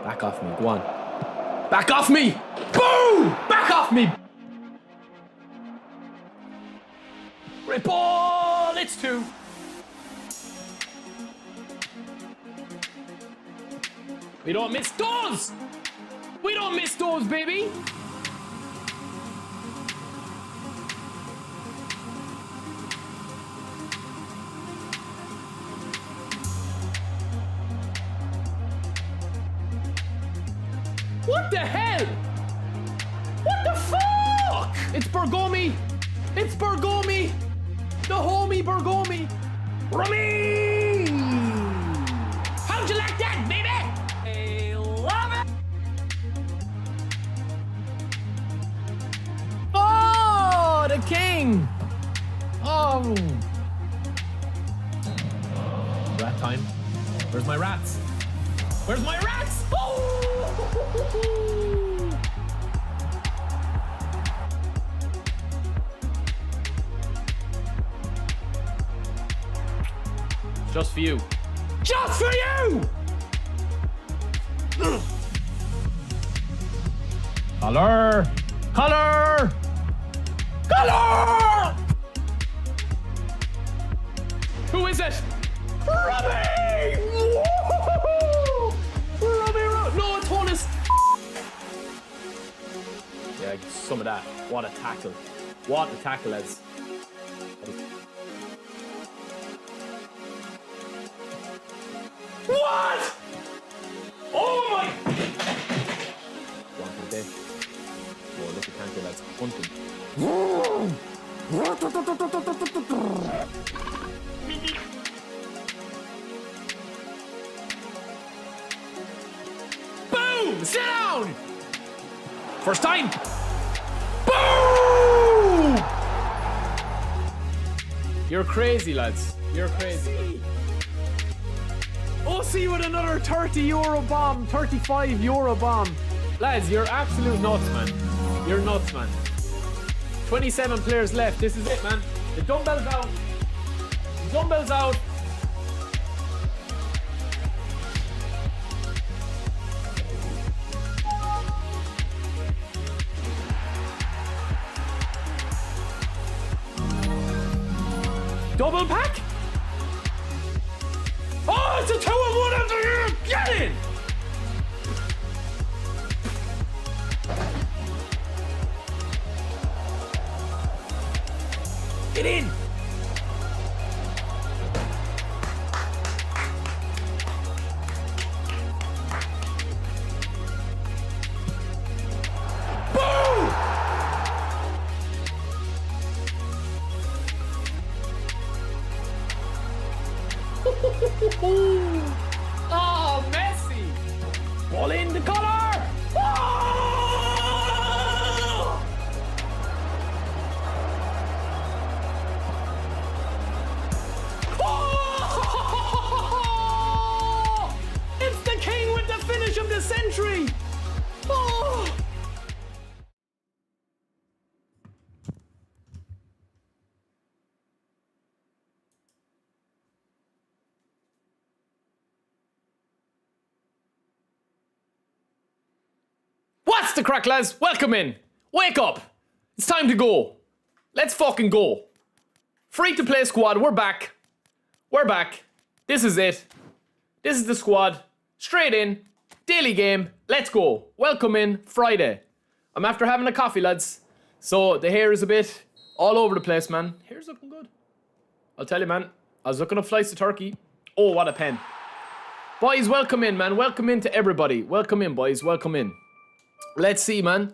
Back off me. Go on. Back off me! Boom! Back off me! Great ball! It's 2. We don't miss those! We don't miss those, baby! What the hell? What the fuck? It's Bergomi! It's Bergomi! The homie Bergomi! Rummy! How'd you like that, baby? I love it! Oh, the king! Oh! Rat time. Where's my rats? Where's my rats? Oh! Just for you. Just for you! Color! Color! Color! Who is it? Robbie! Robbie! No, it's Honus! Yeah, some of that. What a tackle. What a tackle, lads. What? Oh my! One for the day. Oh, look at Kanker, that's hunting. Boom! Sit down! First time! Boom! You're crazy, lads. You're crazy. OC with another 30 euro bomb, 35 euro bomb. Lads, you're absolute nuts, man. You're nuts, man. 27 players left. This is it, man. The dumbbells out. The dumbbells out. Double pack? Oh, it's a 2-on-1 after you! Get in! Get in! Oh, Messi! Ball in the collar! Oh! Oh! It's the king with the finish of the century! Oh! What's the crack, lads? Welcome in. Wake up. It's time to go. Let's fucking go. Free to play squad. We're back. We're back. This is it. This is the squad. Straight in. Daily game. Let's go. Welcome in. Friday. I'm after having a coffee, lads. So the hair is a bit all over the place, man. Hair's looking good. I'll tell you, man. I was looking up flights to Turkey. Oh, what a pen. Boys, welcome in, man. Welcome in to everybody. Welcome in, boys. Welcome in. Let's see, man.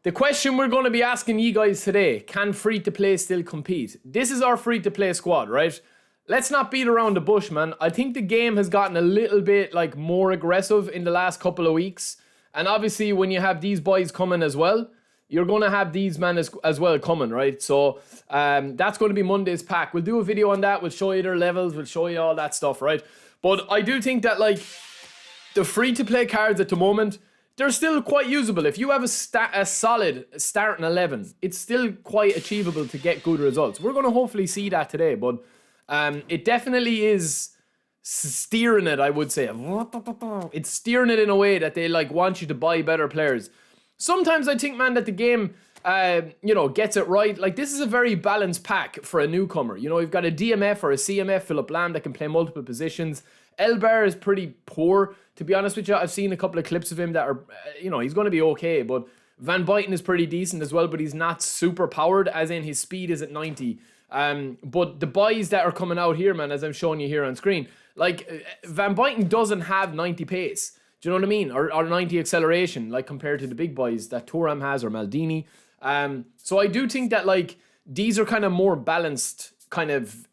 The question we're going to be asking you guys today, can free-to-play still compete? This is our free-to-play squad, right? Let's not beat around the bush, man. I think the game has gotten a little bit, like, more aggressive in the last couple of weeks. And obviously, when you have these boys coming as well, you're going to have these men as well coming, right? So, that's going to be Monday's pack. We'll do a video on that. We'll show you their levels. We'll show you all that stuff, right? But I do think that, like, the free-to-play cards at the moment, they're still quite usable. If you have a solid starting 11, it's still quite achievable to get good results. We're going to hopefully see that today, but it definitely is steering it, I would say. It's steering it in a way that they like want you to buy better players. Sometimes I think, man, that the game, you know, gets it right. Like, this is a very balanced pack for a newcomer. You know, you've got a DMF or a CMF, Philip Lamb, that can play multiple positions. Elbar is pretty poor, to be honest with you. I've seen a couple of clips of him that are, you know, he's going to be okay. But Van Buiten is pretty decent as well, but he's not super powered, as in his speed is at 90. But the buys that are coming out here, man, as I'm showing you here on screen, like, Van Buiten doesn't have 90 pace. Do you know what I mean? Or 90 acceleration, like, compared to the big boys that Thuram has or Maldini. So I do think that, like, these are kind of more balanced kind of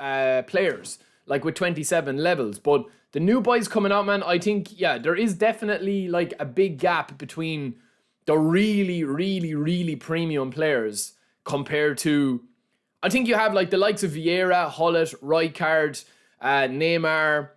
players, like with 27 levels. But the new boys coming out, man, I think, yeah, there is definitely, like, a big gap between the really, really, really premium players compared to... I think you have, like, the likes of Vieira, Hullet, Rijkaard, Neymar,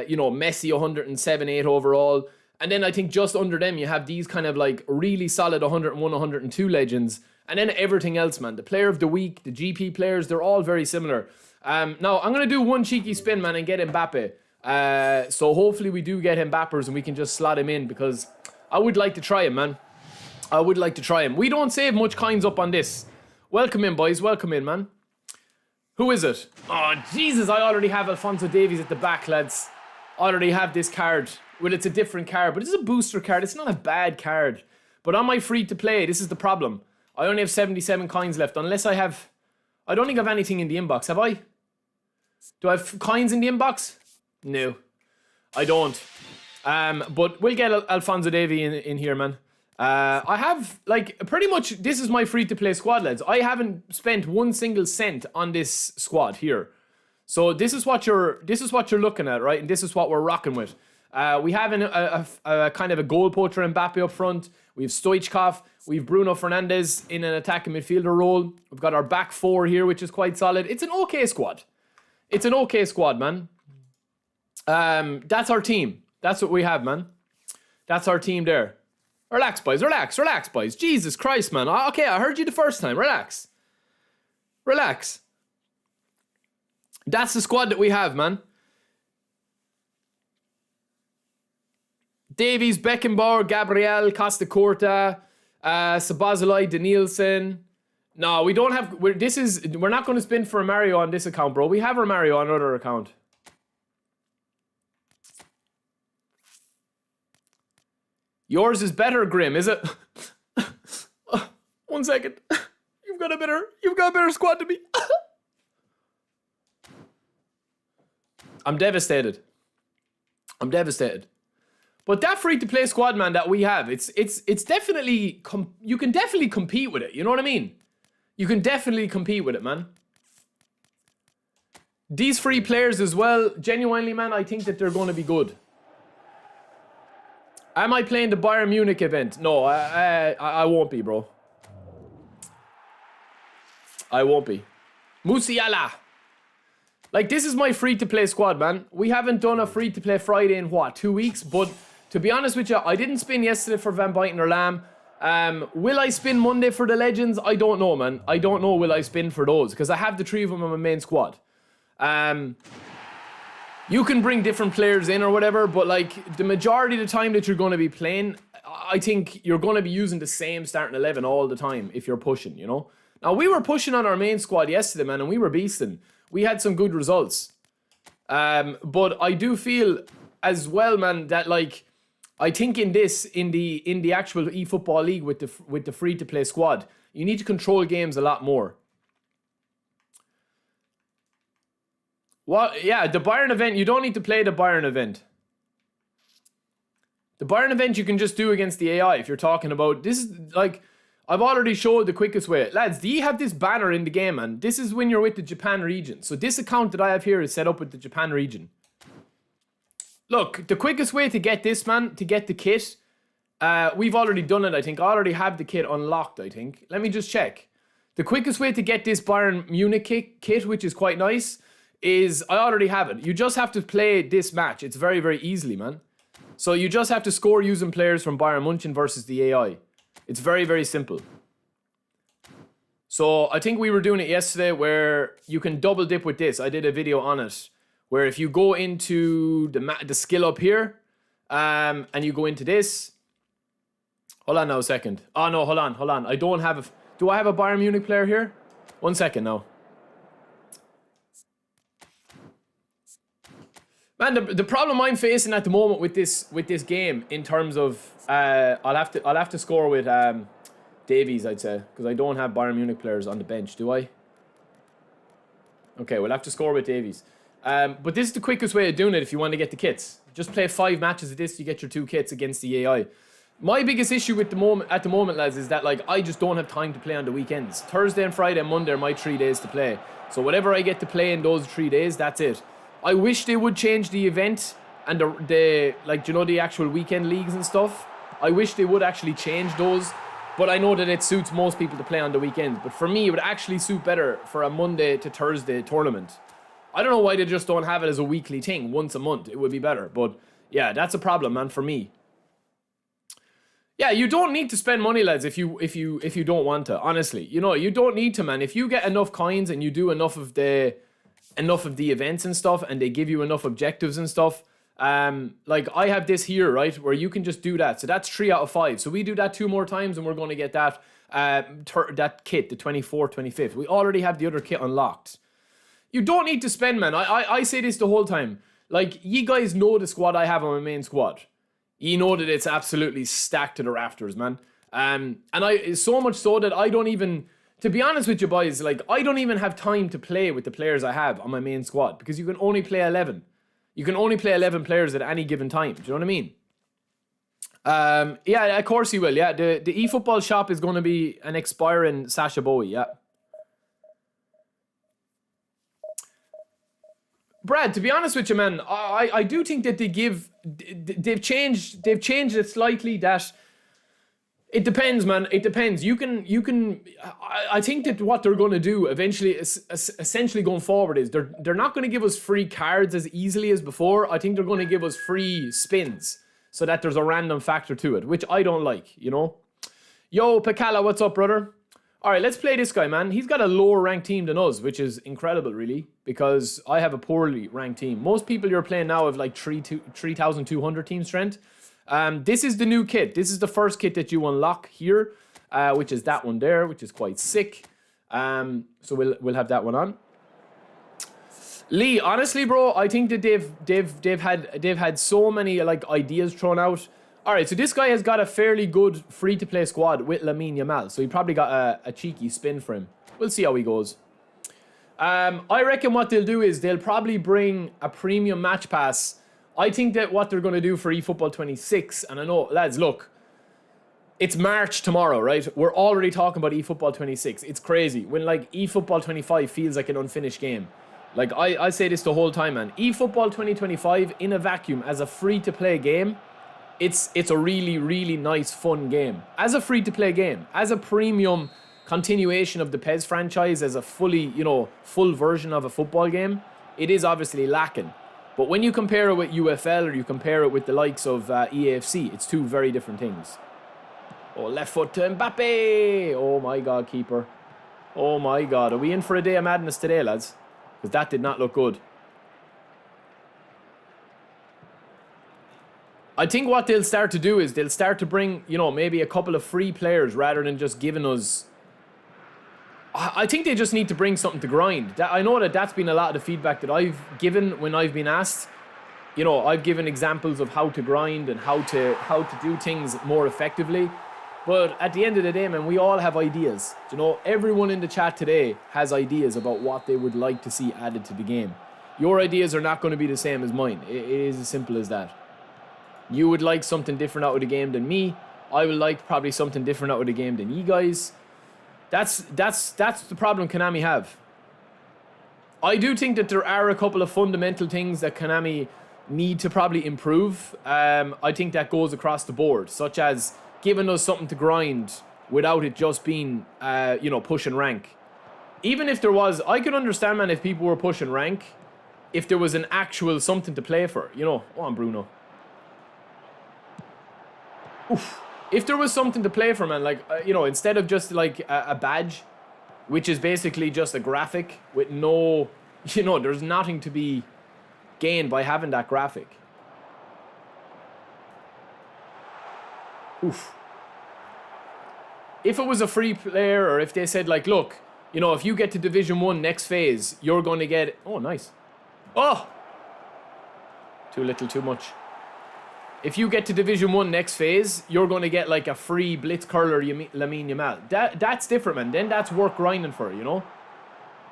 you know, Messi 107-8 overall. And then I think just under them, you have these kind of, like, really solid 101, 102 legends. And then everything else, man. The player of the week, the GP players, they're all very similar. Now, I'm going to do one cheeky spin, man, and get Mbappe. So hopefully we do get Mbappers and we can just slot him in, because I would like to try him, man. I would like to try him. We don't save much coins up on this. Welcome in, boys. Welcome in, man. Who is it? Oh, Jesus, I already have Alphonso Davies at the back, lads. I already have this card. Well, it's a different card, but it's a booster card. It's not a bad card. But on my free-to-play, this is the problem. I only have 77 coins left, unless I have... I don't think I have anything in the inbox, have I? Do I have coins in the inbox? No, I don't. But we'll get Alphonso Davies in here, man. I have, like, pretty much, this is my free-to-play squad, lads. I haven't spent one single cent on this squad here. So this is what you're looking at, right? And this is what we're rocking with. We have a kind of a goal poacher Mbappe up front. We have Stoichkov. We have Bruno Fernandes in an attacking midfielder role. We've got our back four here, which is quite solid. It's an okay squad. It's an okay squad, man. That's our team. That's what we have, man. That's our team there. Relax, boys. Relax, boys. Jesus Christ, man. Okay, I heard you the first time. Relax. Relax. That's the squad that we have, man. Davies, Beckenbauer, Gabriel, Costa Curta, Sabazolai, Danielson. No, we don't have... We're not going to spin for a Mario on this account, bro. We have our Mario on another account. Yours is better, Grim, is it? 1 second. You've got a better squad than me. I'm devastated. I'm devastated. But that free-to-play squad, man, that we have, it's definitely... you can definitely compete with it, you know what I mean? You can definitely compete with it, man. These free players as well, genuinely, man, I think that they're going to be good. Am I playing the Bayern Munich event? No, I won't be, bro. I won't be. Musiala. Like, this is my free-to-play squad, man. We haven't done a free-to-play Friday in, what, 2 weeks? But, to be honest with you, I didn't spin yesterday for Van Buiten or Lamb. Will I spin Monday for the Legends? I don't know, man. I don't know will I spin for those, because I have the 3 of them on my main squad. You can bring different players in or whatever, but, like, the majority of the time that you're going to be playing, I think you're going to be using the same starting 11 all the time if you're pushing, you know? Now, we were pushing on our main squad yesterday, man, and we were beasting. We had some good results. But I do feel as well, man, that, like, I think in the actual eFootball League with the free-to-play squad, you need to control games a lot more. Well, yeah, the Bayern event, you don't need to play the Bayern event. The Bayern event you can just do against the AI if you're talking about... This is, like, I've already showed the quickest way. Lads, do you have this banner in the game, man? This is when you're with the Japan region. So this account that I have here is set up with the Japan region. Look, the quickest way to get this, man, to get the kit, we've already done it, I think. I already have the kit unlocked, I think. Let me just check. The quickest way to get this Bayern Munich kit, which is quite nice, is I already have it. You just have to play this match. It's very, very easily, man. So you just have to score using players from Bayern München versus the AI. It's very, very simple. So I think we were doing it yesterday where you can double dip with this. I did a video on it where if you go into the skill up here, and you go into this. Hold on now a second. Oh no, hold on. I don't have do I have a Bayern Munich player here? 1 second now. Man, the problem I'm facing at the moment with this game in terms of I'll have to score with Davies, I'd say, because I don't have Bayern Munich players on the bench, do I? Okay, we'll have to score with Davies. But this is the quickest way of doing it if you want to get the kits. Just play 5 matches of this, you get your 2 kits against the AI. My biggest issue at the moment, lads, is that like I just don't have time to play on the weekends. Thursday and Friday and Monday are my 3 days to play. So whatever I get to play in those 3 days, that's it. I wish they would change the event and the like, you know, the actual weekend leagues and stuff. I wish they would actually change those. But I know that it suits most people to play on the weekends. But for me, it would actually suit better for a Monday to Thursday tournament. I don't know why they just don't have it as a weekly thing, once a month. It would be better. But yeah, that's a problem, man, for me. Yeah, you don't need to spend money, lads, if you don't want to. Honestly, you know, you don't need to, man. If you get enough coins and you do enough of the events and stuff, and they give you enough objectives and stuff, like I have this here, right, where you can just do that. So that's 3 out of 5. So we do that 2 more times, and we're going to get that that kit, the 24th, 25th. We already have the other kit unlocked. You don't need to spend, man. I say this the whole time. Like, you guys know the squad I have on my main squad. You know that it's absolutely stacked to the rafters, man. And so much so that I don't even, to be honest with you boys, like I don't even have time to play with the players I have on my main squad, because you can only play 11. You can only play 11 players at any given time. Do you know what I mean? Yeah, of course you will. Yeah, the eFootball shop is going to be an expiring Sasha Bowie. Yeah. Brad, to be honest with you, man, I do think that they've changed it slightly. That it depends, man. It depends. You can. I think that what they're going to do eventually, essentially going forward, is they're not going to give us free cards as easily as before. I think they're going to give us free spins, so that there's a random factor to it, which I don't like. You know. Yo, Pekala, what's up, brother? All right, let's play this guy, man. He's got a lower ranked team than us, which is incredible, really, because I have a poorly ranked team. Most people you're playing now have like 3,200 team strength. This is the new kit. This is the first kit that you unlock here, which is that one there, which is quite sick. So we'll have that one on. Lee, honestly, bro, I think that they've had so many like ideas thrown out. All right, so this guy has got a fairly good free-to-play squad with Lamine Yamal, so he probably got a cheeky spin for him. We'll see how he goes. I reckon what they'll do is they'll probably bring a premium match pass. I think that what they're going to do for eFootball 26, and I know, lads, look, it's March tomorrow, right? We're already talking about eFootball 26. It's crazy. When, like, eFootball 25 feels like an unfinished game. Like, I say this the whole time, man. eFootball 2025 in a vacuum as a free-to-play game, it's a really, really nice, fun game. As a free-to-play game, as a premium continuation of the PES franchise, as a fully, you know, full version of a football game, it is obviously lacking. But when you compare it with UFL or you compare it with the likes of EAFC, it's 2 very different things. Oh, left foot to Mbappe! Oh my God, keeper. Oh my God, are we in for a day of madness today, lads? Because that did not look good. I think what they'll start to do is they'll start to bring, you know, maybe a couple of free players rather than just giving us... I think they just need to bring something to grind. I know that that's been a lot of the feedback that I've given when I've been asked. You know, I've given examples of how to grind and how to do things more effectively. But at the end of the day, man, we all have ideas. You know, everyone in the chat today has ideas about what they would like to see added to the game. Your ideas are not going to be the same as mine. It is as simple as that. You would like something different out of the game than me. I would like probably something different out of the game than you guys. That's the problem Konami have. I do think that there are a couple of fundamental things that Konami need to probably improve. I think that goes across the board, such as giving us something to grind without it just being, you know, pushing rank. Even if there was, I could understand, man, if people were pushing rank, if there was an actual something to play for, you know. Go on, Bruno. Oof. If there was something to play for, man, like, you know, instead of just like a badge, which is basically just a graphic with no, you know, there's nothing to be gained by having that graphic. Oof. If it was a free player, or if they said like, look, you know, if you get to Division 1 next phase, you're going to get... Oh, nice. Oh! Too little, too much. If you get to Division 1 next phase, you're going to get like a free blitz curler Lamine Yamal. That's different, man. Then that's worth grinding for, you know?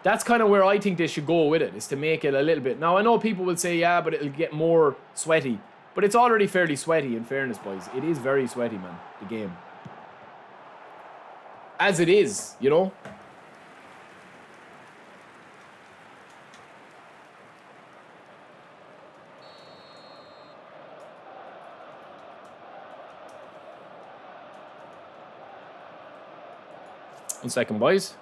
That's kind of where I think they should go with it, is to make it a little bit. Now, I know people will say, yeah, but it'll get more sweaty. But it's already fairly sweaty, in fairness, boys. It is very sweaty, man, the game. As it is, you know? One second, boys.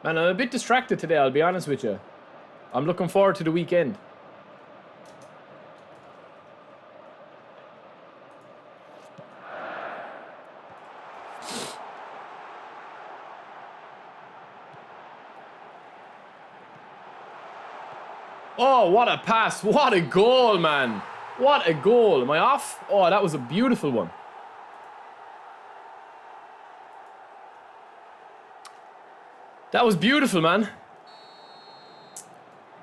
Man, I'm a bit distracted today, I'll be honest with you. I'm looking forward to the weekend. Oh, what a pass. What a goal, man. What a goal. Am I off? Oh, that was a beautiful one. That was beautiful, man.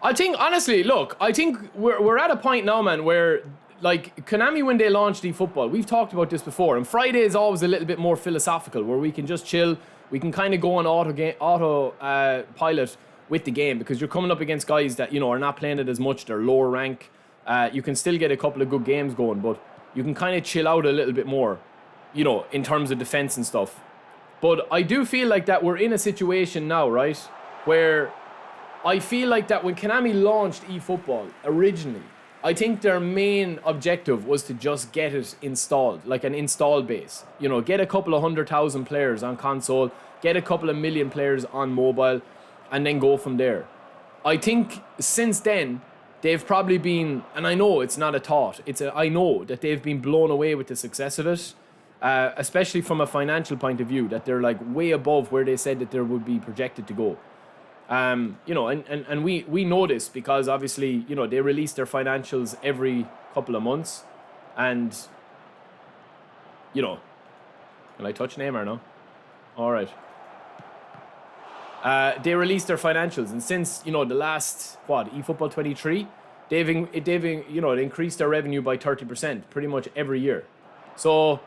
I think, honestly, look, I think we're at a point now, man, where, like, Konami, when they launched eFootball, we've talked about this before, and Friday is always a little bit more philosophical, where we can just chill, we can kind of go on auto pilot with the game, because you're coming up against guys that, you know, are not playing it as much, they're lower rank. You can still get a couple of good games going, but you can kind of chill out a little bit more, you know, in terms of defense and stuff. But I do feel like that we're in a situation now, right, where I feel like that when Konami launched eFootball originally, I think their main objective was to just get it installed, like an install base. You know, get a couple of 100,000 players on console, get a couple of million players on mobile, and then go from there. I think since then, they've probably been, and I know it's not a thought, I know that they've been blown away with the success of it. Especially from a financial point of view, that they're like way above where they said that they would be projected to go. You know, and we know this because obviously, you know, they release their financials every couple of months, and you know, can I touch Neymar now? All right. They released their financials, and since, you know, the last eFootball 23, they've you know, increased their revenue by 30% pretty much every year. So.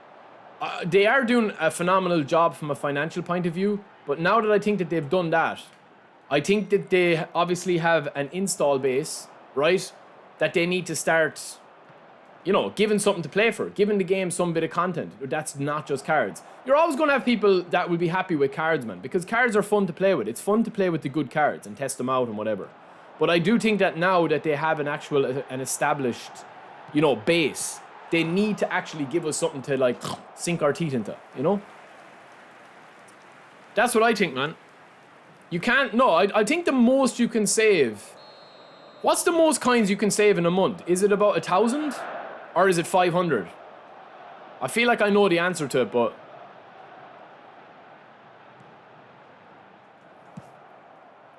They are doing a phenomenal job from a financial point of view, but now that I think that they've done that, I think that they obviously have an install base, right, that they need to start, you know, giving something to play for, giving the game some bit of content. That's not just cards. You're always going to have people that will be happy with cards, man, because cards are fun to play with. It's fun to play with the good cards and test them out and whatever. But I do think that now that they have an established, you know, base, they need to actually give us something to, like, sink our teeth into, you know? That's what I think, man. You can't... No, I think the most you can save... What's the most coins you can save in a month? Is it about 1,000? Or is it 500? I feel like I know the answer to it, but...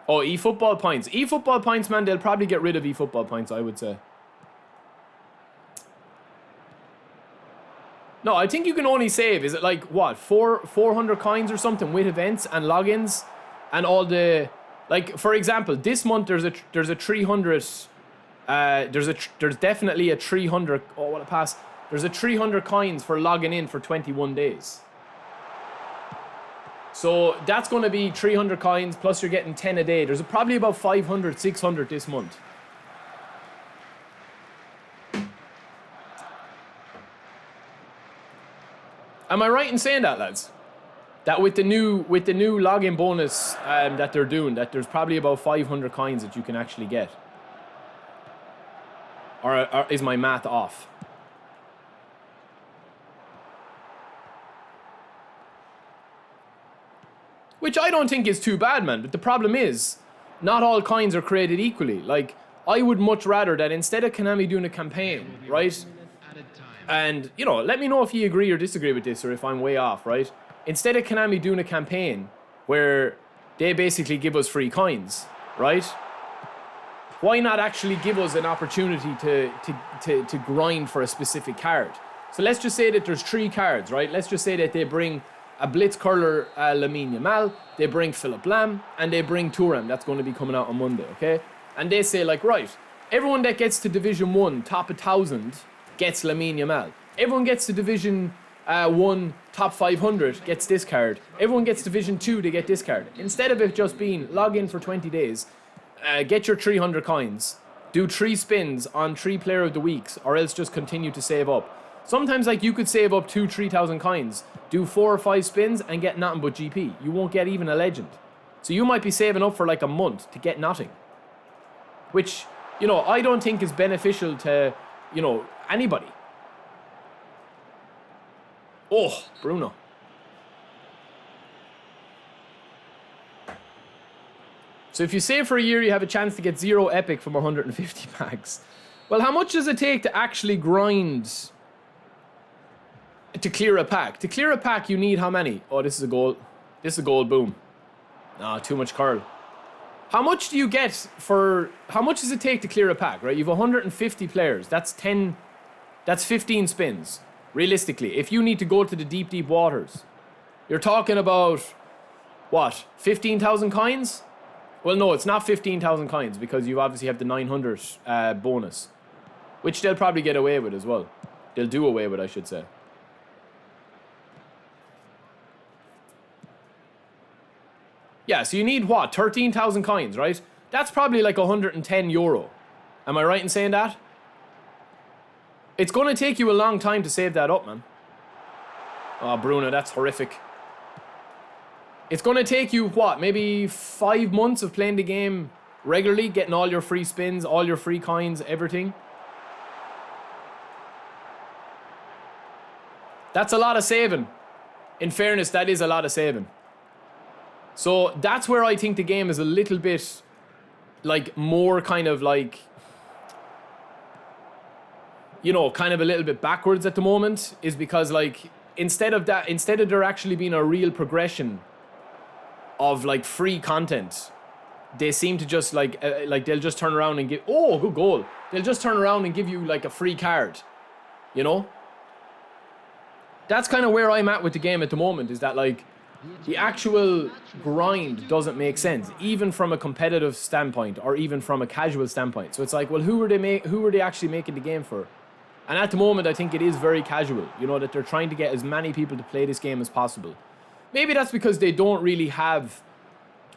Oh, eFootball points. eFootball points, man, they'll probably get rid of eFootball points, I would say. No, I think you can only save, is it like, what, 400 coins or something with events and logins and all the, like, for example, this month there's a 300, there's definitely a 300, oh, what a pass. There's a 300 coins for logging in for 21 days. So that's going to be 300 coins, plus you're getting 10 a day. There's probably about 500, 600 this month. Am I right in saying that, lads? That with the new login bonus that they're doing, that there's probably about 500 coins that you can actually get. Or is my math off? Which I don't think is too bad, man. But the problem is, not all coins are created equally. Like, I would much rather that instead of Konami doing a campaign, right? And, you know, let me know if you agree or disagree with this, or if I'm way off, right? Instead of Konami doing a campaign where they basically give us free coins, right? why not actually give us an opportunity to grind for a specific card? So let's just say that there's 3 cards, right? Let's just say that they bring a Blitz Curler Lamine Yamal, they bring Philip Lam, and they bring Thuram. That's going to be coming out on Monday, okay? And they say, like, right, everyone that gets to Division 1, top 1,000, gets Lamine Yamal. Everyone gets to Division 1, top 500, gets this card. Everyone gets Division 2, they get this card. Instead of it just being log in for 20 days, get your 300 coins, do 3 spins on 3 player of the weeks, or else just continue to save up. Sometimes, like, you could save up 2,000-3,000 coins, do 4 or 5 spins, and get nothing but GP. You won't get even a legend. So you might be saving up for like a month to get nothing. Which, you know, I don't think is beneficial to, you know, anybody. Oh, Bruno. So if you save for a year, you have a chance to get 0 epic from 150 packs. Well, how much does it take to actually grind to clear a pack? To clear a pack, you need how many? Oh, this is a goal. This is a goal, boom. Ah, too much curl. How much do you get for... How much does it take to clear a pack, right? You have 150 players. That's 10... That's 15 spins, realistically. If you need to go to the deep, deep waters, you're talking about, what, 15,000 coins? Well, no, it's not 15,000 coins because you obviously have the 900 bonus, which they'll probably get away with as well. They'll do away with, I should say. Yeah, so you need what? 13,000 coins, right? That's probably like 110 euro. Am I right in saying that? It's going to take you a long time to save that up, man. Oh, Bruno, that's horrific. It's going to take you, what, maybe 5 months of playing the game regularly, getting all your free spins, all your free coins, everything. That's a lot of saving. In fairness, that is a lot of saving. So that's where I think the game is a little bit, like, more kind of like, you know, kind of a little bit backwards at the moment, is because, like, instead of there actually being a real progression of, like, free content, they seem to just, like they'll just turn around and give, oh, good goal. They'll just turn around and give you, like, a free card, you know? That's kind of where I'm at with the game at the moment, is that, like, the actual grind doesn't make sense, even from a competitive standpoint or even from a casual standpoint. So it's like, well, who are they actually making the game for? And at the moment, I think it is very casual, you know, that they're trying to get as many people to play this game as possible. Maybe that's because they don't really have...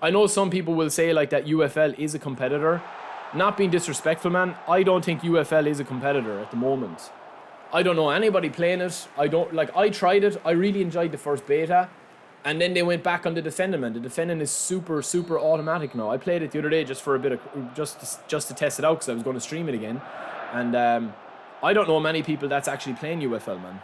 I know some people will say, like, that UFL is a competitor. Not being disrespectful, man, I don't think UFL is a competitor at the moment. I don't know anybody playing it. I tried it. I really enjoyed the first beta. And then they went back on the defending, man. The defending is super, super automatic now. I played it the other day just for a bit of... Just to test it out because I was going to stream it again. And I don't know many people that's actually playing UFL, man.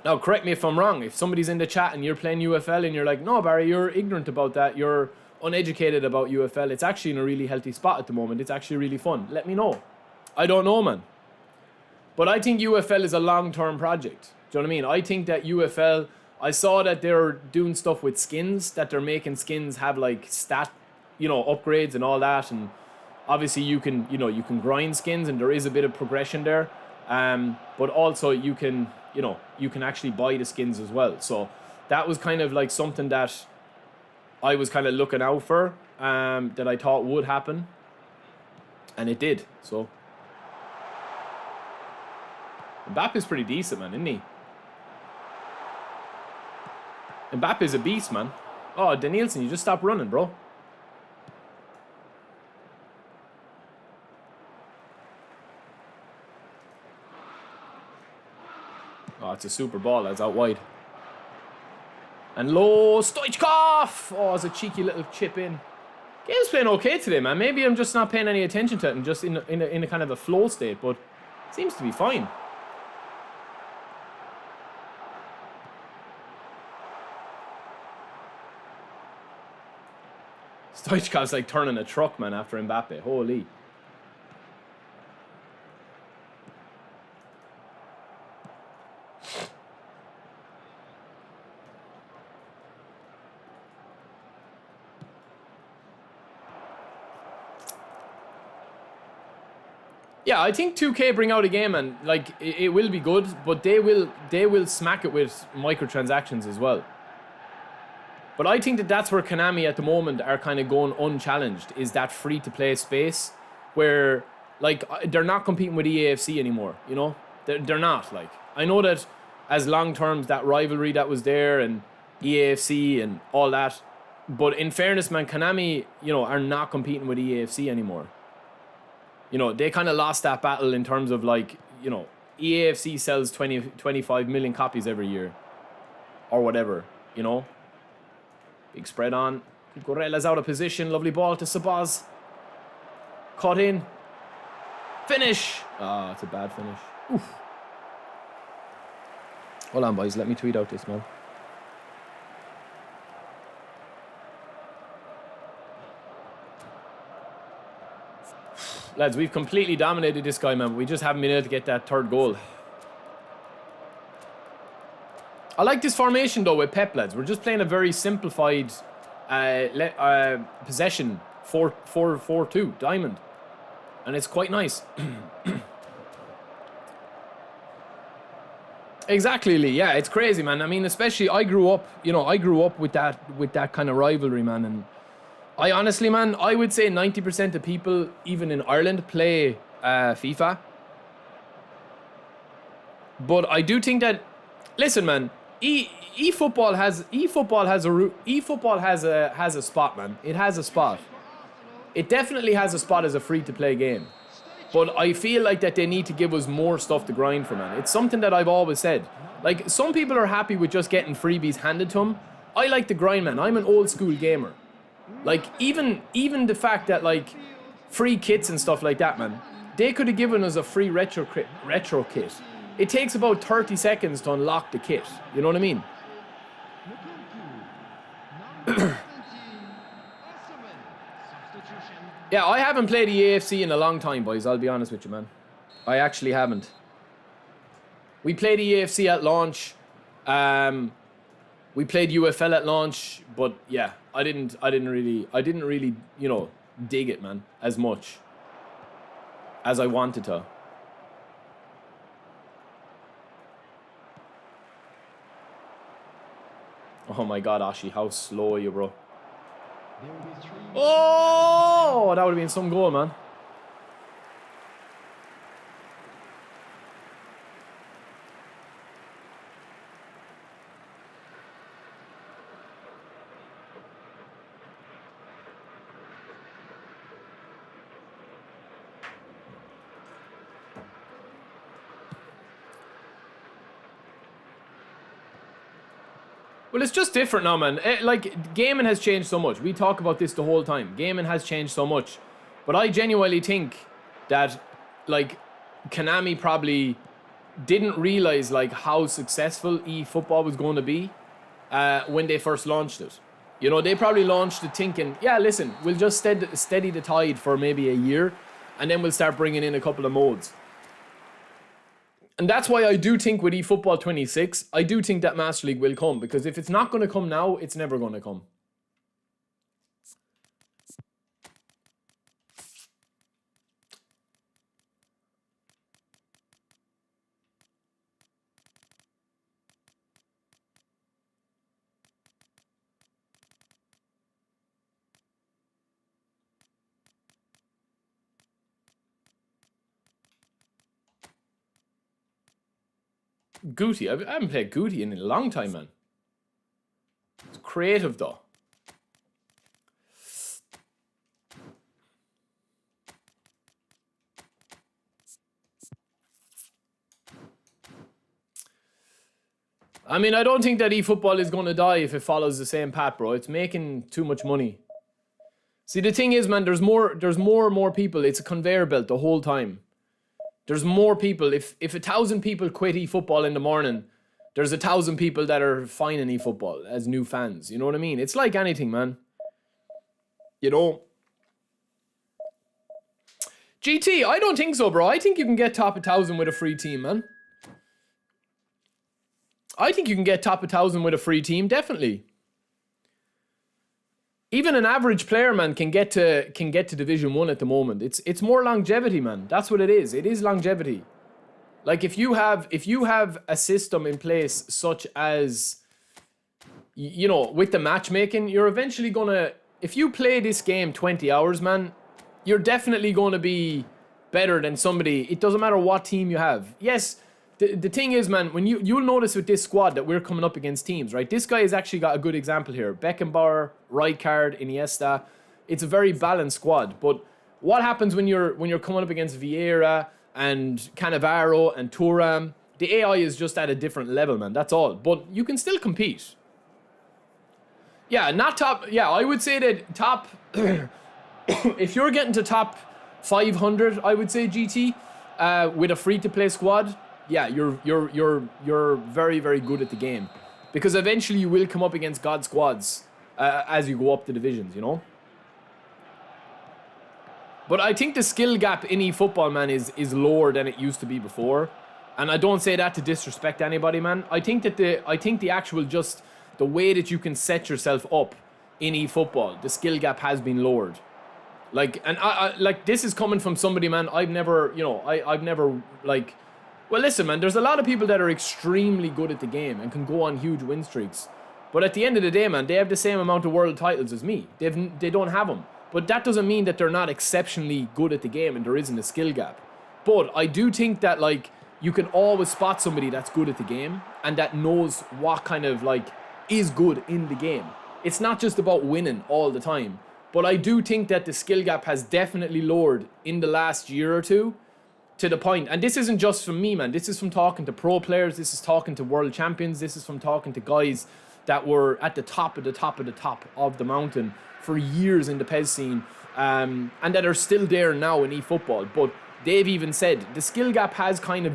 Now, correct me if I'm wrong. If somebody's in the chat and you're playing UFL and you're like, no, Barry, you're ignorant about that. You're uneducated about UFL. It's actually in a really healthy spot at the moment. It's actually really fun. Let me know. I don't know, man. But I think UFL is a long-term project. Do you know what I mean? I think that UFL... I saw that they're doing stuff with skins, that they're making skins have, like, stat, you know, upgrades and all that. And obviously you can, you know, you can grind skins and there is a bit of progression there. But also you can, you know, you can actually buy the skins as well. So that was kind of like something that I was kind of looking out for, that I thought would happen. And it did, so. Mbappe's pretty decent, man, isn't he? Mbappe's a beast, man. Oh, Danielson, you just stop running, bro. Oh, it's a super ball. That's out wide. And low, Stoichkov! Oh, it's a cheeky little chip in. Game's playing okay today, man. Maybe I'm just not paying any attention to it and just in a kind of a flow state, but it seems to be fine. Stoichkov's like turning a truck, man, after Mbappe. Holy. Yeah, I think 2K bring out a game and like it will be good, but they will smack it with microtransactions as well. But I think that that's where Konami at the moment are kind of going unchallenged, is that free-to-play space where, like, they're not competing with EAFC anymore, you know? They're not, like. I know that as long terms, that rivalry that was there and EAFC and all that, but in fairness, man, Konami, you know, are not competing with EAFC anymore. You know, they kind of lost that battle in terms of, like, you know, EAFC sells 25 million copies every year or whatever, you know? Big spread on. Cucurella's out of position. Lovely ball to Sabaz. Caught in. Finish. Ah, it's a bad finish. Oof. Hold on, boys. Let me tweet out this, man. Lads, we've completely dominated this guy, man. We just haven't been able to get that third goal. I like this formation, though, with Pep, lads. We're just playing a very simplified possession 4-4-4-2 diamond. And it's quite nice. Exactly, Lee. Yeah, it's crazy, man. I mean, especially I grew up with that kind of rivalry, man. And I honestly, man, I would say 90% of people, even in Ireland, play FIFA. But I do think that, listen, man, eFootball has a spot, man. It has a spot. It definitely has a spot as a free-to-play game. But I feel like that they need to give us more stuff to grind for, man. It's something that I've always said. Like, some people are happy with just getting freebies handed to them. I like the grind, man. I'm an old-school gamer. Like, even the fact that, like, free kits and stuff like that, man, they could have given us a free retro kit. It takes about 30 seconds to unlock the kit. You know what I mean? Yeah, I haven't played EAFC in a long time, boys. I'll be honest with you, man. I actually haven't. We played EAFC at launch. We played UFL at launch, but yeah, I didn't really, you know, dig it, man, as much as I wanted to. Oh my God, Ashi, how slow are you, bro? Oh, that would have been some goal, man. Well, it's just different now, man. Like, gaming has changed so much. We talk about this the whole time. Gaming has changed so much. But I genuinely think that, like, Konami probably didn't realize, like, how successful eFootball was going to be when they first launched it. You know, they probably launched it thinking, yeah, listen, we'll just steady the tide for maybe a year, and then we'll start bringing in a couple of modes. And that's why I do think with eFootball 26, I do think that Master League will come. Because if it's not going to come now, it's never going to come. Gooty. I haven't played Gooty in a long time, man. It's creative, though. I mean, I don't think that eFootball is going to die if it follows the same path, bro. It's making too much money. See, the thing is, man, there's more and more people. It's a conveyor belt the whole time. There's more people. If 1,000 people quit eFootball in the morning, there's 1,000 people that are finding eFootball as new fans. You know what I mean? It's like anything, man. You know? GT, I don't think so, bro. I think you can get top 1,000 with a free team, man. I think you can get top 1,000 with a free team, definitely. even an average player, man, can get to Division 1 at the moment. It's more longevity, man. That's what it is. It is longevity. Like if you have a system in place such as, you know, with the matchmaking, you're eventually gonna, if you play this game 20 hours, man, you're definitely gonna be better than somebody. It doesn't matter what team you have. Yes, the thing is, man, when you'll notice with this squad that we're coming up against teams, right? This guy has actually got a good example here. Beckenbauer, Rijkaard, Iniesta. It's a very balanced squad. But what happens when you're coming up against Vieira and Cannavaro and Thuram? The AI is just at a different level, man. That's all. But you can still compete. Yeah, not top. Yeah, I would say that top. If you're getting to top 500, I would say GT with a free-to-play squad. Yeah, you're very, very good at the game, because eventually you will come up against God squads as you go up the divisions, you know. But I think the skill gap in eFootball, man, is lower than it used to be before, and I don't say that to disrespect anybody, man. I think the actual just the way that you can set yourself up in eFootball, the skill gap has been lowered. Like, and I like, this is coming from somebody, man. I've never, you know, I've never like. Well, listen, man, there's a lot of people that are extremely good at the game and can go on huge win streaks. But at the end of the day, man, they have the same amount of world titles as me. They don't have them. But that doesn't mean that they're not exceptionally good at the game and there isn't a skill gap. But I do think that, like, you can always spot somebody that's good at the game and that knows what kind of, like, is good in the game. It's not just about winning all the time. But I do think that the skill gap has definitely lowered in the last year or two. To the point, and this isn't just from me, man. This is from talking to pro players. This is talking to world champions. This is from talking to guys that were at the top of the top of the top of the mountain for years in the PES scene, and that are still there now in eFootball. But they've even said the skill gap has kind of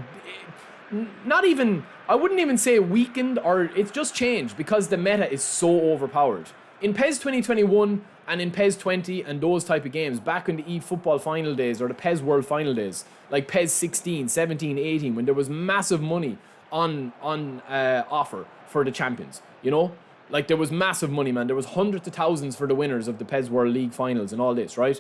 not even, I wouldn't even say weakened, or it's just changed because the meta is so overpowered. In PES 2021 and in PES 20 and those type of games, back in the eFootball final days or the PES World final days, like PES 16, 17, 18, when there was massive money on offer for the champions, you know? Like, there was massive money, man. There was hundreds of thousands for the winners of the PES World League finals and all this, right?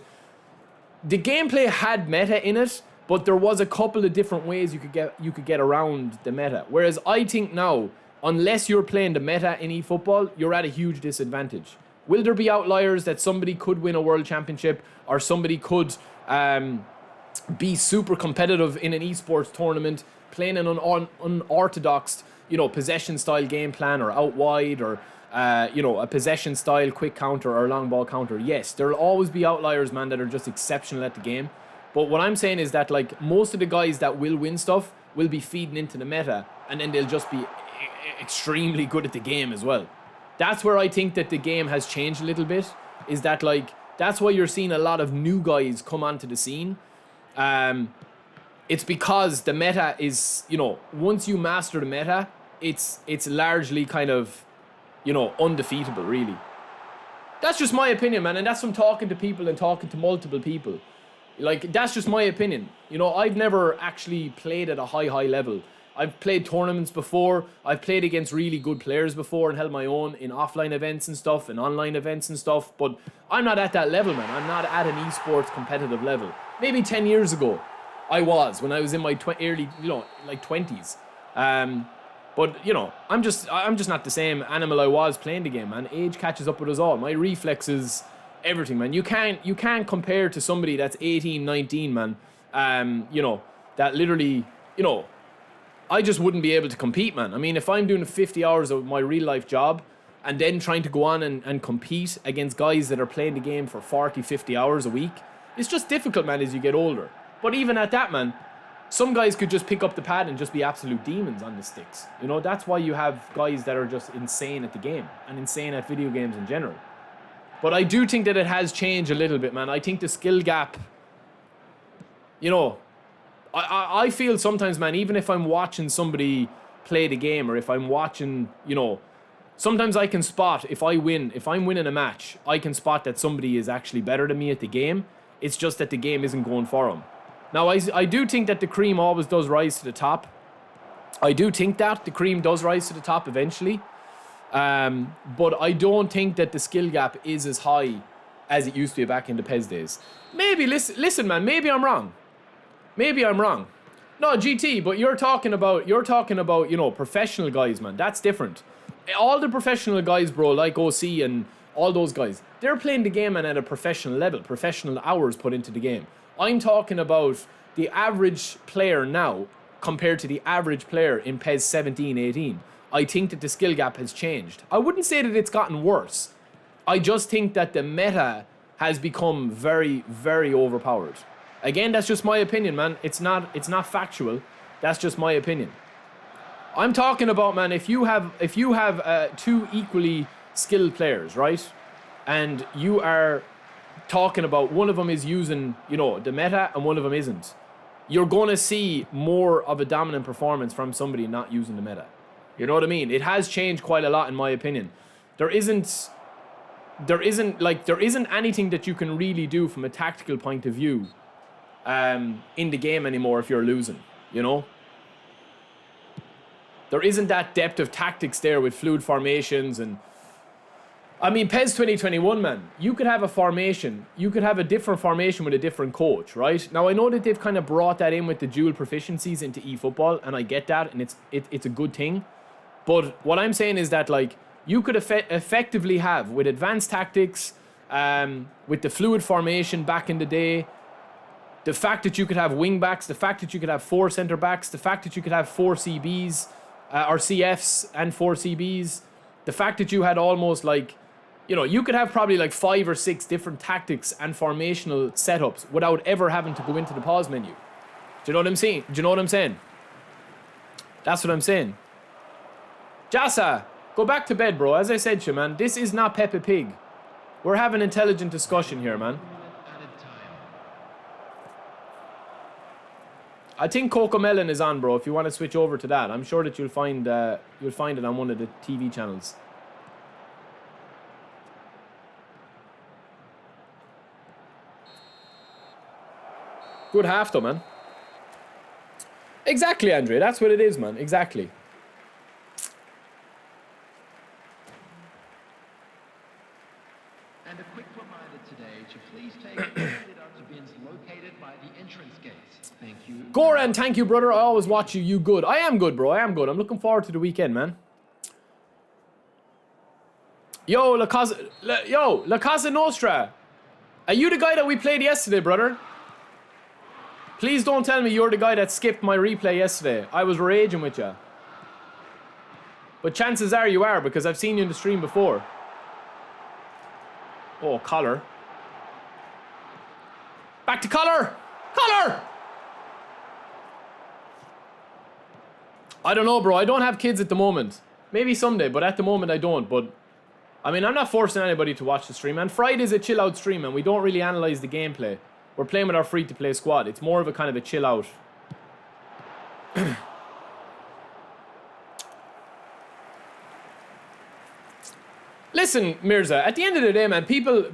The gameplay had meta in it, but there was a couple of different ways you could get around the meta. Whereas I think now, unless you're playing the meta in eFootball, you're at a huge disadvantage. Will there be outliers that somebody could win a world championship or somebody could be super competitive in an esports tournament, playing an unorthodox, you know, possession style game plan or out wide or, you know, a possession style quick counter or long ball counter? Yes, there'll always be outliers, man, that are just exceptional at the game. But what I'm saying is that, like, most of the guys that will win stuff will be feeding into the meta, and then they'll just be extremely good at the game as well. That's where I think that the game has changed a little bit, is that, like, that's why you're seeing a lot of new guys come onto the scene. It's because the meta is, you know, once you master the meta, it's largely kind of, you know, undefeatable, really. That's just my opinion, man, and that's from talking to people and talking to multiple people. Like, that's just my opinion. You know, I've never actually played at a high level. I've played tournaments before. I've played against really good players before and held my own in offline events and stuff and online events and stuff. But I'm not at that level, man. I'm not at an esports competitive level. Maybe 10 years ago, I was, when I was in my early, you know, like 20s. But, you know, I'm just not the same animal I was playing the game, man. Age catches up with us all. My reflexes, everything, man. You can't compare to somebody that's 18, 19, man. You know, that literally, you know, I just wouldn't be able to compete, man. I mean, if I'm doing 50 hours of my real life job and then trying to go on and compete against guys that are playing the game for 40, 50 hours a week, it's just difficult, man, as you get older. But even at that, man, some guys could just pick up the pad and just be absolute demons on the sticks. You know, that's why you have guys that are just insane at the game and insane at video games in general. But I do think that it has changed a little bit, man. I think the skill gap, you know, I feel sometimes, man, even if I'm watching somebody play the game or if I'm watching, you know, sometimes I can spot if I'm winning a match, I can spot that somebody is actually better than me at the game. It's just that the game isn't going for them. Now, I do think that the cream always does rise to the top. I do think that the cream does rise to the top eventually. But I don't think that the skill gap is as high as it used to be back in the PES days. Maybe, listen, man, maybe I'm wrong. Maybe I'm wrong. No, GT, but you're talking about, you know, professional guys, man. That's different. All the professional guys, bro, like OC and all those guys, they're playing the game, man, at a professional level. Professional hours put into the game. I'm talking about the average player now compared to the average player in PES 17, 18. I think that the skill gap has changed. I wouldn't say that it's gotten worse. I just think that the meta has become very, very overpowered. Again, that's just my opinion, man. It's not factual. That's just my opinion. I'm talking about, man, if you have two equally skilled players, right? And you are talking about one of them is using, you know, the meta and one of them isn't. You're going to see more of a dominant performance from somebody not using the meta. You know what I mean? It has changed quite a lot in my opinion. There isn't anything that you can really do from a tactical point of view in the game anymore if you're losing, you know? There isn't that depth of tactics there with fluid formations and... I mean, PES 2021, man, you could have a formation. You could have a different formation with a different coach, right? Now, I know that they've kind of brought that in with the dual proficiencies into eFootball, and I get that, and it's a good thing. But what I'm saying is that, like, you could effectively have, with advanced tactics, with the fluid formation back in the day, the fact that you could have wing backs, the fact that you could have 4 centre backs, the fact that you could have 4 CBs, or CFs and 4 CBs, the fact that you had almost like, you know, you could have probably like 5 or 6 different tactics and formational setups without ever having to go into the pause menu. Do you know what I'm saying? Do you know what I'm saying? That's what I'm saying. Jasa, go back to bed, bro. As I said to you, man, this is not Peppa Pig. We're having intelligent discussion here, man. I think Cocomelon is on, bro. If you want to switch over to that, I'm sure that you'll find it on one of the TV channels. Good half, though, man. Exactly, Andre. That's what it is, man. Exactly. And a quick reminder today to please take the bins located by the entrance gates. Thank you. Goran, thank you, brother. I always watch you. You good. I am good, bro. I am good. I'm looking forward to the weekend, man. Yo, La Casa Nostra. Are you the guy that we played yesterday, brother? Please don't tell me you're the guy that skipped my replay yesterday. I was raging with you. But chances are you are, because I've seen you in the stream before. Oh, Collar. Back to Collar! Collar! I don't know, bro. I don't have kids at the moment. Maybe someday, but at the moment I don't. But, I mean, I'm not forcing anybody to watch the stream, man. Friday's a chill-out stream, and we don't really analyse the gameplay. We're playing with our free-to-play squad. It's more of a kind of a chill-out. Listen, Mirza, at the end of the day, man, people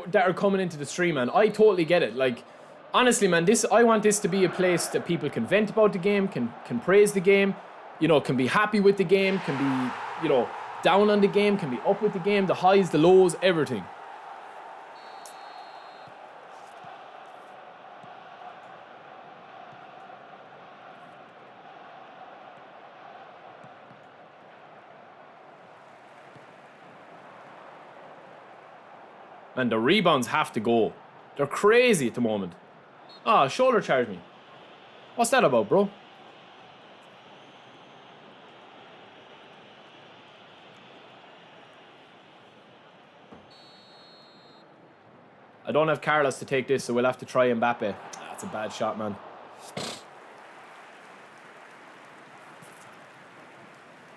that are coming into the stream, man, I totally get it. Like, honestly, man, I want this to be a place that people can vent about the game, can praise the game, you know, can be happy with the game, can be, you know, down on the game, can be up with the game, the highs, the lows, everything. And the rebounds have to go. They're crazy at the moment. Ah, shoulder charged me. What's that about, bro? I don't have Carlos to take this, so we'll have to try Mbappe. That's a bad shot, man.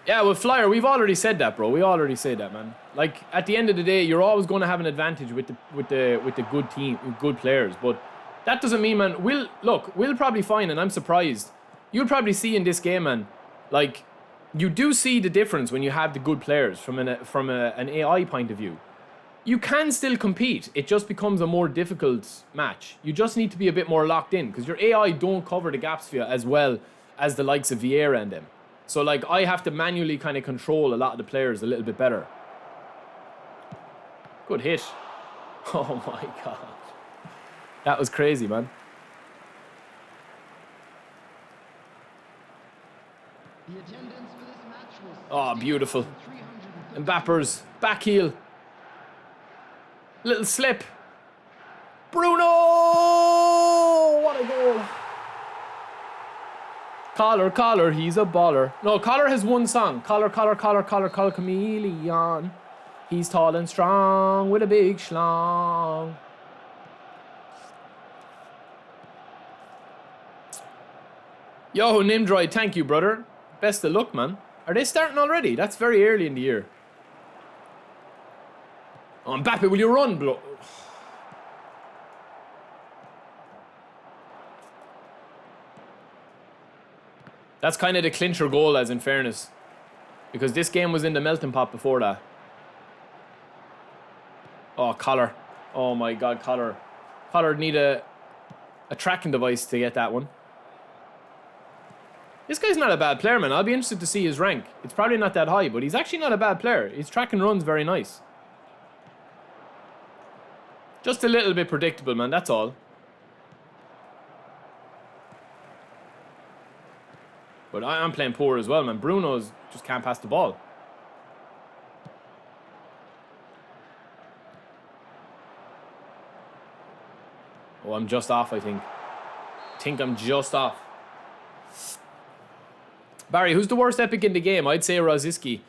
Yeah, with Flyer, we've already said that, bro. We already said that, man. Like, at the end of the day, you're always going to have an advantage with the good team, with good players. But that doesn't mean, man. We'll probably find, and I'm surprised. You'll probably see in this game, man. Like, you do see the difference when you have the good players from an AI point of view. You can still compete. It just becomes a more difficult match. You just need to be a bit more locked in because your AI don't cover the gaps for you as well as the likes of Vieira and them. So, like, I have to manually kind of control a lot of the players a little bit better. Good hit. Oh, my God. That was crazy, man. The attendance for this match was Oh, beautiful. 350. Mbapper's back heel. Little slip. Bruno! What a goal. Collar, he's a baller. No, Collar has one song. Collar, chameleon. He's tall and strong with a big schlong. Yo, Nimdroid, thank you, brother. Best of luck, man. Are they starting already? That's very early in the year. Oh, Mbappe, will you run, bro? That's kind of the clincher goal, as in fairness. Because this game was in the melting pot before that. Oh, Collar. Oh my God, Collar. Collar need a tracking device to get that one. This guy's not a bad player, man. I'll be interested to see his rank. It's probably not that high, but he's actually not a bad player. His track and run's very nice. Just a little bit predictable, man. That's all. But I'm playing poor as well, man. Bruno's just can't pass the ball. Oh, I'm just off, I think. I think I'm just off. Barry, who's the worst epic in the game? I'd say Rosicky.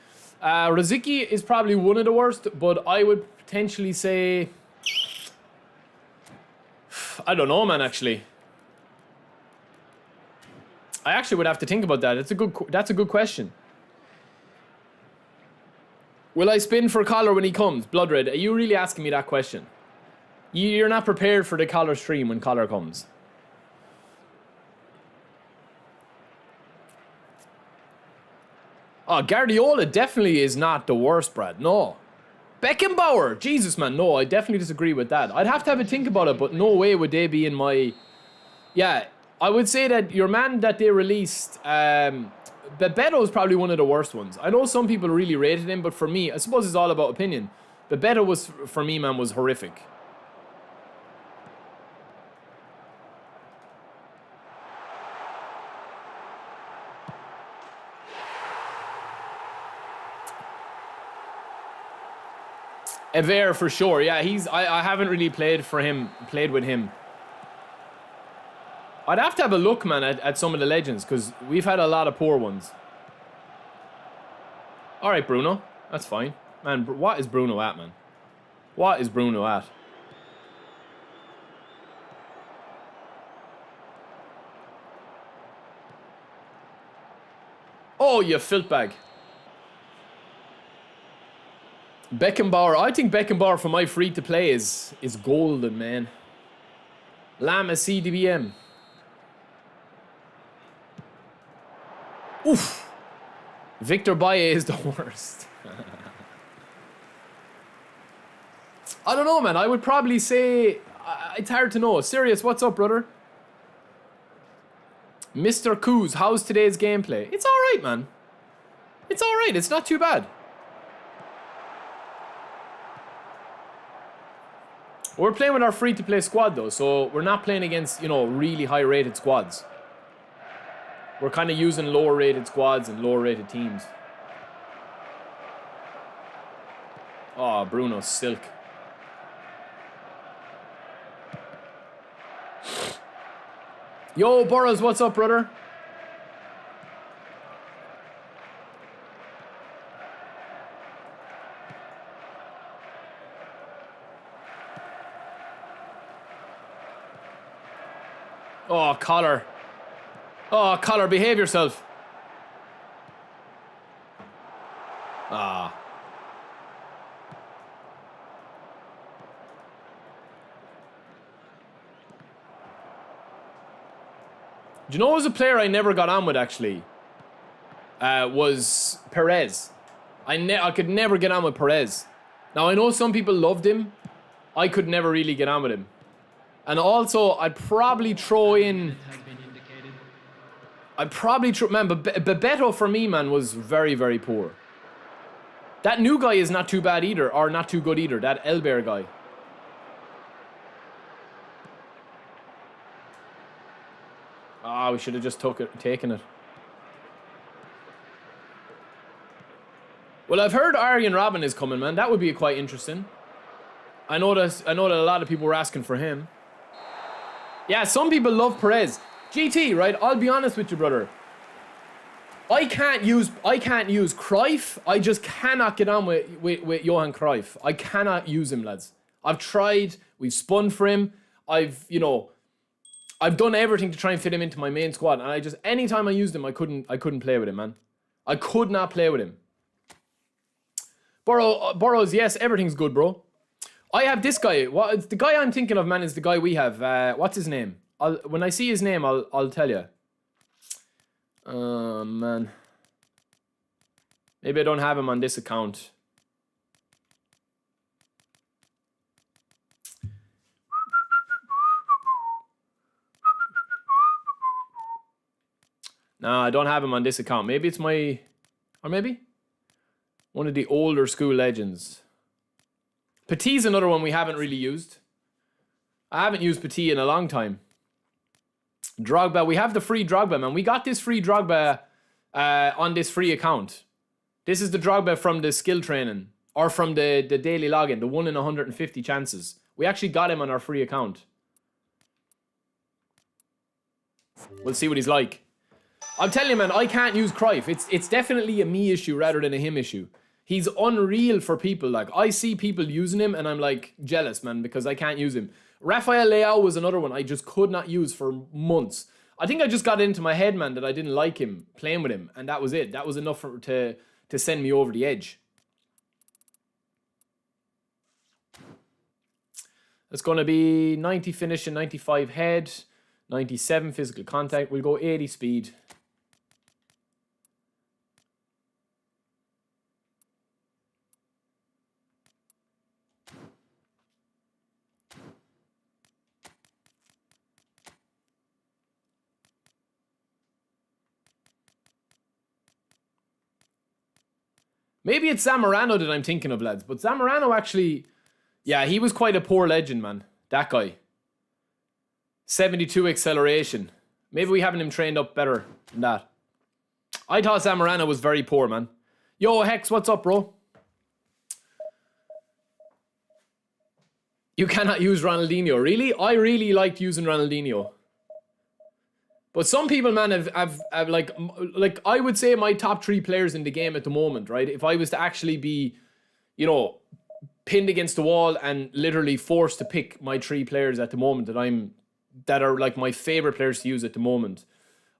Rosicky is probably one of the worst, but I would potentially say... I don't know, man, actually. I actually would have to think about that. That's a good question. Will I spin for Collar when he comes? Blood Red, are you really asking me that question? You're not prepared for the Collar stream when Collar comes. Oh, Guardiola definitely is not the worst, Brad. No. Beckenbauer. Jesus, man. No, I definitely disagree with that. I'd have to have a think about it, but no way would they be in my... Yeah, I would say that your man that they released, Bebeto is probably one of the worst ones. I know some people really rated him, but for me, I suppose it's all about opinion. Bebeto was, for me, man, was horrific. Ever for sure, yeah. I haven't really played with him. I'd have to have a look, man, at some of the legends, because we've had a lot of poor ones. Alright, Bruno. That's fine. Man, what is Bruno at, man? What is Bruno at? Oh, you filth bag. Beckenbauer. I think Beckenbauer for my free-to-play is golden, man. Lama CDBM. Oof. Victor Baye is the worst. I don't know, man. I would probably say... it's hard to know. Sirius, what's up, brother? Mr. Coos, how's today's gameplay? It's alright, man. It's alright. It's not too bad. We're playing with our free-to-play squad, though, so we're not playing against, you know, really high-rated squads. We're kind of using lower-rated squads and lower-rated teams. Oh, Bruno, silk. Yo, Burrows, what's up, brother? Oh, Collar. Oh, Collar, behave yourself. Ah. Do you know who was a player I never got on with, actually? Was Perez. I could never get on with Perez. Now, I know some people loved him. I could never really get on with him. And also, I'd probably throw in... I'd probably... Man, but Bebeto for me, man, was very, very poor. That new guy is not too bad either, or not too good either. That Elber guy. Ah, we should have just taken it. Well, I've heard Arjen Robben is coming, man. That would be quite interesting. I know that a lot of people were asking for him. Yeah, some people love Perez. GT, right? I'll be honest with you, brother. I can't use Cruyff. I just cannot get on with Johan Cruyff. I cannot use him, lads. I've tried. We've spun for him. I've done everything to try and fit him into my main squad, and anytime I used him, I couldn't play with him, man. I could not play with him. Burrows, yes, everything's good, bro. I have this guy. The guy I'm thinking of, man, is the guy we have. What's his name? When I see his name, I'll tell you. Man. Maybe I don't have him on this account. No, I don't have him on this account. Maybe it's my... Or maybe? One of the older school legends. Petit's another one we haven't really used. I haven't used Petit in a long time. Drogba. We have the free Drogba, man. We got this free Drogba on this free account. This is the Drogba from the skill training. Or from the daily login. The 1 in 150 chances. We actually got him on our free account. We'll see what he's like. I'm telling you, man, I can't use Cruyff. It's definitely a me issue rather than a him issue. He's unreal for people. Like, I see people using him and I'm like jealous, man, because I can't use him. Rafael Leao was another one I just could not use for months. I think I just got into my head, man, that I didn't like him, playing with him, and that was it. That was enough to send me over the edge. It's going to be 90 finish and 95 head, 97 physical contact. We'll go 80 speed. Maybe it's Zamorano that I'm thinking of, lads. But Zamorano actually... Yeah, he was quite a poor legend, man. That guy. 72 acceleration. Maybe we haven't him trained up better than that. I thought Zamorano was very poor, man. Yo, Hex, what's up, bro? You cannot use Ronaldinho. Really? I really liked using Ronaldinho. But some people, man, have like I would say my top 3 players in the game at the moment, right? If I was to actually be, you know, pinned against the wall and literally forced to pick my 3 players at the moment that are like my favorite players to use at the moment,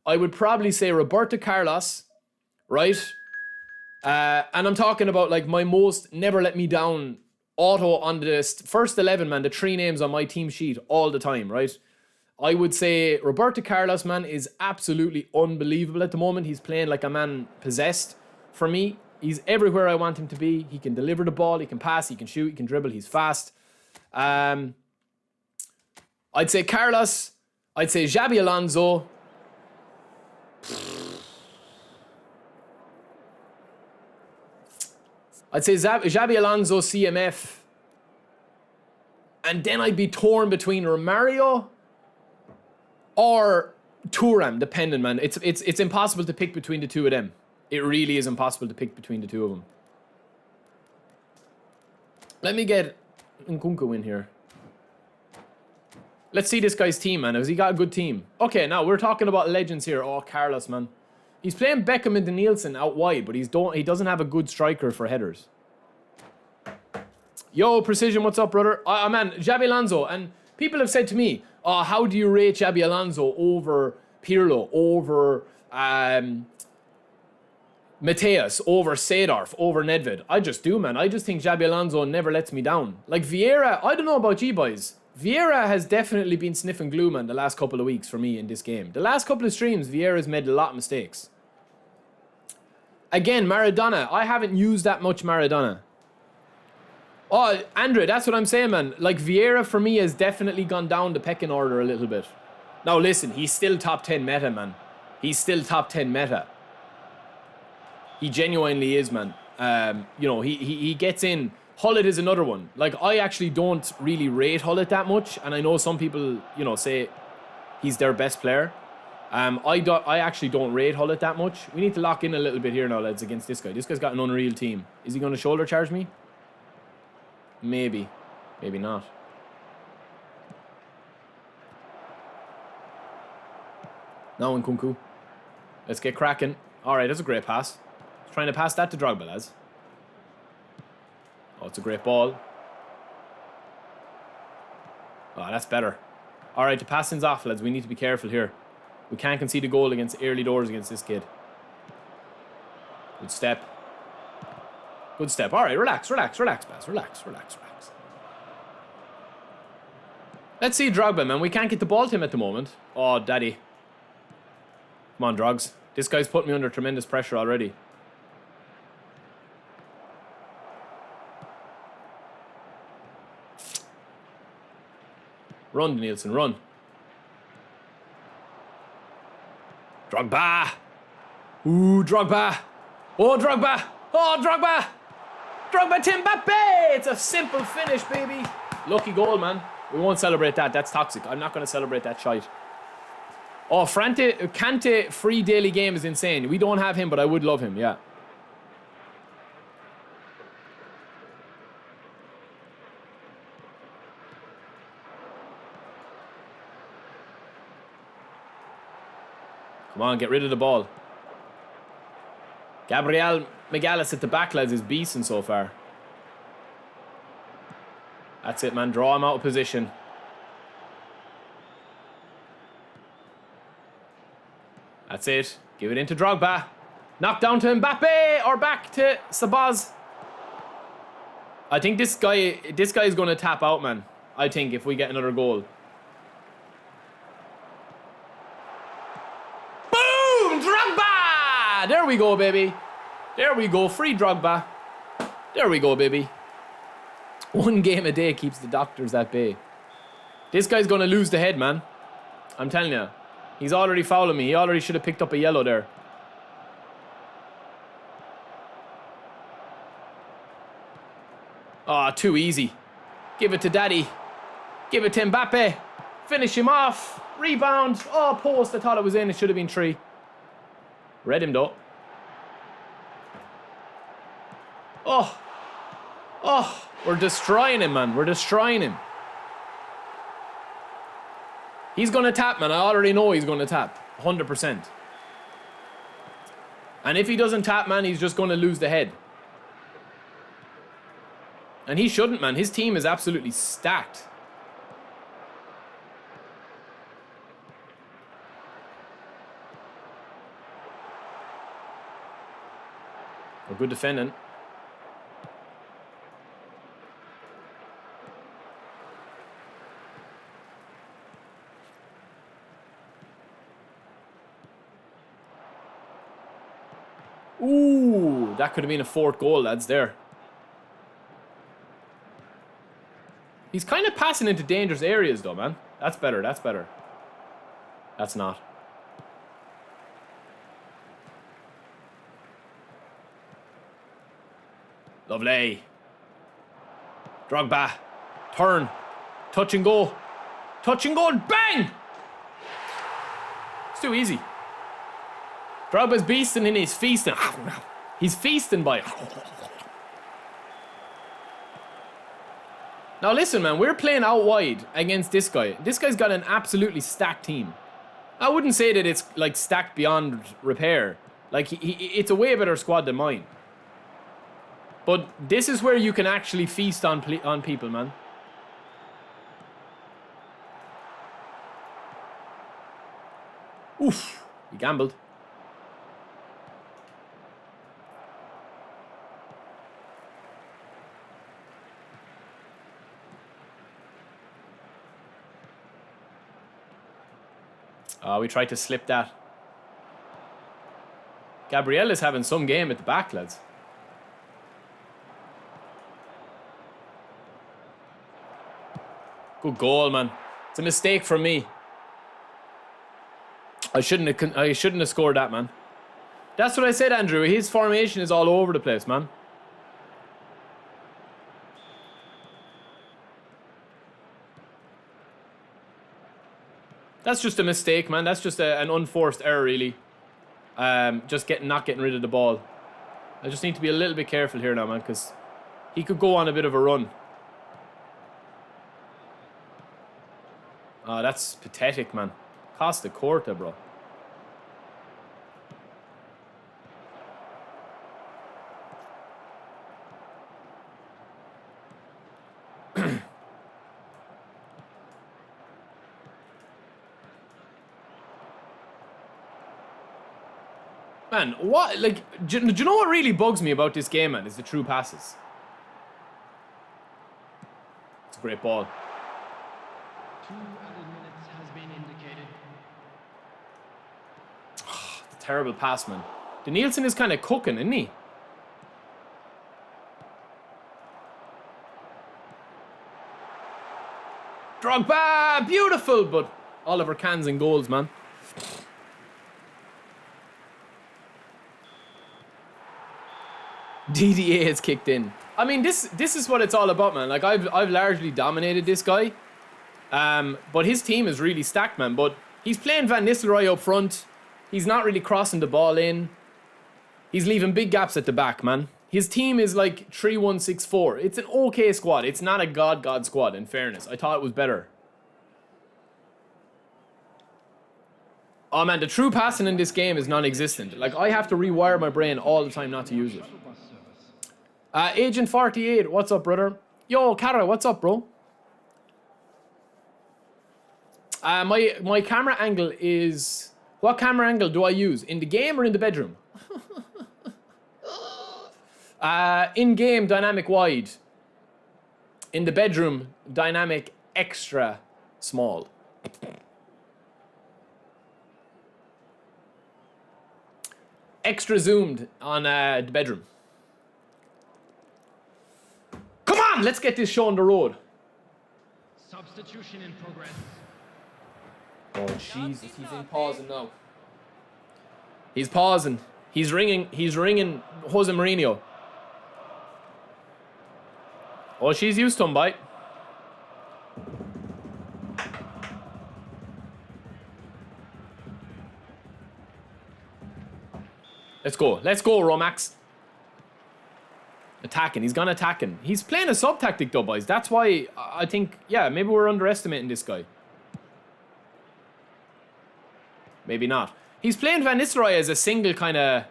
I would probably say Roberto Carlos, right? And I'm talking about like my most never let me down auto on the first 11, man, the 3 names on my team sheet all the time, right? I would say Roberto Carlos, man, is absolutely unbelievable at the moment. He's playing like a man possessed for me. He's everywhere I want him to be. He can deliver the ball, he can pass, he can shoot, he can dribble, he's fast. I'd say Carlos. I'd say Xabi Alonso. I'd say Xabi Alonso, CMF. And then I'd be torn between Romario or Thuram, depending, man. It's impossible to pick between the 2 of them. It really is impossible to pick between the 2 of them. Let me get Nkunku in here. Let's see this guy's team, man. Has he got a good team? Okay, now we're talking about legends here. Oh, Carlos, man. He's playing Beckham and Nielsen out wide, but he doesn't have a good striker for headers. Yo, Precision, what's up, brother? Man, Xabi Alonso. And people have said to me, oh, how do you rate Xabi Alonso over Pirlo, over Mateus, over Seedorf, over Nedved? I just do, man. I just think Xabi Alonso never lets me down. Like Vieira, I don't know about G-Boys. Vieira has definitely been sniffing glue, man, the last couple of weeks for me in this game. The last couple of streams, Vieira's made a lot of mistakes. Again, Maradona. I haven't used that much Maradona. Oh, Andre, that's what I'm saying, man. Like, Vieira, for me, has definitely gone down the pecking order a little bit. Now, listen, he's still top 10 meta, man. He's still top 10 meta. He genuinely is, man. You know, he gets in. Hullet is another one. Like, I actually don't really rate Hullet that much, and I know some people, you know, say he's their best player. I actually don't rate Hullet that much. We need to lock in a little bit here now, lads, against this guy. This guy's got an unreal team. Is he going to shoulder charge me? Maybe. Maybe not. Now in Kunku. Let's get cracking. Alright, that's a great pass. Trying to pass that to Drogba, lads. Oh, it's a great ball. Oh, that's better. Alright, the passing's off, lads. We need to be careful here. We can't concede a goal against early doors against this kid. Good step. Good step. Alright, relax, relax, relax, Baz. Relax, relax, relax. Let's see Drogba, man. We can't get the ball to him at the moment. Oh, daddy. Come on, Drogs. This guy's put me under tremendous pressure already. Run, Nielsen, run. Drogba. Ooh, Drogba. Oh, Drogba. Oh, Drogba. Drogba to Mbappe. It's a simple finish, baby. Lucky goal, man. We won't celebrate that. That's toxic. I'm not going to celebrate that shite. Oh, Kante free daily game is insane. We don't have him, but I would love him, yeah. Come on, get rid of the ball. Gabriel McAllis at the back, lads, is beasting so far. That's it, man. Draw him out of position. That's it. Give it into Drogba. Knock down to Mbappe or back to Sabaz. I think this guy is going to tap out, man. I think if we get another goal. Boom! Drogba! There we go, baby. There we go. Free Drogba. There we go, baby. One game a day keeps the doctors at bay. This guy's going to lose the head, man. I'm telling you. He's already fouling me. He already should have picked up a yellow there. Ah, too easy. Give it to Daddy. Give it to Mbappe. Finish him off. Rebound. Oh, post. I thought it was in. It should have been 3. Read him, though. Oh. Oh. We're destroying him, man. We're destroying him. He's going to tap, man. I already know he's going to tap. 100%. And if he doesn't tap, man, he's just going to lose the head. And he shouldn't, man. His team is absolutely stacked. We're good defending. Ooh, that could have been a 4th goal, lads, there. He's kind of passing into dangerous areas, though, man. That's better, that's better. That's not. Lovely. Drogba. Turn. Touch and go. Touch and go. Bang! It's too easy. Drogba's beasting and he's feasting. He's feasting by. Now listen, man, we're playing out wide against this guy. This guy's got an absolutely stacked team. I wouldn't say that it's like stacked beyond repair. Like it's a way better squad than mine. But this is where you can actually feast on people, man. Oof, he gambled. We tried to slip that. Gabriel is having some game at the back, lads. Good goal, man. It's a mistake from me. I shouldn't have scored that, man. That's what I said, Andrew. His formation is all over the place, man. That's just a mistake, man. That's just an unforced error, really. Just not getting rid of the ball. I just need to be a little bit careful here now, man, because he could go on a bit of a run. Oh, that's pathetic, man. Costa Corta, bro. Man, what? Like, do you know what really bugs me about this game, man? Is the true passes. It's a great ball. 2 added minutes has been indicated. Terrible pass, man. Danielson is kind of cooking, isn't he? Drogba! Beautiful! But Oliver Cans and goals, man. DDA has kicked in. I mean, this is what it's all about, man. Like, I've largely dominated this guy. But his team is really stacked, man. But he's playing Van Nistelrooy up front. He's not really crossing the ball in. He's leaving big gaps at the back, man. His team is like 3-1-6-4. It's an okay squad. It's not a god squad, in fairness. I thought it was better. Oh, man, the true passing in this game is non-existent. Like, I have to rewire my brain all the time not to use it. Agent 48, what's up, brother? Yo, Kara, what's up, bro? My camera angle is... What camera angle do I use? In the game or in the bedroom? In-game, dynamic wide. In the bedroom, dynamic extra small. Extra zoomed on the bedroom. Come on, let's get this show on the road. Substitution in progress. Oh Jesus, he's in pausing now. He's pausing. He's ringing Jose Mourinho. Oh, she's used to him, bye. Let's go, Romax. Attacking, he's gone attacking. He's playing a sub-tactic though, boys. That's why I think, yeah, maybe we're underestimating this guy. Maybe not. He's playing Van Nistelrooy as a single kind of...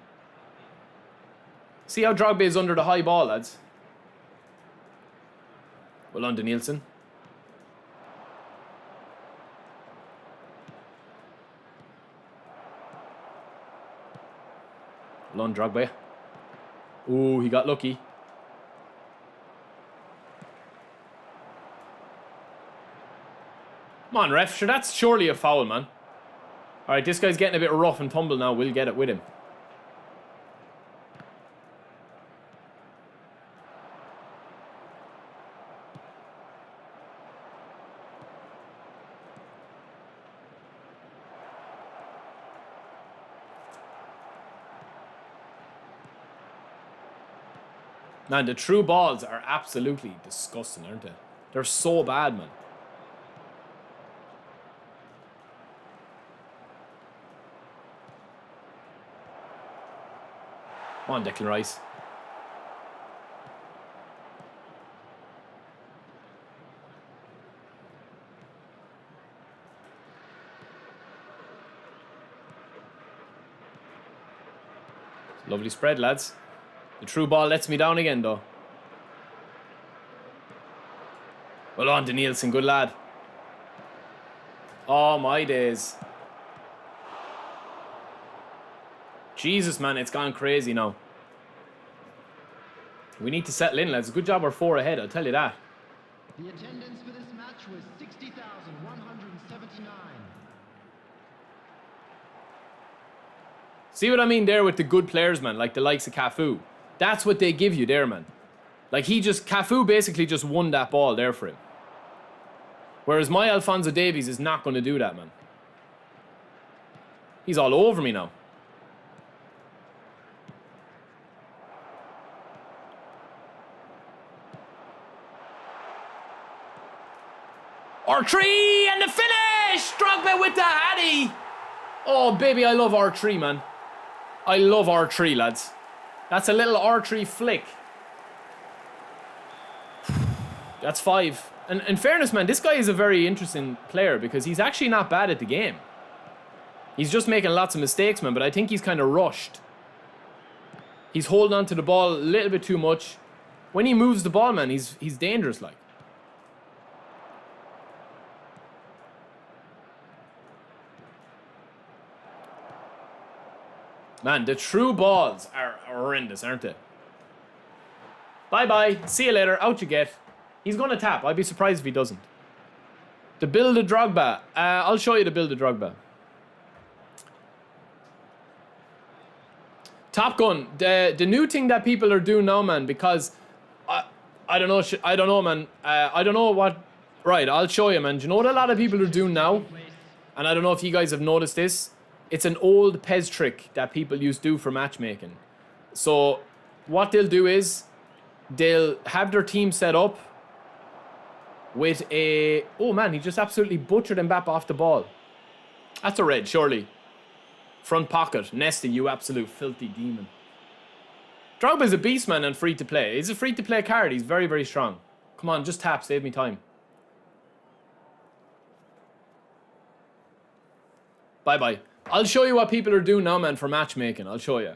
See how Drogba is under the high ball, lads. Well on, Danielson. Well on, Drogba. Ooh, he got lucky. Come on, ref. Sure, that's surely a foul, man. Alright, this guy's getting a bit rough and tumble now. We'll get it with him. Man, the true balls are absolutely disgusting, aren't they? They're so bad, man. Come on, Declan Rice. Lovely spread, lads. The true ball lets me down again, though. Well on, Danielson, good lad. Oh, my days. Jesus, man, it's gone crazy now. We need to settle in, lads. Good job we're 4 ahead, I'll tell you that. The attendance for this match was 60,179. See what I mean there with the good players, man, like the likes of Cafu. That's what they give you there, man. Like Cafu basically just won that ball there for him. Whereas my Alphonso Davies is not going to do that, man. He's all over me now. R3 and the finish! Drogba with the Hattie! Oh, baby, I love R3, man. I love R3, lads. That's a little R3 flick. That's 5. And in fairness, man, this guy is a very interesting player because he's actually not bad at the game. He's just making lots of mistakes, man, but I think he's kind of rushed. He's holding on to the ball a little bit too much. When he moves the ball, man, he's dangerous, like. Man, the true balls are horrendous, aren't they? Bye-bye. See you later. Out you get. He's going to tap. I'd be surprised if he doesn't. The build of Drogba. I'll show you the build of Drogba. Top Gun. The new thing that people are doing now, man, because... I don't know, man. I don't know what... Right, I'll show you, man. Do you know what a lot of people are doing now? And I don't know if you guys have noticed this. It's an old Pez trick that people used to do for matchmaking. So, what they'll do is, they'll have their team set up with a... Oh, man, he just absolutely butchered Mbappe off the ball. That's a red, surely. Front pocket. Nesty, you absolute filthy demon. Drogba's a beast, man, and free to play. He's a free to play card. He's very, very strong. Come on, just tap. Save me time. Bye-bye. I'll show you what people are doing now, man, for matchmaking. I'll show you.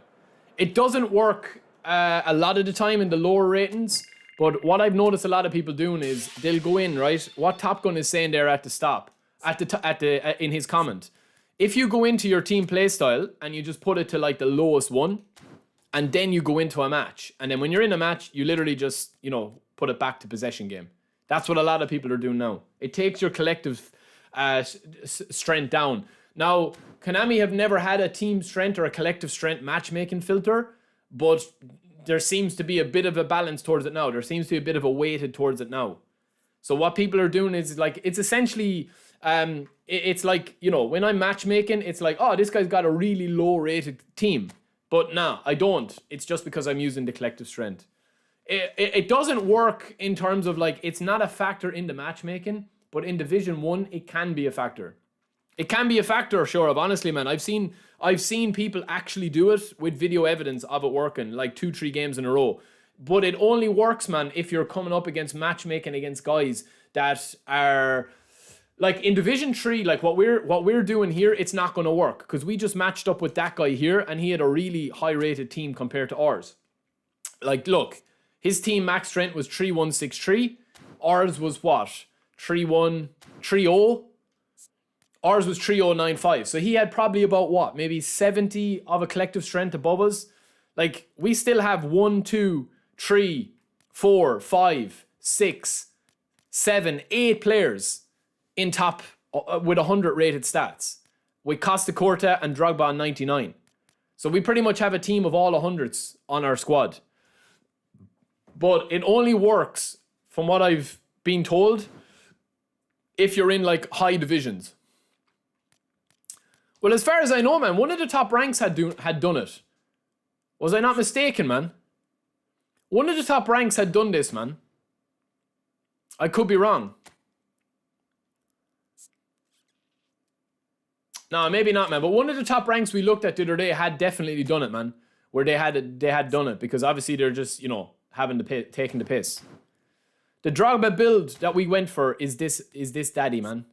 It doesn't work a lot of the time in the lower ratings, but what I've noticed a lot of people doing is they'll go in, right? What Top Gun is saying there at the stop, in his comment. If you go into your team playstyle and you just put it to like the lowest one, and then you go into a match, and then when you're in a match, you literally just, you know, put it back to possession game. That's what a lot of people are doing now. It takes your collective strength down. Now, Konami have never had a team strength or a collective strength matchmaking filter, but there seems to be a bit of a balance towards it now. There seems to be a bit of a weighted towards it now. So what people are doing is like, it's essentially, it's like, you know, when I'm matchmaking, it's like, oh, this guy's got a really low rated team. But nah, I don't. It's just because I'm using the collective strength. It doesn't work in terms of like, it's not a factor in the matchmaking, but in Division 1, it can be a factor. It can be a factor, sure, of honestly, man. I've seen people actually do it with video evidence of it working, like 2-3 games in a row. But it only works, man, if you're coming up against matchmaking against guys that are like in Division 3, like what we're doing here, it's not going to work because we just matched up with that guy here and he had a really high rated team compared to ours. Like, look, his team max strength was 3163. Ours was what? 3130. Ours was 3095. So he had probably about what? Maybe 70 of a collective strength above us. Like, we still have 1, 2, 3, 4, 5, 6, 7, 8 players in top with 100 rated stats. With Costa Corta and Drogba on 99. So we pretty much have a team of all 100s on our squad. But it only works, from what I've been told, if you're in like high divisions. Well, as far as I know, man, one of the top ranks had done it. Was I not mistaken, man? One of the top ranks had done this, man. I could be wrong. No, maybe not, man. But one of the top ranks we looked at the other day had definitely done it, man. Where they had done it. Because obviously they're just, you know, taking the piss. The Drogba build that we went for is this daddy, man.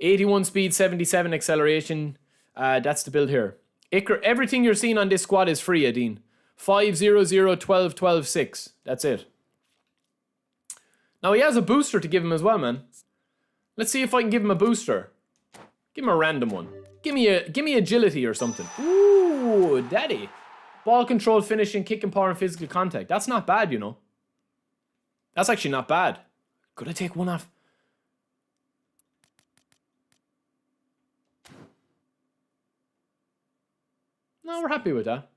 81 speed, 77 acceleration. That's the build here. Everything you're seeing on this squad is free, Adine. 500 12 12 6. That's it. Now he has a booster to give him as well, man. Let's see if I can give him a booster. Give him a random one. Give me agility or something. Ooh, daddy. Ball control, finishing, kicking power, and physical contact. That's not bad, you know. That's actually not bad. Could I take one off? No, we're happy with that.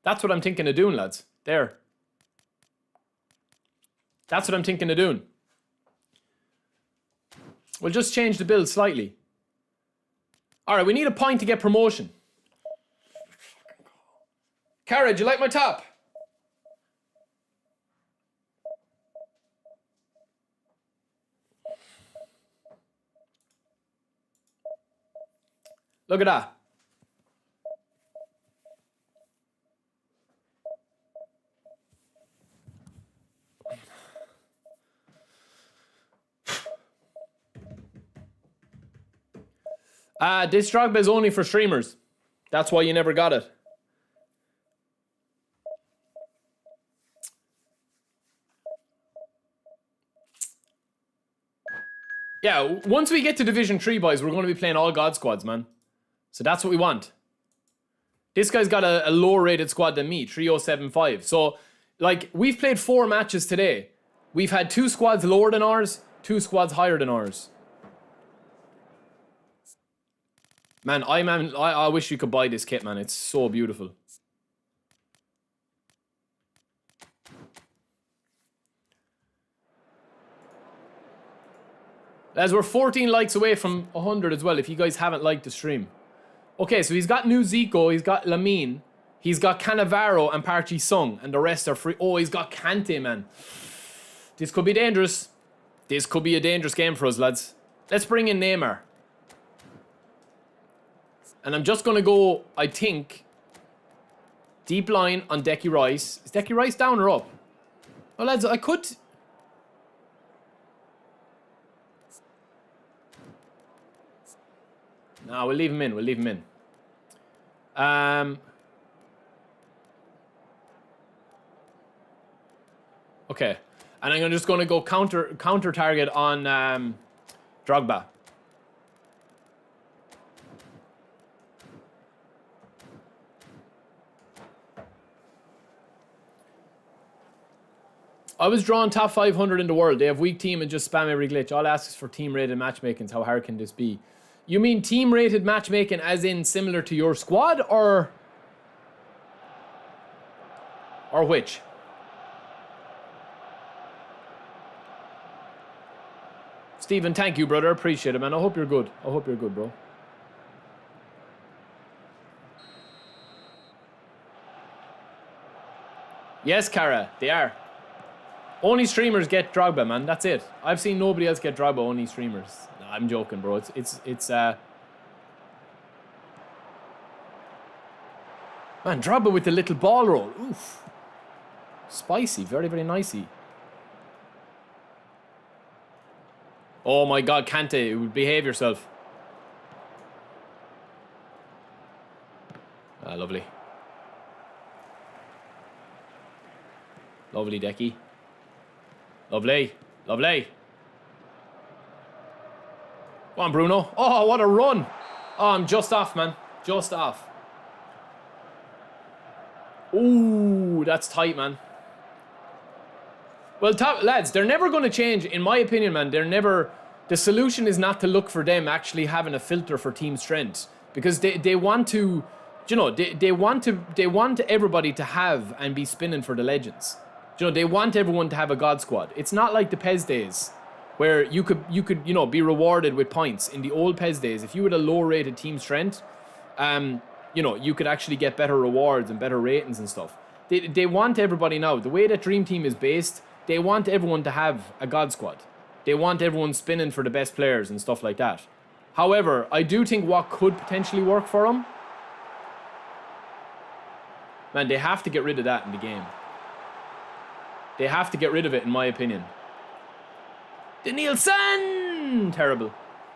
That's what I'm thinking of doing, lads. There. That's what I'm thinking of doing. We'll just change the build slightly. All right, we need a point to get promotion. Cara, do you like my top? Look at that. This Drogba is only for streamers. That's why you never got it. Yeah, once we get to Division 3, boys, we're going to be playing all God squads, man. So that's what we want. This guy's got a lower rated squad than me, 3075. So, like, we've played 4 matches today. We've had 2 squads lower than ours, 2 squads higher than ours. Man, I wish you could buy this kit, man. It's so beautiful. As we're 14 likes away from 100 as well, if you guys haven't liked the stream. Okay, so he's got new Zico, he's got Lamine, he's got Cannavaro and Parchi Sung, and the rest are free. Oh, he's got Kante, man. This could be dangerous. This could be a dangerous game for us, lads. Let's bring in Neymar. And I'm just going to go, I think, deep line on Decky Rice. Is Decky Rice down or up? Oh, lads, I could... No, we'll leave him in. We'll leave him in. Okay. And I'm just going to go counter target on Drogba. I was drawn top 500 in the world. They have weak team and just spam every glitch. All asks for team-rated matchmaking. How hard can this be? You mean team-rated matchmaking as in similar to your squad, or which? Stephen, thank you, brother. Appreciate it, man. I hope you're good. I hope you're good, bro. Yes, Cara, they are. Only streamers get Drogba, man. That's it. I've seen nobody else get Drogba, only streamers. No, I'm joking, bro. Man, Drogba with the little ball roll. Oof. Spicy. Very, very nicey. Oh my god, Kante, behave yourself. Ah, lovely. Lovely, Decky. Lovely. Lovely. Go on, Bruno. Oh, what a run. Oh, I'm just off, man. Just off. Ooh, that's tight, man. Well, lads, they're never going to change, in my opinion, man. They're never... The solution is not to look for them actually having a filter for team strength. Because they want to... You know, they want everybody to have and be spinning for the legends. You know, they want everyone to have a God squad. It's not like the PES days where you could you know, be rewarded with points. In the old PES days, if you had a low rated team strength, you know, you could actually get better rewards and better ratings and stuff. They want everybody now. The way that Dream Team is based, they want everyone to have a God squad. They want everyone spinning for the best players and stuff like that. However, I do think what could potentially work for them, man, they have to get rid of that in the game. They have to get rid of it, in my opinion. The Nielsen! Terrible.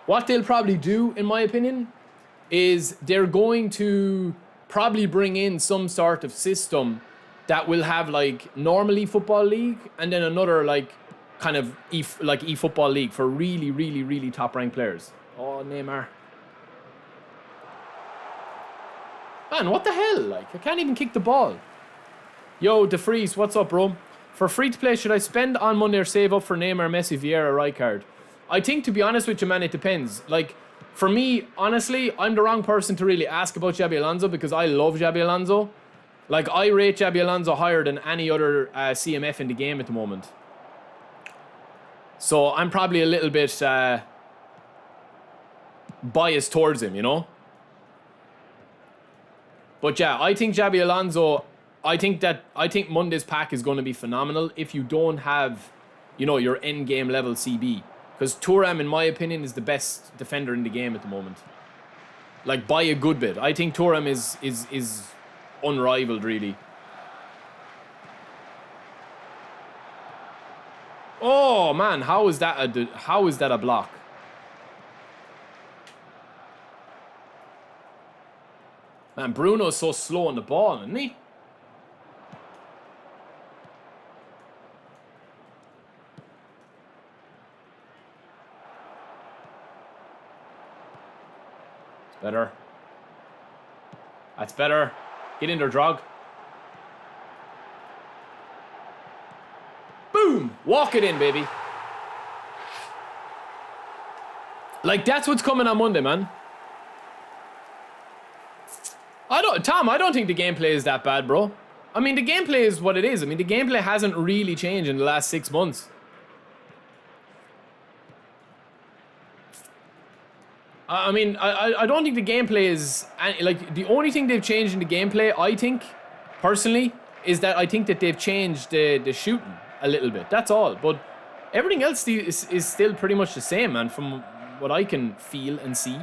What they'll probably do, in my opinion, is they're going to probably bring in some sort of system that will have, like, normal eFootball League and then another, like, kind of eFootball League for really, really, really top-ranked players. Oh, Neymar. Man, what the hell? Like, I can't even kick the ball. Yo, DeFreeze, what's up, bro? For free-to-play, should I spend on Monday or save up for Neymar, Messi, Vieira, Rijkaard? I think, to be honest with you, man, it depends. Like, for me, honestly, I'm the wrong person to really ask about Xabi Alonso because I love Xabi Alonso. Like, I rate Xabi Alonso higher than any other CMF in the game at the moment. So I'm probably a little bit biased towards him, you know? But yeah, I think Xabi Alonso, I think Monday's pack is going to be phenomenal if you don't have, you know, your end game level CB. Because Thuram, in my opinion, is the best defender in the game at the moment. Like, by a good bit. I think Thuram is unrivaled, really. Oh, man, how is that a block? Man, Bruno's so slow on the ball, isn't he? Better. That's better. Get in there, Drog. Boom! Walk it in, baby. Like, that's what's coming on Monday, man. Tom, I don't think the gameplay is that bad, bro. I mean, the gameplay is what it is. I mean, the gameplay hasn't really changed in the last 6 months. I mean, I don't think the gameplay is... Like, the only thing they've changed in the gameplay, I think, personally, is that I think that they've changed the shooting a little bit. That's all. But everything else is still pretty much the same, man, from what I can feel and see.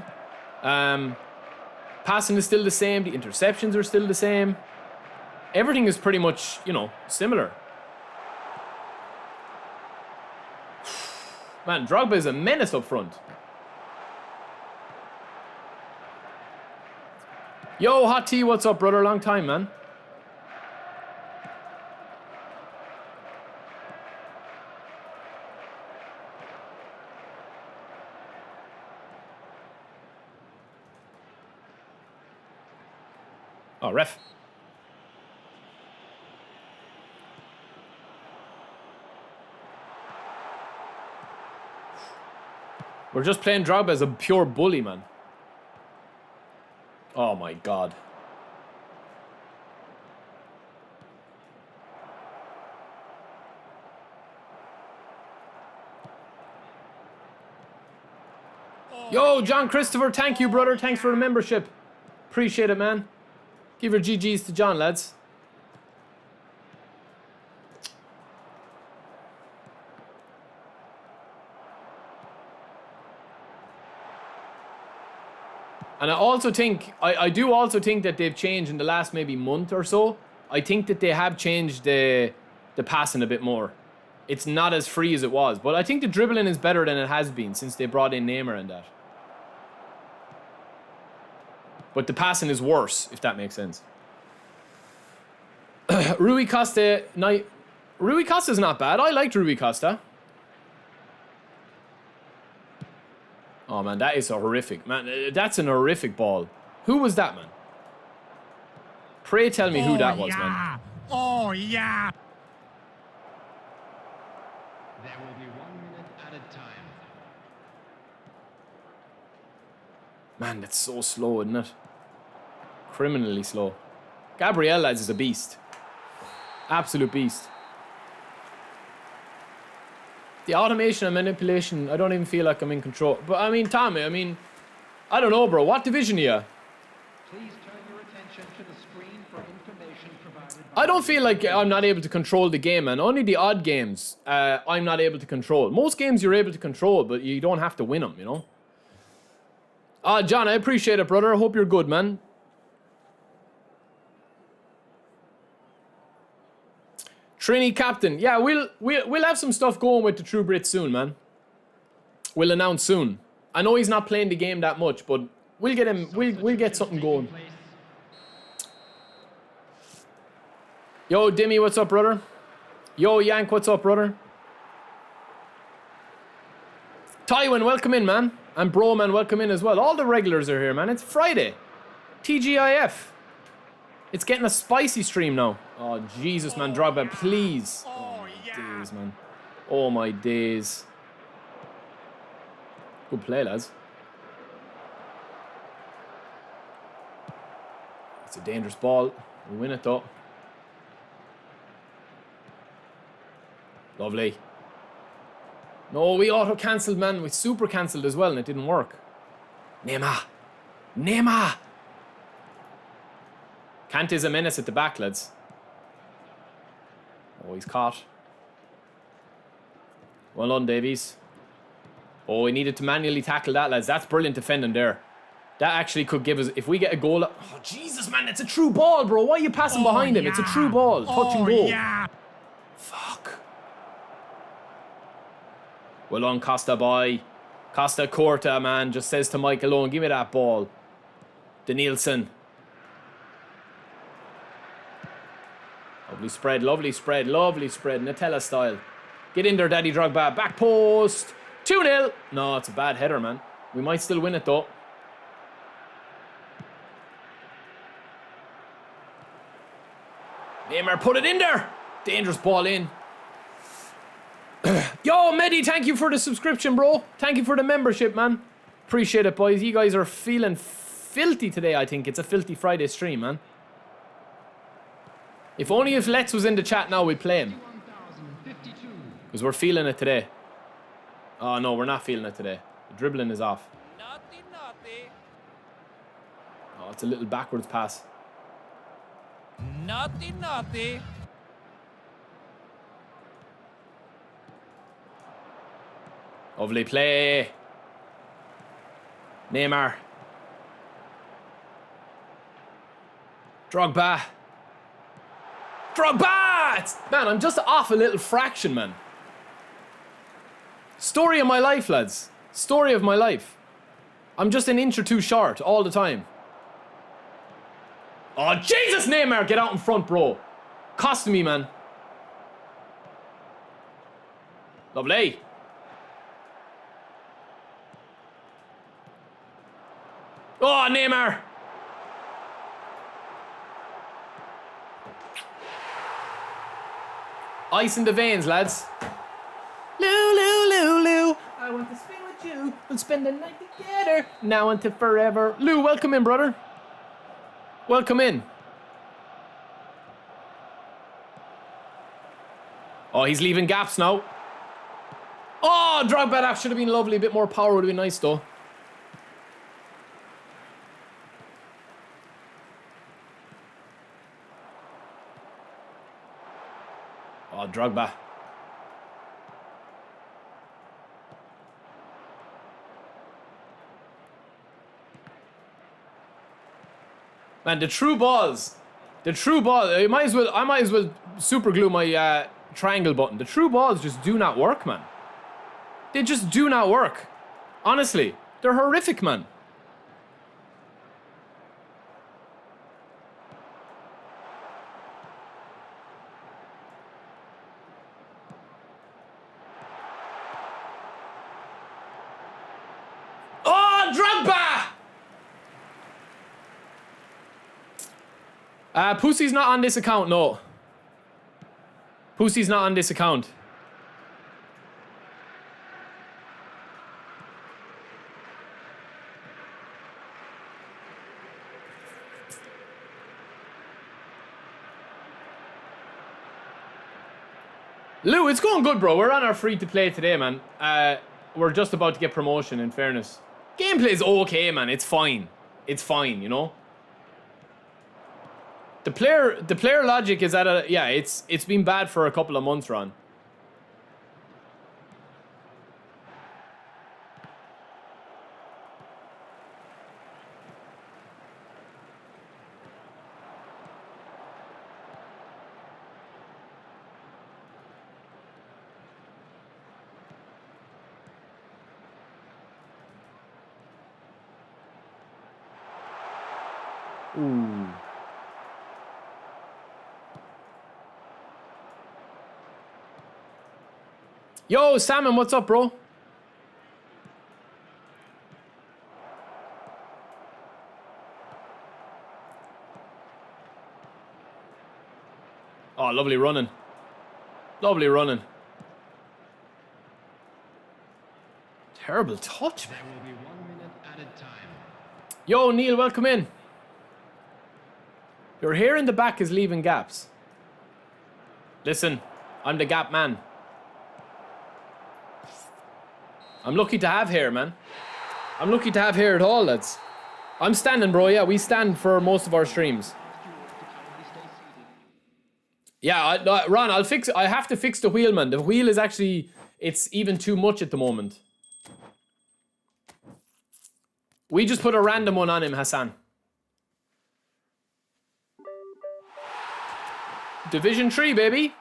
Passing is still the same. The interceptions are still the same. Everything is pretty much, you know, similar. Man, Drogba is a menace up front. Yo, Hot T, what's up, brother? Long time, man. Oh, ref. We're just playing Drogba as a pure bully, man. Oh my God. Yo, John Christopher, thank you, brother. Thanks for the membership. Appreciate it, man. Give your GGs to John, lads. And I also think, I do also think that they've changed in the last maybe month or so. I think that they have changed the passing a bit more. It's not as free as it was. But I think the dribbling is better than it has been since they brought in Neymar and that. But the passing is worse, if that makes sense. Rui Costa, Rui Costa's not bad. I liked Rui Costa. Oh, man, that is a horrific. Man, that's an horrific ball. Who was that, man? Pray tell me who that was, man. Oh, yeah. There will be 1 minute at a time. Man, that's so slow, isn't it? Criminally slow. Gabriel, lads, is a beast. Absolute beast. The automation and manipulation, I don't even feel like I'm in control. But, I mean, Tommy, I mean, I don't know, bro. What division are you? Please turn your attention to the screen for information provided by... I don't feel like I'm not able to control the game, man. Only the odd games I'm not able to control. Most games you're able to control, but you don't have to win them, you know? John, I appreciate it, brother. I hope you're good, man. Trini Captain. Yeah, we'll have some stuff going with the True Brit soon, man. We'll announce soon. I know he's not playing the game that much, but we'll get him. We'll get something going. Yo, Dimmy, what's up, brother? Yo, Yank, what's up, brother? Tywin, welcome in, man. And Bro, man, welcome in as well. All the regulars are here, man. It's Friday. TGIF. It's getting a spicy stream now. Oh, Jesus, man. Drogba, please. Oh, my days, man. Oh, my days. Good play, lads. It's a dangerous ball. We win it, though. Lovely. No, we auto-cancelled, man. We super-cancelled as well, and it didn't work. Neymar. Neymar. Kante's a menace at the back, lads. Oh, he's caught. Well done, Davies. Oh, he needed to manually tackle that, lads. That's brilliant defending there. That actually could give us... If we get a goal... Oh, Jesus, man. It's a true ball, bro. Why are you passing behind him? It's a true ball. Touch and go. Yeah. Fuck. Well done, Costa, boy. Costa Corta, man. Just says to Michael Owen, give me that ball. Danielson. Lovely spread, lovely spread, lovely spread. Nutella style. Get in there, Daddy Drogba. Back post. 2-0. No, it's a bad header, man. We might still win it, though. Neymar put it in there. Dangerous ball in. Yo, Mehdi, thank you for the subscription, bro. Thank you for the membership, man. Appreciate it, boys. You guys are feeling filthy today, I think. It's a filthy Friday stream, man. If only if Let's was in the chat now, we'd play him. Because we're feeling it today. Oh, no, we're not feeling it today. The dribbling is off. Naughty, naughty. Oh, it's a little backwards pass. Naughty, naughty. Lovely play. Neymar. Drogba. Drogba! Man, I'm just off a little fraction, man. Story of my life, lads. Story of my life. I'm just an inch or two short all the time. Oh, Jesus, Neymar, get out in front, bro. Costing me, man. Lovely. Oh, Neymar. Ice in the veins, lads. Lou, Lou, Lou, Lou. I want to spin with you. We'll spend the night together. Now until forever. Lou, welcome in, brother. Welcome in. Oh, he's leaving gaps now. Oh, Drogba, that should have been lovely. A bit more power would have been nice, though. Oh, Drogba. Man, the true balls. The true ball. I might as well super glue my triangle button. The true balls just do not work, man. They just do not work. Honestly, they're horrific, man. Oh, Drogba! Pussy's not on this account, no. Pussy's not on this account. Lou, it's going good, bro. We're on our free to play today, man. We're just about to get promotion, in fairness. Gameplay is okay, man. It's fine. It's fine, you know? The player logic is at a... Yeah, it's been bad for a couple of months, Ron. Ooh. Yo, Salmon, what's up, bro? Oh, lovely running. Lovely running. Terrible touch, man. There will be 1 minute added time. Yo, Neil, welcome in. Your hair in the back is leaving gaps. Listen, I'm the gap man. I'm lucky to have hair, man. I'm lucky to have hair at all, lads. I'm standing, bro. Yeah, we stand for most of our streams. Yeah, Ron, I have to fix the wheel, man. The wheel is actually, it's even too much at the moment. We just put a random one on him, Hassan. Division 3, baby.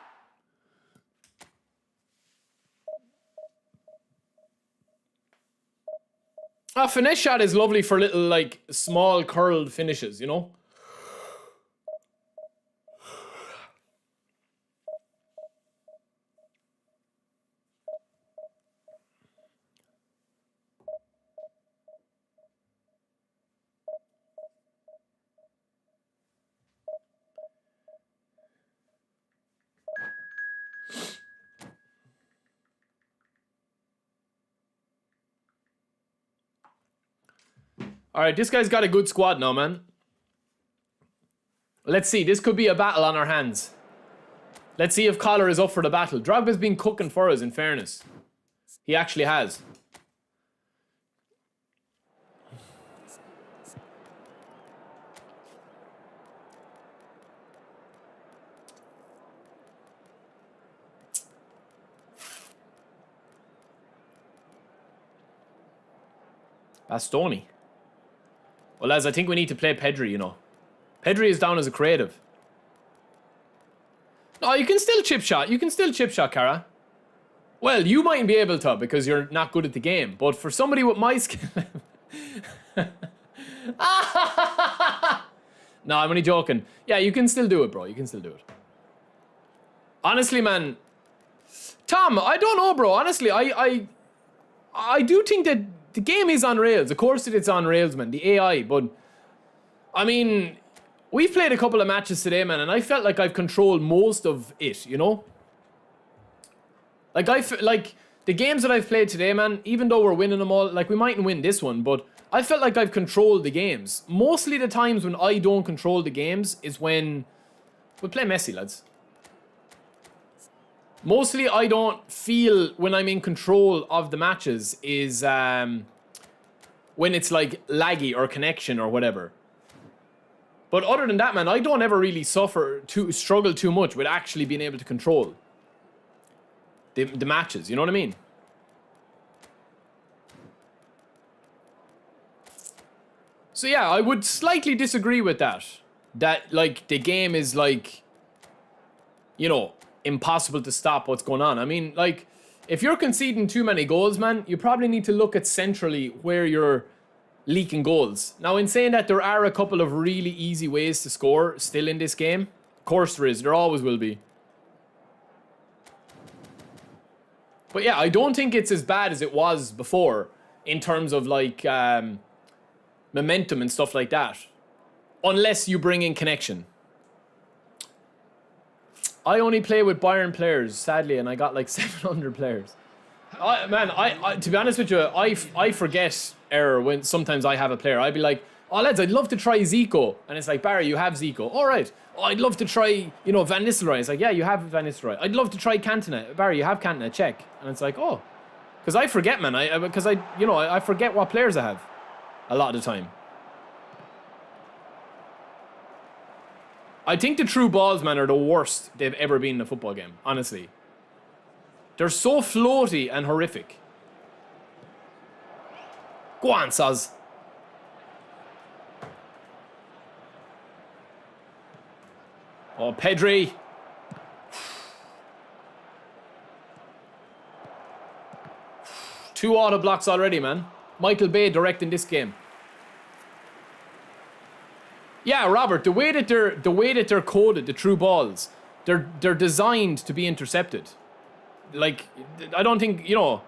Finesse shot is lovely for little, like, small curled finishes, you know? Alright, this guy's got a good squad now, man. Let's see, this could be a battle on our hands. Let's see if Collar is up for the battle. Drogba's been cooking for us, in fairness. He actually has. Bastoni. Well, lads, I think we need to play Pedri, you know. Pedri is down as a creative. Oh, you can still chip shot. You can still chip shot, Cara. Well, you mightn't be able to because you're not good at the game. But for somebody with my skill... No, I'm only joking. Yeah, you can still do it, bro. You can still do it. Honestly, man. Tom, I don't know, bro. Honestly, I do think that the game is on rails. Of course it's on rails, man. The AI, but... I mean... We've played a couple of matches today, man, and I felt like I've controlled most of it, you know? Like, the games that I've played today, man, even though we're winning them all, like, we mightn't win this one, but I felt like I've controlled the games. Mostly the times when I don't control the games is when... We play Messi, lads. Mostly I don't feel when I'm in control of the matches is when it's, like, laggy or connection or whatever. But other than that, man, I don't ever really struggle too much with actually being able to control the matches, you know what I mean? So yeah, I would slightly disagree with that. That, like, the game is, like, you know, impossible to stop what's going on. I mean, like, if you're conceding too many goals, man, you probably need to look at centrally where you're leaking goals. Now, in saying that, there are a couple of really easy ways to score still in this game. Of course there is. There always will be. But yeah, I don't think it's as bad as it was before in terms of, like, momentum and stuff like that. Unless you bring in connection. I only play with Bayern players, sadly, and I got, like, 700 players. Man, to be honest with you, I forget when sometimes I have a player. I'd be like, oh, lads, I'd love to try Zico. And it's like, Barry, you have Zico. All right. Oh, I'd love to try, you know, Van Nistelrooy. It's like, yeah, you have Van Nistelrooy. I'd love to try Cantona. Barry, you have Cantona. Check. And it's like, oh. Because I forget, man. I forget what players I have a lot of the time. I think the true balls, man, are the worst they've ever been in a football game, honestly. They're so floaty and horrific. Go on, Saz. Oh, Pedri. Two auto blocks already, man. Michael Bay directing this game. Yeah, Robert, the way that they're coded, the true balls, they're designed to be intercepted. Like, I don't think, you know,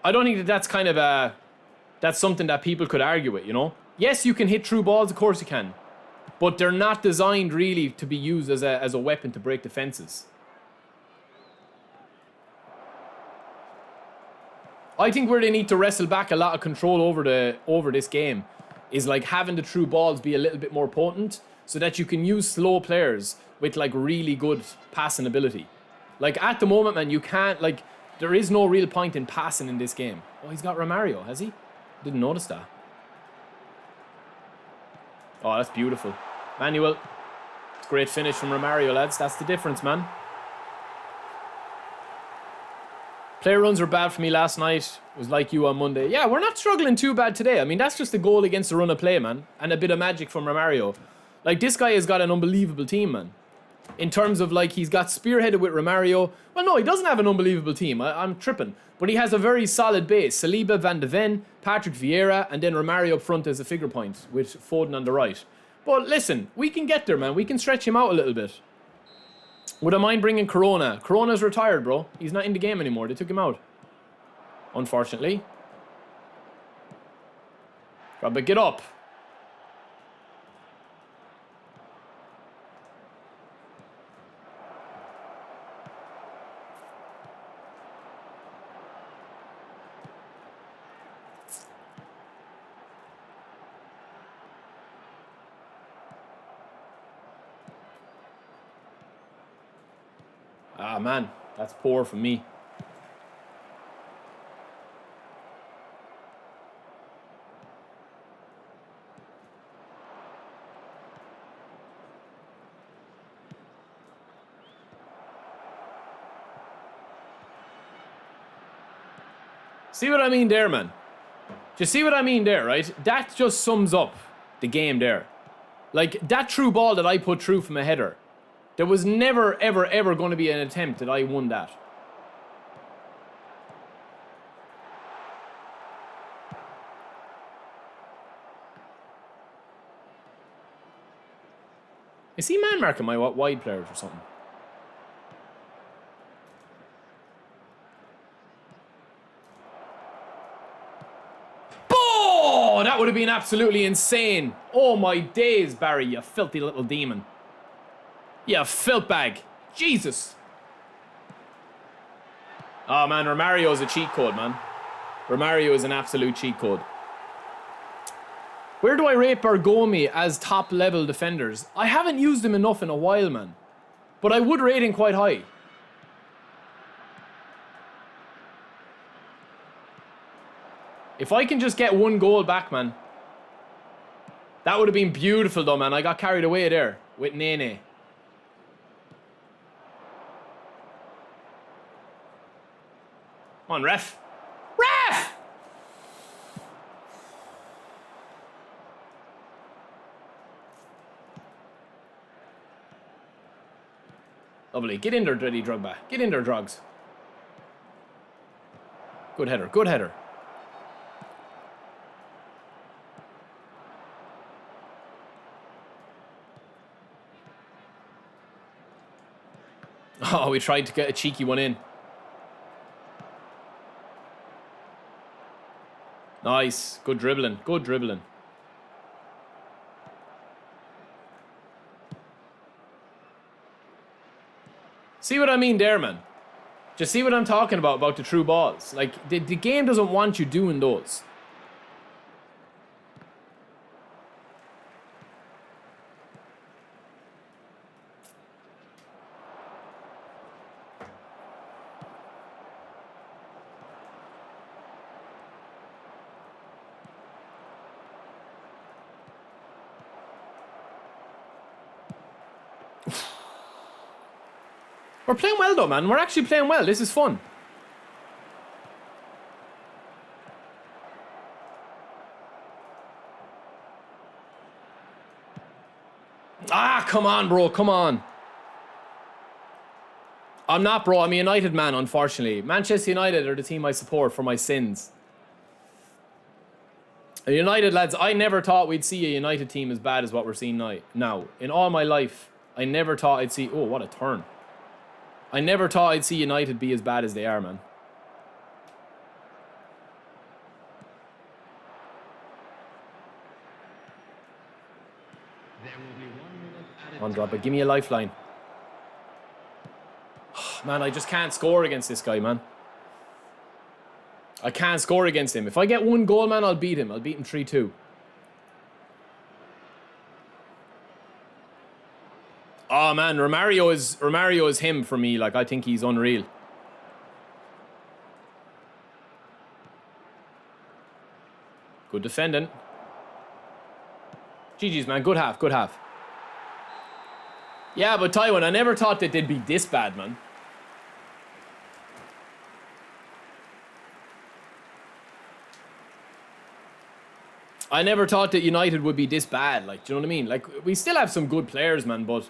I don't think that that's kind of that's something that people could argue with, you know? Yes, you can hit true balls, of course you can. But they're not designed really to be used as a weapon to break defenses. I think where they need to wrestle back a lot of control over this game is like having the true balls be a little bit more potent so that you can use slow players with like really good passing ability. Like at the moment, man, you can't, like, there is no real point in passing in this game. Oh, he's got Romario, has he? Didn't notice that. Oh, that's beautiful. Manuel. Great finish from Romario, lads. That's the difference, man. Player runs were bad for me last night. It was like you on Monday. Yeah, we're not struggling too bad today. I mean, that's just a goal against the run of play, man. And a bit of magic from Romario. Like, this guy has got an unbelievable team, man. In terms of, like, he's got spearheaded with Romario. Well, no, he doesn't have an unbelievable team. I'm tripping. But he has a very solid base. Saliba, Van de Ven, Patrick Vieira, and then Romario up front as a figure point with Foden on the right. But listen, we can get there, man. We can stretch him out a little bit. Would I mind bringing Corona? Corona's retired, bro. He's not in the game anymore. They took him out. Unfortunately. Gotta get up. Ah, man. That's poor from me. See what I mean there, man? Do you see what I mean there, right? That just sums up the game there. Like, that through ball that I put through from a header. There was never, ever, ever going to be an attempt that I won that. Is he man marking my wide players or something? Oh, that would have been absolutely insane. Oh my days, Barry, you filthy little demon. You filth bag. Jesus. Oh man, Romario is a cheat code, man. Romario is an absolute cheat code. Where do I rate Bergomi as top level defenders? I haven't used him enough in a while, man. But I would rate him quite high. If I can just get one goal back, man. That would have been beautiful though, man. I got carried away there with Nene. Come on, ref. Ref! Lovely. Get in there, Dreddy Drogba. Get in there, Drogs. Good header. Good header. Oh, we tried to get a cheeky one in. Nice. Good dribbling. Good dribbling. See what I mean there, man? Just see what I'm talking about the true balls. Like, the game doesn't want you doing those. We're playing well though, man. We're actually playing well. This is fun. Ah, come on, bro. Come on. I'm not, bro. I'm a United man, unfortunately. Manchester United are the team I support for my sins. United, lads, I never thought we'd see a United team as bad as what we're seeing now. In all my life, I never thought I'd see... Oh, what a turn. I never thought I'd see United be as bad as they are, man. On drop, but give me a lifeline. Man, I just can't score against this guy, man. I can't score against him. If I get one goal, man, I'll beat him. I'll beat him 3-2. Oh man, Romario is him for me. Like, I think he's unreal. Good defending. GG's, man. Good half. Good half. Yeah, but Taiwan, I never thought that they'd be this bad, man. I never thought that United would be this bad. Like, do you know what I mean? Like, we still have some good players, man, but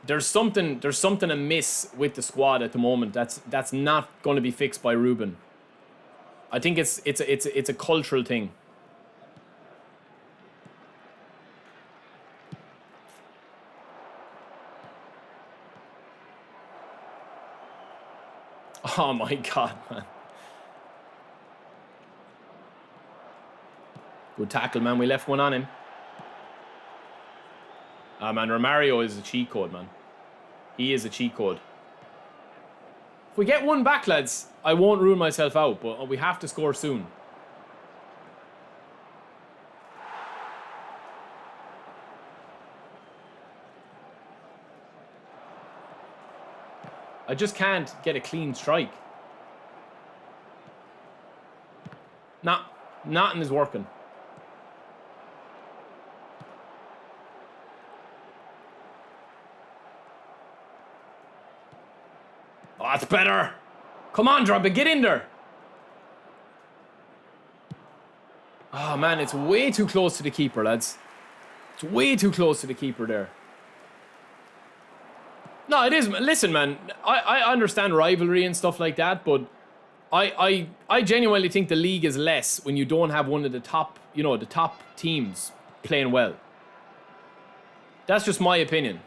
there's something amiss with the squad at the moment. That's not going to be fixed by Ruben. I think it's a cultural thing. Oh my God, man. Good tackle, man. We left one on him. Ah, man, Romario is a cheat code, man. He is a cheat code. If we get one back, lads, I won't rule myself out, but we have to score soon. I just can't get a clean strike. Nah, nothing is working. Oh, that's better. Come on, Drogba, get in there. Oh, man, it's way too close to the keeper, lads. It's way too close to the keeper there. No, it is. Listen, man, I understand rivalry and stuff like that, but I genuinely think the league is less when you don't have one of the top, you know, the top teams playing well. That's just my opinion.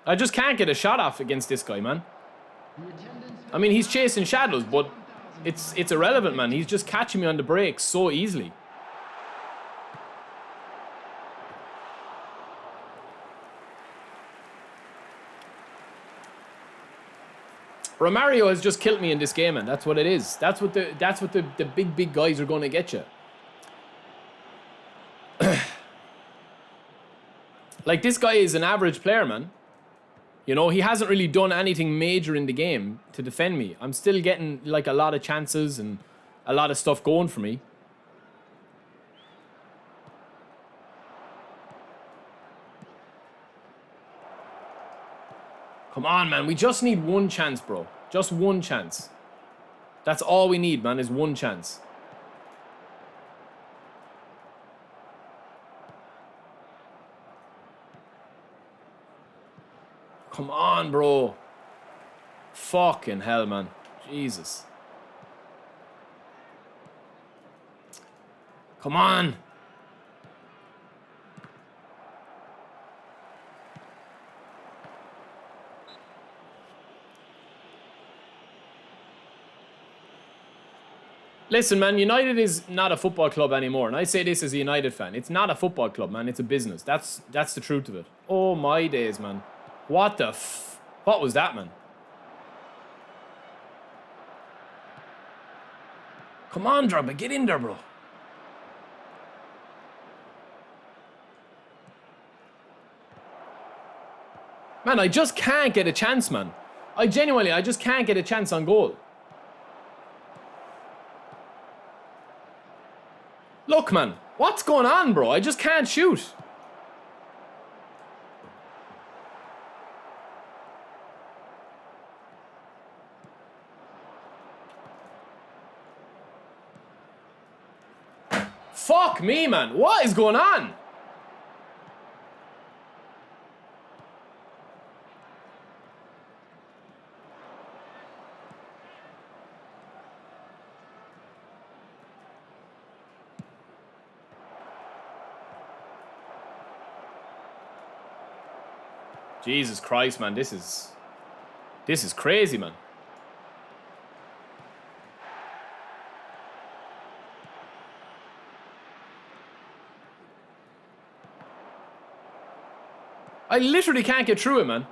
I just can't get a shot off against this guy, man. I mean, he's chasing shadows, but it's irrelevant, man. He's just catching me on the break so easily. Romario has just killed me in this game, man. That's what it is. That's what the big guys are going to get you. Like, this guy is an average player, man. You know, he hasn't really done anything major in the game to defend me. I'm still getting, like, a lot of chances and a lot of stuff going for me. Come on, man. We just need one chance, bro. Just one chance. That's all we need, man, is one chance. Come on, bro. Fucking hell, man. Jesus. Come on. Listen, man, United is not a football club anymore. And I say this as a United fan. It's not a football club, man. It's a business. That's the truth of it. Oh, my days, man. What the what was that, man? Come on, Drogba, get in there, bro. Man, I just can't get a chance, man. I just can't get a chance on goal. Look, man, what's going on, bro? I just can't shoot. Fuck me, man. What is going on? Jesus Christ, man. This is crazy, man. I literally can't get through it, man.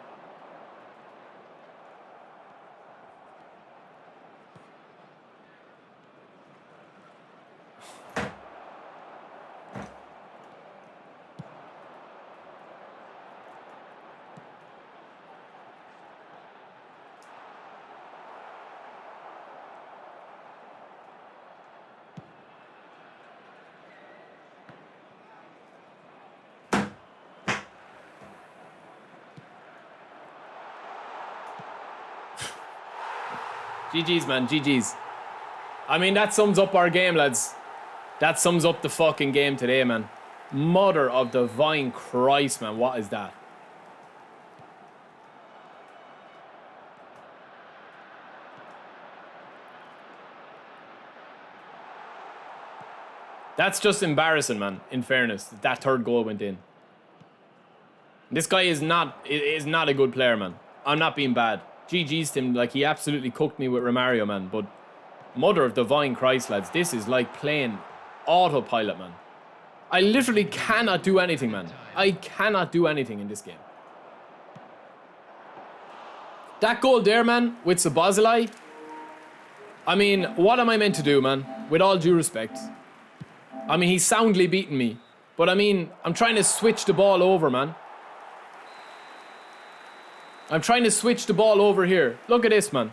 GG's, man. GG's. I mean, that sums up our game, lads. That sums up the fucking game today, man. Mother of divine Christ, man. What is that? That's just embarrassing, man, in fairness. That third goal went in. This guy is not a good player, man. I'm not being bad. GG's to him. Like, he absolutely cooked me with Romario, man. But mother of divine Christ, lads. This is like playing autopilot, man. I literally cannot do anything, man. I cannot do anything in this game. That goal there, man, with Szoboszlai. I mean, what am I meant to do, man? With all due respect. I mean, he's soundly beaten me. But I mean, I'm trying to switch the ball over, man. I'm trying to switch the ball over here. Look at this, man.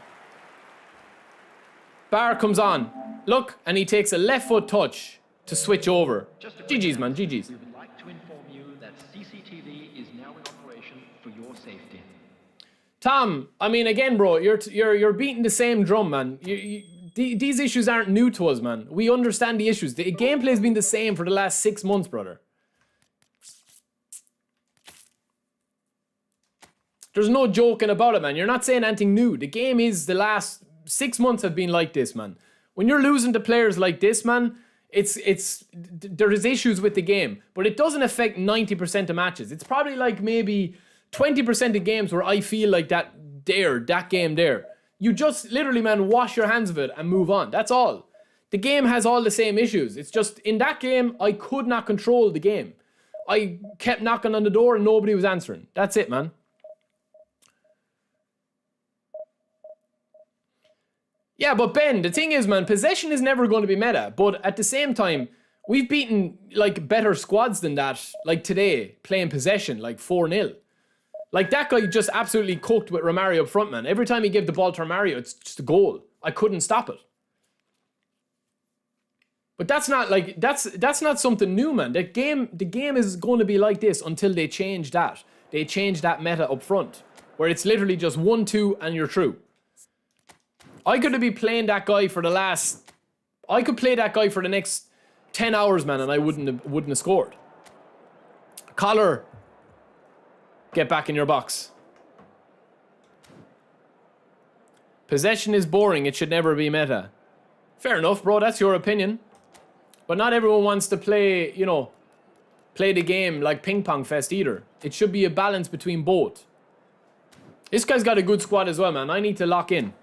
Bar comes on. Look, and he takes a left foot touch to switch over. GG's, man, GG's. We would like to inform you that CCTV is now in operation for your safety. Tom, I mean, again, bro, you're beating the same drum, man. These issues aren't new to us, man. We understand the issues. The gameplay's been the same for the last 6 months, brother. There's no joking about it, man. You're not saying anything new. The game is the last 6 months have been like this, man. When you're losing to players like this, man, there is issues with the game, but it doesn't affect 90% of matches. It's probably like maybe 20% of games where I feel like that game there. You just literally, man, wash your hands of it and move on. That's all. The game has all the same issues. It's just, in that game, I could not control the game. I kept knocking on the door and nobody was answering. That's it, man. Yeah, but Ben, the thing is, man, possession is never going to be meta. But at the same time, we've beaten, like, better squads than that, like today, playing possession, like 4-0. Like, that guy just absolutely cooked with Romario up front, man. Every time he gave the ball to Romario, it's just a goal. I couldn't stop it. But that's not, like, that's not something new, man. The game is going to be like this until they change that. They change that meta up front, where it's literally just 1-2 and you're through. I could be playing that guy for I could play that guy for the next 10 hours, man, and I wouldn't have scored. Collar, get back in your box. Possession is boring. It should never be meta. Fair enough, bro. That's your opinion. But not everyone wants to play, you know, play the game like ping pong fest either. It should be a balance between both. This guy's got a good squad as well, man. I need to lock in.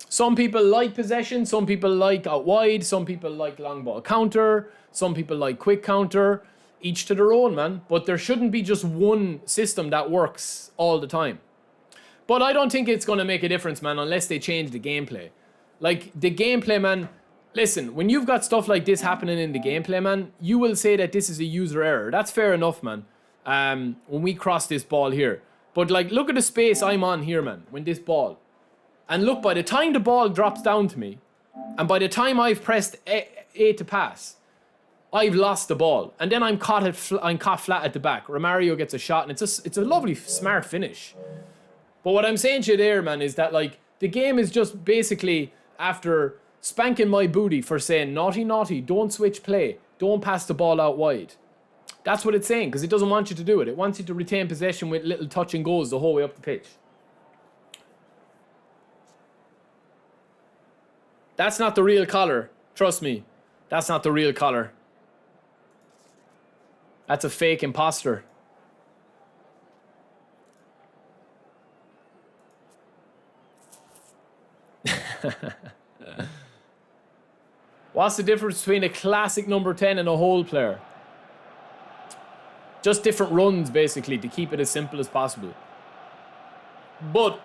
Some people like possession, some people like out wide, some people like long ball counter, some people like quick counter. Each to their own, man. But there shouldn't be just one system that works all the time. But I don't think it's going to make a difference, man, unless they change the gameplay. Like, the gameplay, man, listen, when you've got stuff like this happening in the gameplay, man, you will say that this is a user error. That's fair enough, man, when we cross this ball here. But, like, look at the space I'm on here, man, when this ball. And look, by the time the ball drops down to me, and by the time I've pressed A to pass, I've lost the ball. And then I'm caught flat at the back. Romario gets a shot, and it's a lovely, smart finish. But what I'm saying to you there, man, is that, like, the game is just basically after spanking my booty for saying, naughty, naughty, don't switch play. Don't pass the ball out wide. That's what it's saying, because it doesn't want you to do it. It wants you to retain possession with little touch and goes the whole way up the pitch. That's not the real collar. Trust me. That's not the real collar. That's a fake imposter. What's the difference between a classic number 10 and a whole player? Just different runs, basically, to keep it as simple as possible. But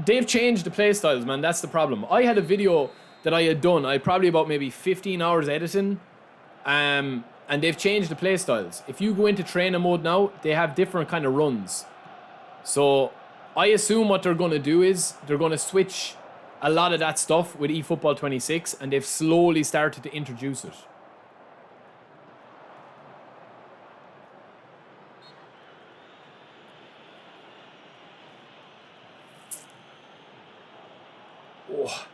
they've changed the playstyles, man. That's the problem. I had a video that I had done. I had probably about maybe 15 hours editing. And they've changed the playstyles. If you go into trainer mode now, they have different kind of runs. So I assume what they're going to do is they're going to switch a lot of that stuff with eFootball 26, and they've slowly started to introduce it. Oh.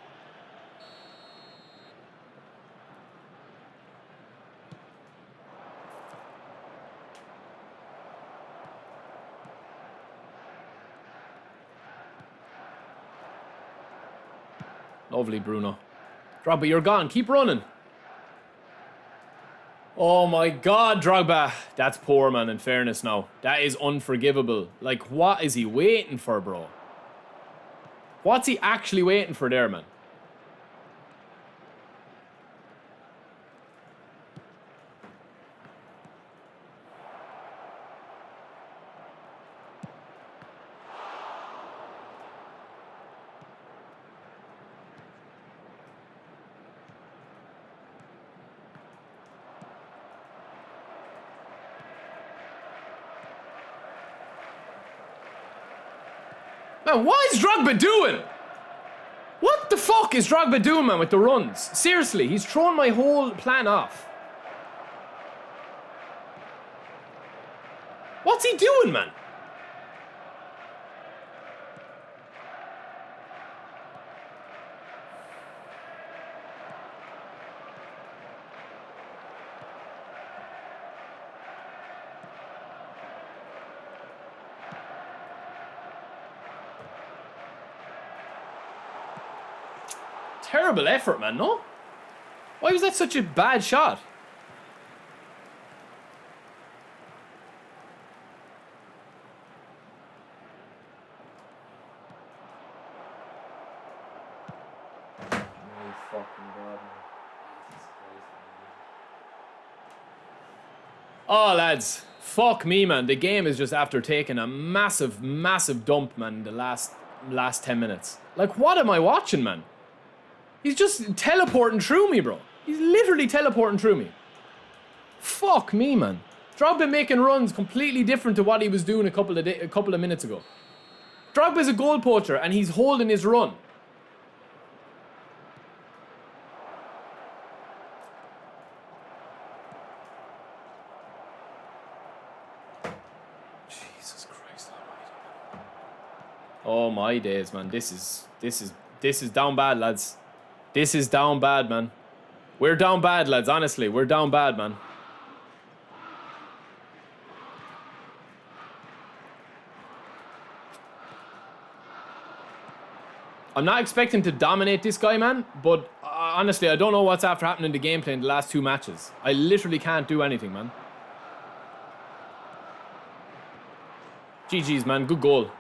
Lovely, Bruno. Drogba, you're gone. Keep running. Oh my God, Drogba. That's poor, man, in fairness now. That is unforgivable. Like, what is he waiting for, bro? What's he actually waiting for there, man? Man, what is Drogba doing? What the fuck is Drogba doing, man, with the runs? Seriously, he's thrown my whole plan off. What's he doing, man? Terrible effort, man, no? Why was that such a bad shot? Oh, lads. Fuck me, man. The game is just after taking a massive, massive dump, man, in the last 10 minutes. Like, what am I watching, man? He's just teleporting through me, bro. He's literally teleporting through me. Fuck me, man. Drogba making runs completely different to what he was doing a couple of minutes ago. Drogba's a goal poacher, and he's holding his run. Jesus Christ almighty. Oh my days, man. This is down bad, lads. This is down bad, man. We're down bad, lads. Honestly, we're down bad, man. I'm not expecting to dominate this guy, man, but honestly, I don't know what's after happening in the gameplay in the last 2 matches. I literally can't do anything, man. GG's, man. Good goal.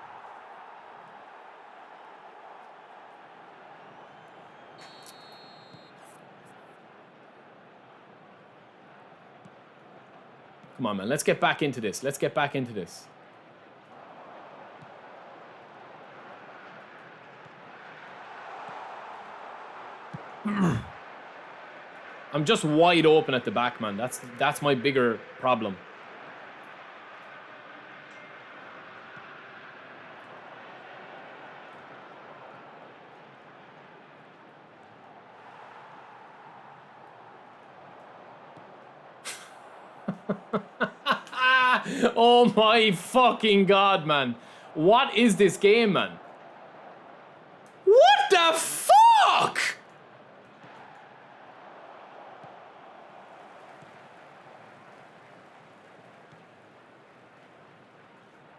Come on, man. Let's get back into this. Let's get back into this. I'm just wide open at the back, man. That's my bigger problem. Oh my fucking God, man. What is this game, man? What the fuck?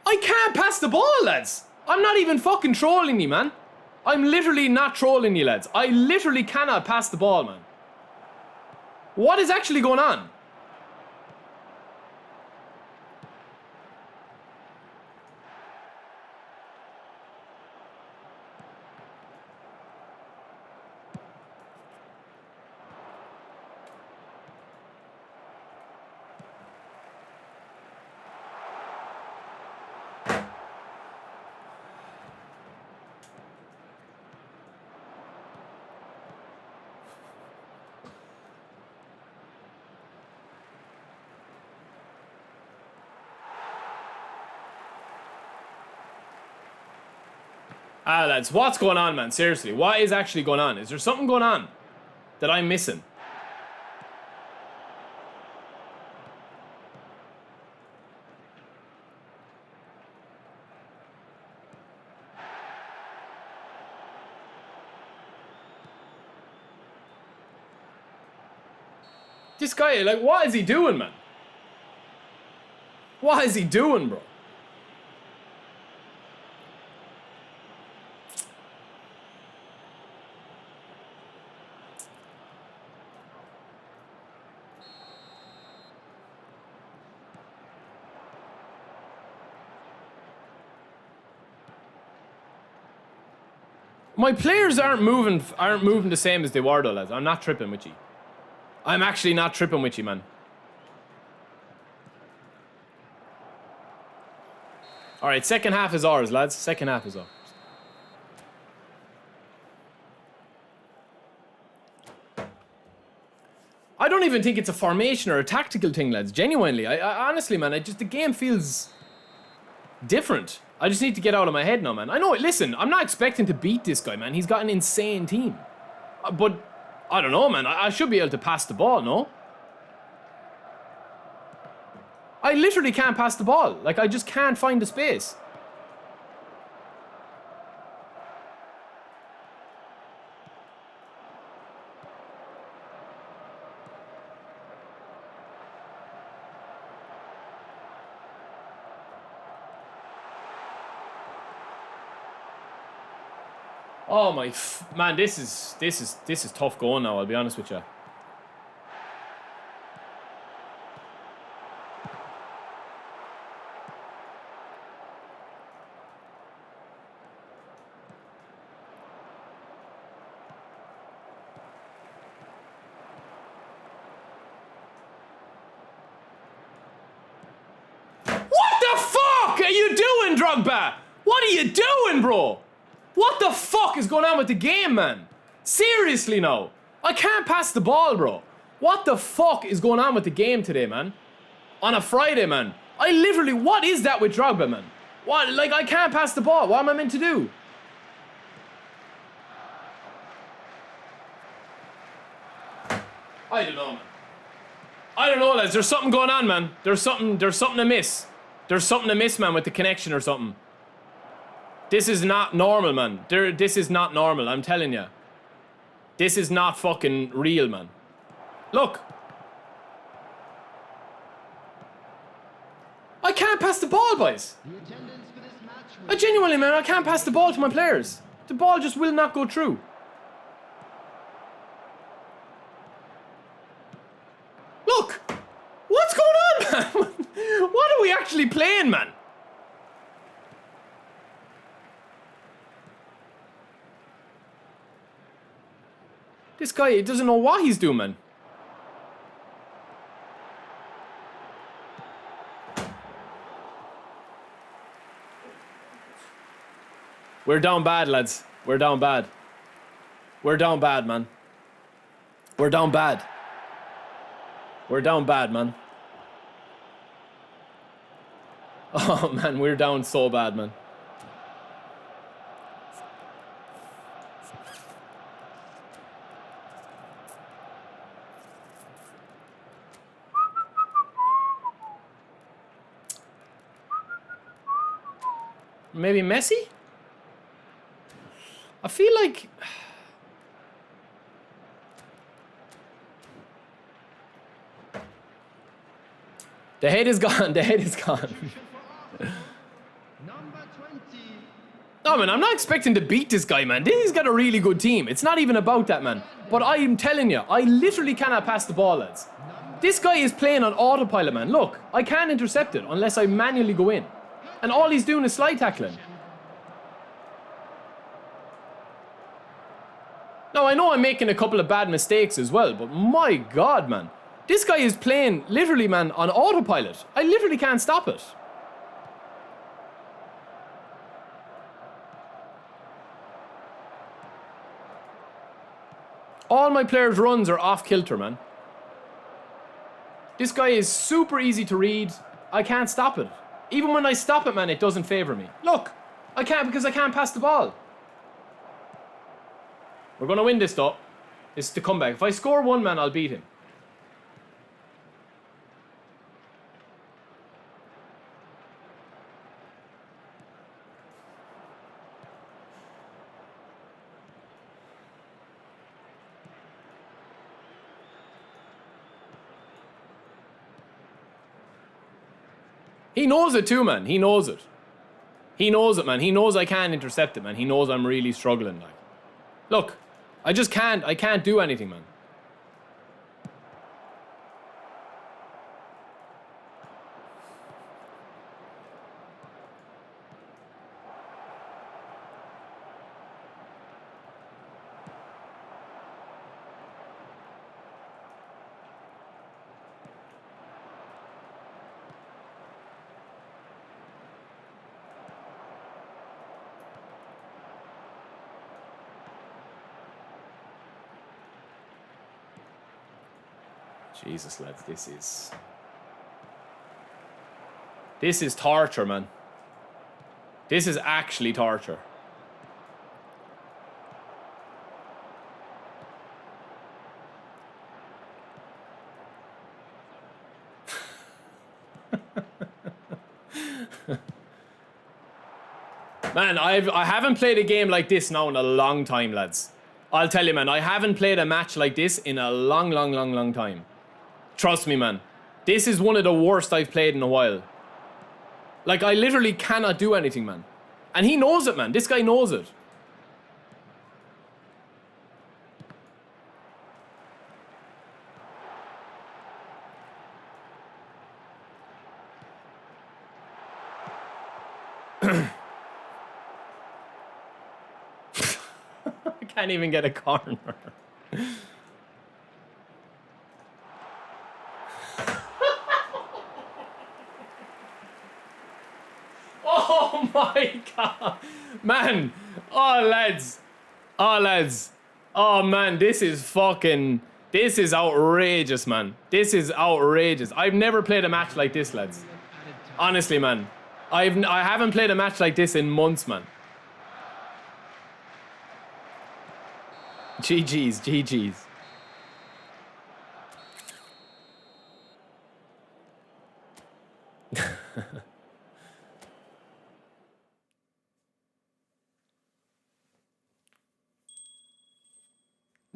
I can't pass the ball, lads. I'm not even fucking trolling you, man. I'm literally not trolling you, lads. I literally cannot pass the ball, man. What is actually going on? Ah, lads, what's going on, man? Seriously, what is actually going on? Is there something going on that I'm missing? This guy, like, what is he doing, man? What is he doing, bro? My players aren't moving the same as they were though, lads. I'm not tripping with you. I'm actually not tripping with you, man. Alright, second half is ours, lads. Second half is ours. I don't even think it's a formation or a tactical thing, lads. Genuinely. I honestly, man, the game feels different. I just need to get out of my head now, man. I know, listen, I'm not expecting to beat this guy, man. He's got an insane team. But, I don't know, man. I should be able to pass the ball, no? I literally can't pass the ball. Like, I just can't find the space. Oh my, man, this is tough going now, I'll be honest with you. What the fuck are you doing, Drogba? What are you doing, bro? What the fuck is going on with the game, man? Seriously now. I can't pass the ball, bro. What the fuck is going on with the game today, man? On a Friday, man. I literally, what is that with Drogba, man? What, like, I can't pass the ball. What am I meant to do? I don't know, man. I don't know, lads. There's something going on, man. There's something amiss. There's something amiss, man, with the connection or something. This is not normal, man. This is not normal, I'm telling you. This is not fucking real, man. Look. I can't pass the ball, boys. I genuinely, man, I can't pass the ball to my players. The ball just will not go through. Look. What's going on, man? What are we actually playing, man? This guy doesn't know what he's doing, man. We're down bad, lads. We're down bad. We're down bad, man. We're down bad. We're down bad, man. Oh, man, we're down so bad, man. Maybe Messi? I feel like... The head is gone. The head is gone. No, man, I'm not expecting to beat this guy, man. He's got a really good team. It's not even about that, man. But I am telling you, I literally cannot pass the ball, lads. This guy is playing on autopilot, man. Look, I can't intercept it unless I manually go in. And all he's doing is slide tackling. Now, I know I'm making a couple of bad mistakes as well, but my God, man. This guy is playing, literally, man, on autopilot. I literally can't stop it. All my players' runs are off kilter, man. This guy is super easy to read. I can't stop it. Even when I stop it, man, it doesn't favour me. Look, I can't because I can't pass the ball. We're going to win this, though. It's the comeback. If I score one, man, I'll beat him. He knows it too, man. He knows it. He knows it, man. He knows I can't intercept it, man. He knows I'm really struggling, like. Look, I just can't. I can't do anything, man. Jesus, lads, this is torture, man. This is actually torture. Man, I haven't played a game like this now in a long time, lads. I'll tell you, man, I haven't played a match like this in a long time. Trust me, man. This is one of the worst I've played in a while. Like, I literally cannot do anything, man. And he knows it, man. This guy knows it. I can't even get a corner. Oh my god. Man. Oh, lads. Oh, lads. Oh, man. This is outrageous, man. This is outrageous. I've never played a match like this, lads. Honestly, man. I haven't played a match like this in months, man. GG's, GG's.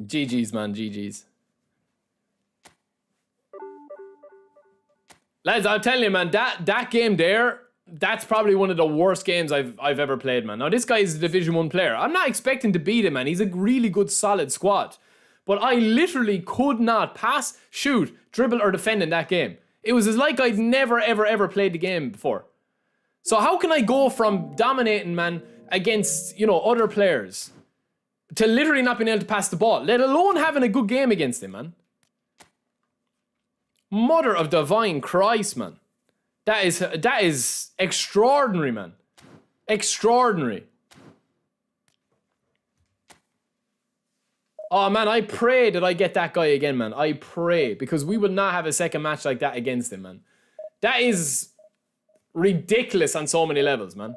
GG's, man, GG's. Lads, I'm telling you, man, that game there, that's probably one of the worst games I've ever played, man. Now, this guy is a Division 1 player. I'm not expecting to beat him, man. He's a really good, solid squad. But I literally could not pass, shoot, dribble, or defend in that game. It was as like I'd never, ever played the game before. So how can I go from dominating, man, against, you know, other players to literally not being able to pass the ball, let alone having a good game against him, man? Mother of divine Christ, man. That is extraordinary, man. Extraordinary. Oh, man, I pray that I get that guy again, man. I pray, because we will not have a second match like that against him, man. That is ridiculous on so many levels, man.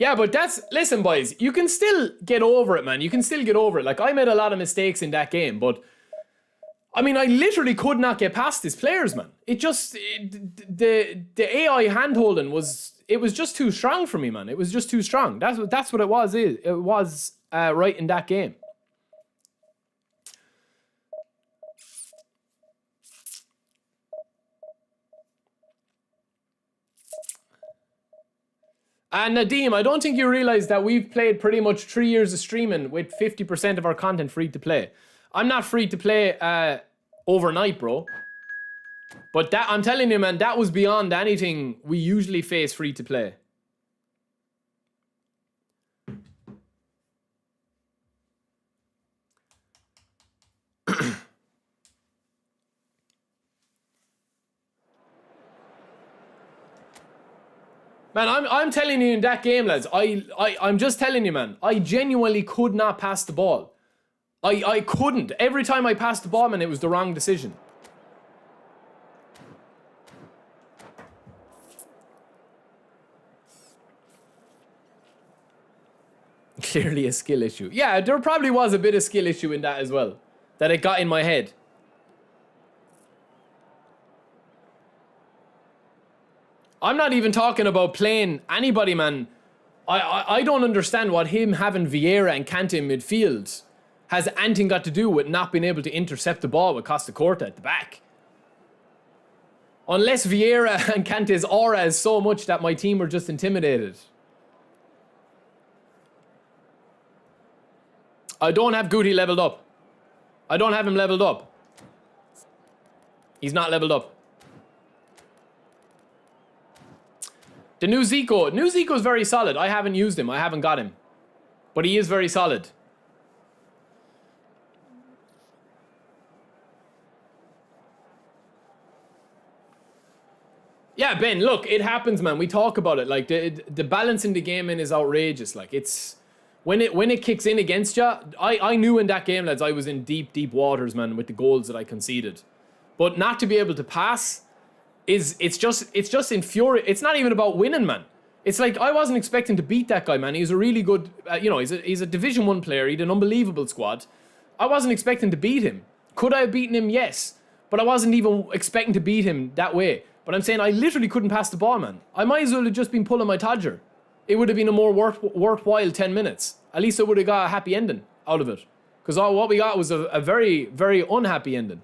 Yeah, but listen, boys, you can still get over it, man. You can still get over it. Like, I made a lot of mistakes in that game, but I mean, I literally could not get past these players, man. The AI handholding was just too strong for me, man. It was just too strong. That's what it was. It was right in that game. And Nadeem, I don't think you realize that we've played pretty much 3 years of streaming with 50% of our content free to play. I'm not free to play overnight, bro. But that, I'm telling you, man, that was beyond anything we usually face free to play. Man, I'm telling you in that game, lads, I'm just telling you, man, I genuinely could not pass the ball. I couldn't. Every time I passed the ball, man, it was the wrong decision. Clearly a skill issue. Yeah, there probably was a bit of skill issue in that as well. That it got in my head. I'm not even talking about playing anybody, man. I don't understand what him having Vieira and Kante in midfield has anything got to do with not being able to intercept the ball with Costa Curta at the back. Unless Vieira and Kante's aura is so much that my team are just intimidated. I don't have Guti leveled up. I don't have him leveled up. He's not leveled up. The new Zico. New Zico is very solid. I haven't used him. I haven't got him. But he is very solid. Yeah, Ben, look, it happens, man. We talk about it. Like, the balance in the game is outrageous. Like, it's... When it kicks in against you, I knew in that game, lads, I was in deep, deep waters, man, with the goals that I conceded. But not to be able to pass it's just infuriating. It's not even about winning, man. It's like, I wasn't expecting to beat that guy, man. He's a really good, he's a Division 1 player. He had an unbelievable squad. I wasn't expecting to beat him. Could I have beaten him? Yes. But I wasn't even expecting to beat him that way. But I'm saying I literally couldn't pass the ball, man. I might as well have just been pulling my Todger. It would have been a more worthwhile 10 minutes. At least I would have got a happy ending out of it. Because what we got was a very, very unhappy ending.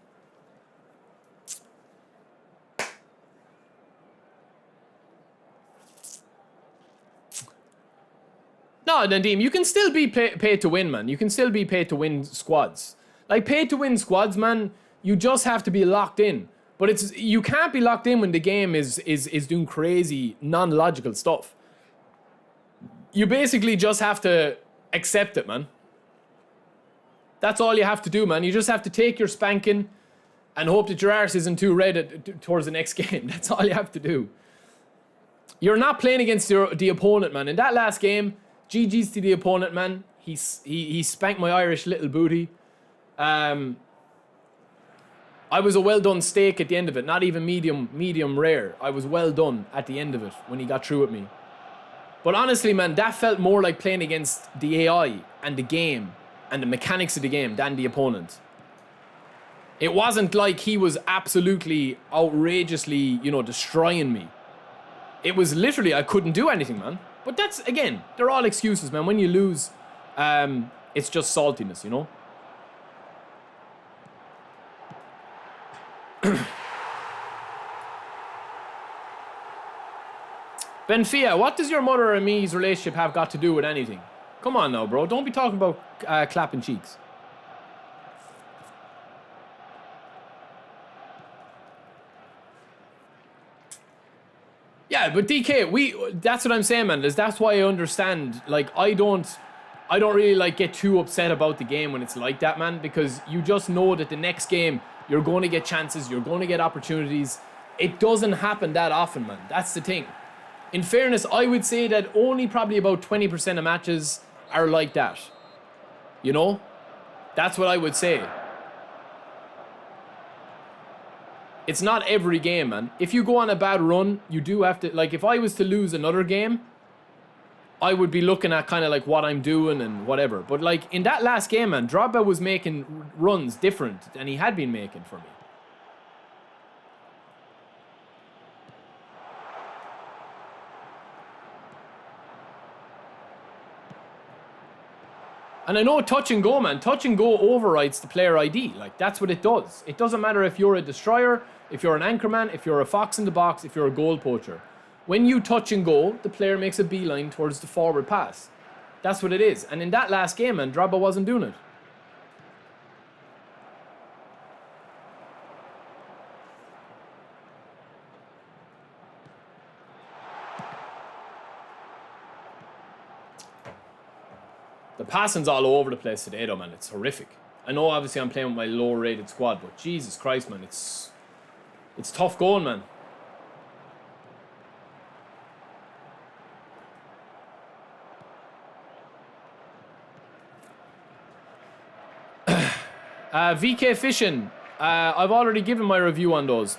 No, Nadeem, you can still be paid to win, man. You can still be paid to win squads. Like, paid to win squads, man, you just have to be locked in. But you can't be locked in when the game is doing crazy, non-logical stuff. You basically just have to accept it, man. That's all you have to do, man. You just have to take your spanking and hope that your arse isn't too red towards the next game. That's all you have to do. You're not playing against the opponent, man. In that last game, GG's to the opponent, man. He spanked my Irish little booty. I was a well done steak at the end of it. Not even medium rare. I was well done at the end of it when he got through with me. But honestly, man, that felt more like playing against the AI and the game and the mechanics of the game than the opponent. It wasn't like he was absolutely outrageously, destroying me. It was literally, I couldn't do anything, man. But that's, again, they're all excuses, man. When you lose, it's just saltiness, Benfia, what does your mother and me's relationship have got to do with anything? Come on now, bro. Don't be talking about clapping cheeks. Yeah, but DK, that's what I'm saying, man. That's why I understand. Like, I don't really like get too upset about the game when it's like that, man, because you just know that the next game you're going to get chances, you're going to get opportunities. It doesn't happen that often, man. That's the thing. In fairness, I would say that only probably about 20% of matches are like that. That's what I would say. It's not every game, man. If you go on a bad run, you do have to... Like, if I was to lose another game, I would be looking at kind of like what I'm doing and whatever. But, like, in that last game, man, Drogba was making runs different than he had been making for me. And I know touch and go, man. Touch and go overrides the player ID. Like, that's what it does. It doesn't matter if you're a destroyer, if you're an anchorman, if you're a fox in the box, if you're a goal poacher. When you touch and go, the player makes a beeline towards the forward pass. That's what it is. And in that last game, man, Drogba wasn't doing it. The passing's all over the place today, though, man. It's horrific. I know, obviously, I'm playing with my lower-rated squad, but Jesus Christ, man, it's tough going, man. VK Fishing. I've already given my review on those.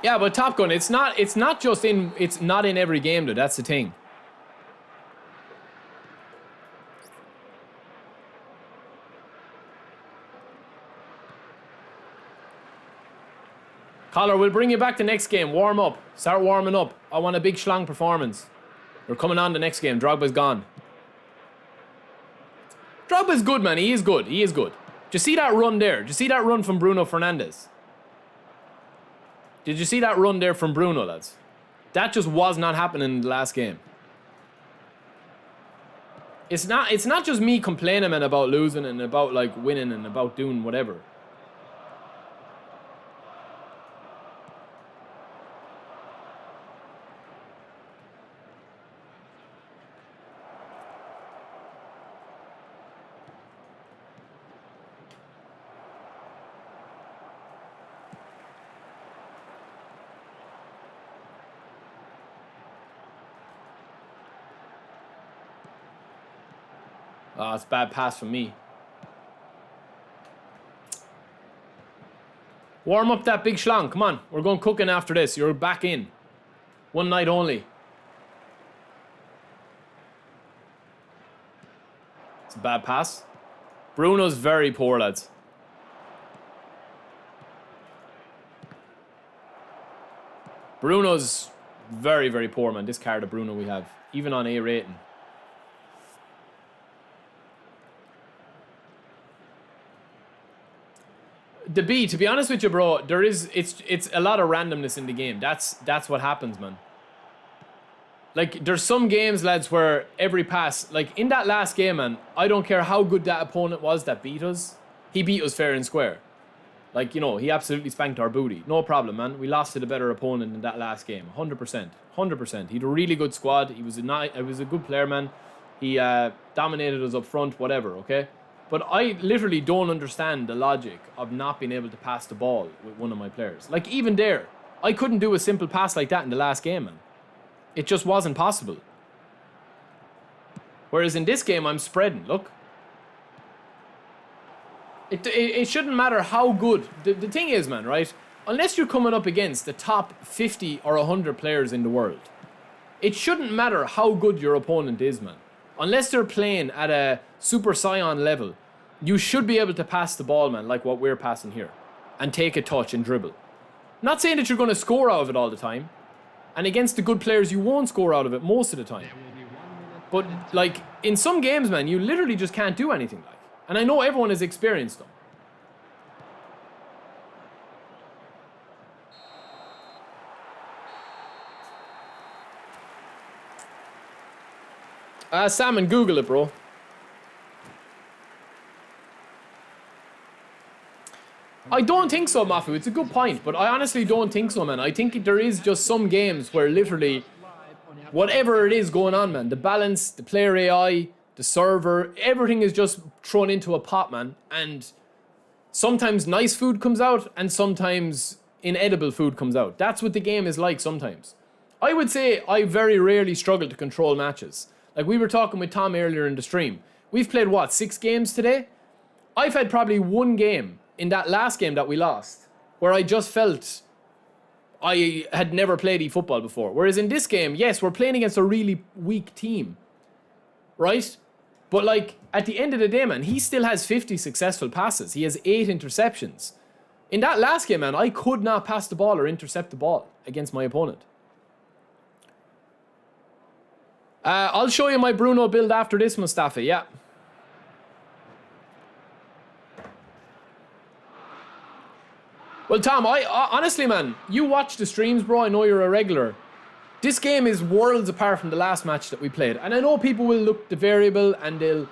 Yeah, but Top Gun, it's not in every game though, that's the thing. Collar, we'll bring you back the next game. Warm up. Start warming up. I want a big schlong performance. We're coming on the next game. Drogba's gone. Drogba's good, man. He is good. He is good. Did you see that run there? Did you see that run from Bruno Fernandes? Did you see that run there from Bruno, lads? That just was not happening in the last game. It's not just me complaining, man, about losing and about like winning and about doing whatever. Oh, it's a bad pass from me. Warm up that big schlong. Come on. We're going cooking after this. You're back in. One night only. It's a bad pass. Bruno's very poor, lads. Bruno's very, very poor, man. This card of Bruno we have. Even on A rating. The B, to be honest with you, bro, it's a lot of randomness in the game. That's what happens, man. Like, there's some games, lads, where every pass, like in that last game, man, I don't care how good that opponent was that beat us. He beat us fair and square. Like, you know, he absolutely spanked our booty. No problem, man. We lost to the better opponent in that last game. 100%. 100%. He had a really good squad. He was a good player, man. He dominated us up front, whatever, okay? But I literally don't understand the logic of not being able to pass the ball with one of my players. Like, even there, I couldn't do a simple pass like that in the last game, man. It just wasn't possible. Whereas in this game, I'm spreading. Look. It shouldn't matter how good. The thing is, man, right? Unless you're coming up against the top 50 or 100 players in the world, it shouldn't matter how good your opponent is, man. Unless they're playing at a Super Saiyan level, you should be able to pass the ball, man, like what we're passing here. And take a touch and dribble. Not saying that you're going to score out of it all the time. And against the good players, you won't score out of it most of the time. But, like, in some games, man, you literally just can't do anything like. And I know everyone has experienced them. Salmon, Google it, bro. I don't think so, Mafu. It's a good point, but I honestly don't think so, man. I think there is just some games where literally whatever it is going on, man, the balance, the player AI, the server, everything is just thrown into a pot, man. And sometimes nice food comes out and sometimes inedible food comes out. That's what the game is like sometimes. I would say I very rarely struggle to control matches. Like we were talking with Tom earlier in the stream. We've played, what, 6 games today? I've had probably 1 game in that last game that we lost where I just felt I had never played eFootball before. Whereas in this game, yes, we're playing against a really weak team, right? But like at the end of the day, man, he still has 50 successful passes. He has 8 interceptions. In that last game, man, I could not pass the ball or intercept the ball against my opponent. I'll show you my Bruno build after this, Mustafa, yeah. Well, Tom, I honestly, man, you watch the streams, bro. I know you're a regular. This game is worlds apart from the last match that we played. And I know people will look the variable and they'll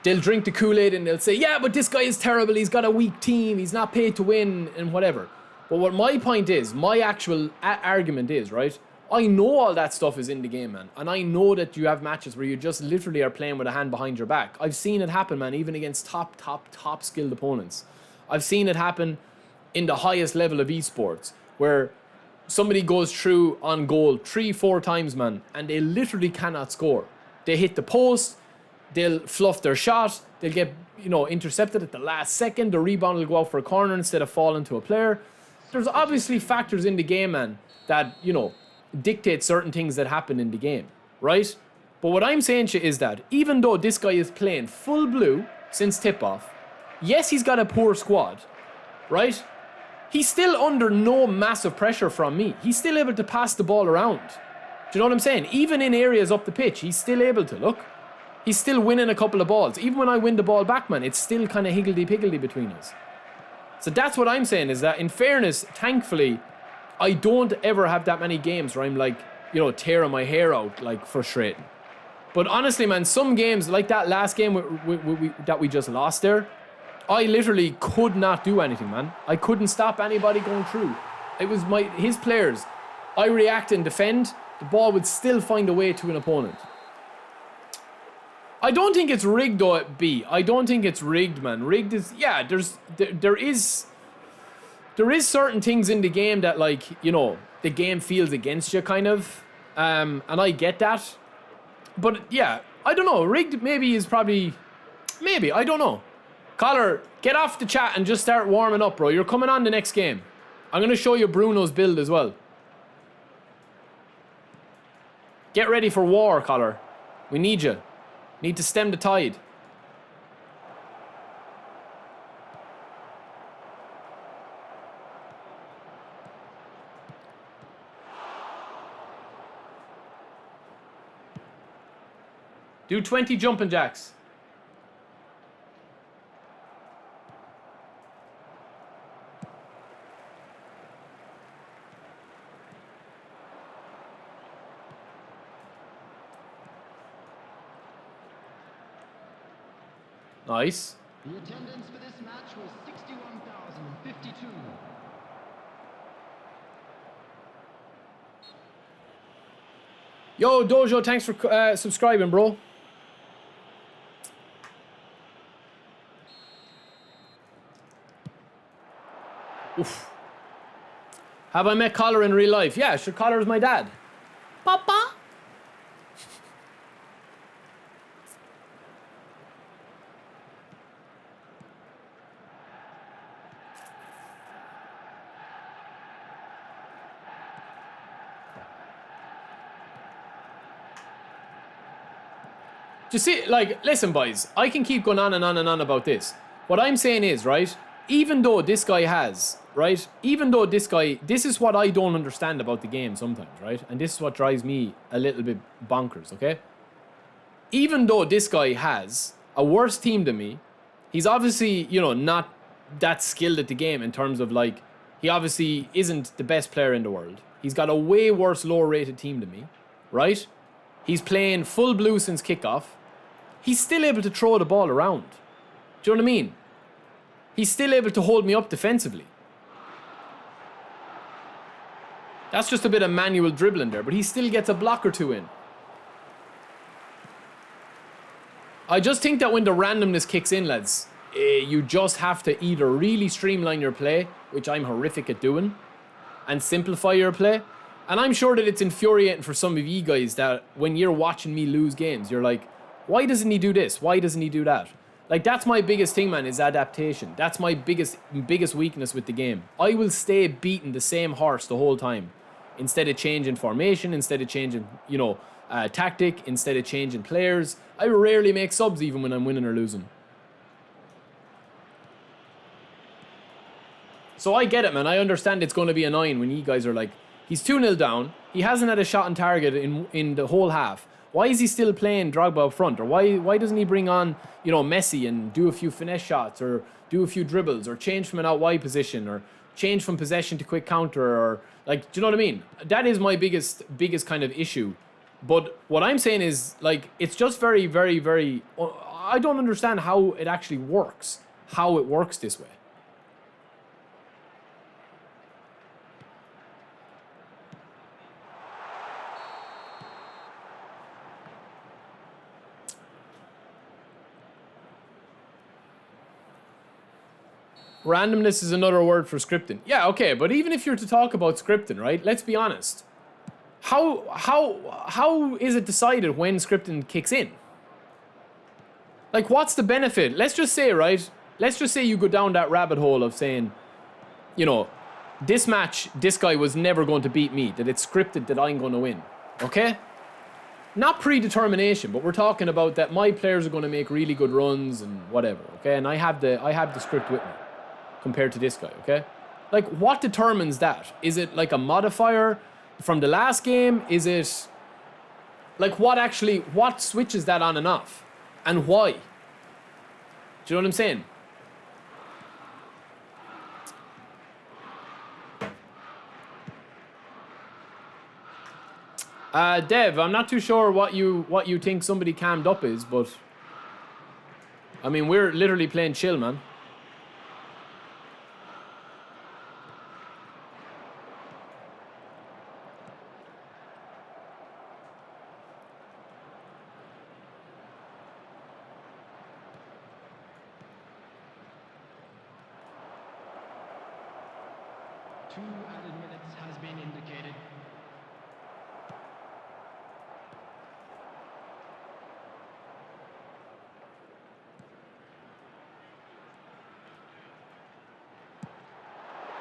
drink the Kool-Aid and they'll say, yeah, but this guy is terrible. He's got a weak team. He's not paid to win and whatever. But what my point is, my actual argument is, right? I know all that stuff is in the game, man. And I know that you have matches where you just literally are playing with a hand behind your back. I've seen it happen, man, even against top skilled opponents. I've seen it happen in the highest level of esports, where somebody goes through on goal 3-4 times, man, and they literally cannot score. They hit the post, they'll fluff their shot, they'll get, you know, intercepted at the last second, the rebound will go out for a corner instead of falling to a player. there's obviously factors in the game, man, that, you know, dictate certain things that happen in the game, right? But what I'm saying to you is that even though this guy is playing full blue since tip-off, yes, he's got a poor squad, right? He's still under no massive pressure from me. He's still able to pass the ball around. Do you know what I'm saying? Even in areas up the pitch, he's still able to. Look, he's still winning a couple of balls. Even when I win the ball back, man, it's still kind of higgledy-piggledy between us. So that's what I'm saying, is that in fairness, thankfully, I don't ever have that many games where I'm like, you know, tearing my hair out, like frustrating. But honestly, man, some games, like that last game that we just lost there, I literally could not do anything, man. I couldn't stop anybody going through. It was his players. I react and defend, the ball would still find a way to an opponent. I don't think it's rigged though, B. I don't think it's rigged, man. Rigged is, yeah, there is certain things in the game that, like, you know, the game feels against you, kind of. And I get that. But yeah, I don't know. Rigged maybe is probably, maybe, I don't know. Collar, get off the chat and just start warming up, bro. You're coming on the next game. I'm going to show you Bruno's build as well. Get ready for war, Collar. We need you. Need to stem the tide. Do 20 jumping jacks. Nice. The attendance for this match was 61,052. Yo, Dojo, thanks for subscribing, bro. Oof. Have I met Collar in real life? Yeah, sure, Collar is my dad. Papa? You see, like, listen, boys, I can keep going on and on and on about this. What I'm saying is, right, even though this guy has, right, even though this guy, this is what I don't understand about the game sometimes, right, and this is what drives me a little bit bonkers, okay? Even though this guy has a worse team than me, he's obviously, you know, not that skilled at the game in terms of, like, he obviously isn't the best player in the world. He's got a way worse, lower rated team than me, right? He's playing full blue since kickoff. He's still able to throw the ball around. Do you know what I mean? He's still able to hold me up defensively. That's just a bit of manual dribbling there, but he still gets a block or two in. I just think that when the randomness kicks in, lads, you just have to either really streamline your play, which I'm horrific at doing, and simplify your play. And I'm sure that it's infuriating for some of you guys that when you're watching me lose games, you're like, why doesn't he do this? Why doesn't he do that? Like, that's my biggest thing, man, is adaptation. That's my biggest weakness with the game. I will stay beating the same horse the whole time. Instead of changing formation, instead of changing, you know, tactic, instead of changing players. I rarely make subs even when I'm winning or losing. So I get it, man. I understand it's going to be annoying when you guys are like, he's 2-0 down. He hasn't had a shot on target in the whole half. Why is he still playing Drogba up front? Or why doesn't he bring on, you know, Messi and do a few finesse shots or do a few dribbles or change from an out wide position or change from possession to quick counter or, like, do you know what I mean? That is my biggest kind of issue. But what I'm saying is, like, it's just very, very, very, I don't understand how it actually works. How it works this way. Randomness is another word for scripting. Yeah, okay, but even if you're to talk about scripting, right? Let's be honest. How is it decided when scripting kicks in? Like, what's the benefit? Let's just say, right? Let's just say you go down that rabbit hole of saying, you know, this match, this guy was never going to beat me. That it's scripted that I'm going to win. Okay? Not predetermination, but we're talking about that my players are going to make really good runs and whatever. Okay? And I have the script with me compared to this guy. Okay? Like, what determines that? Is it like a modifier from the last game? Is it like what switches that on and off? And why? Do you know what I'm saying? Dev, I'm not too sure what you think somebody cammed up is, but I mean, we're literally playing chill, man. Two added minutes has been indicated.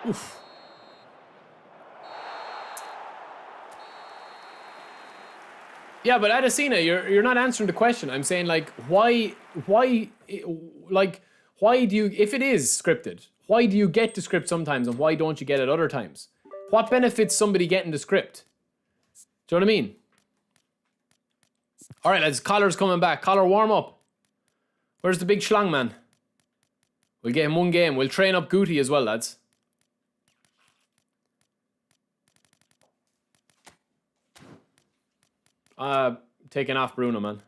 Oof. Yeah, but Adesina, you're not answering the question. I'm saying, like, why do you, if it is scripted, why do you get the script sometimes and why don't you get it other times? What benefits somebody getting the script? Do you know what I mean? All right, lads, Collar's coming back. Collar, warm up. Where's the big schlang, man? We'll get him one game. We'll train up Guti as well, lads. Taking off Bruno, man.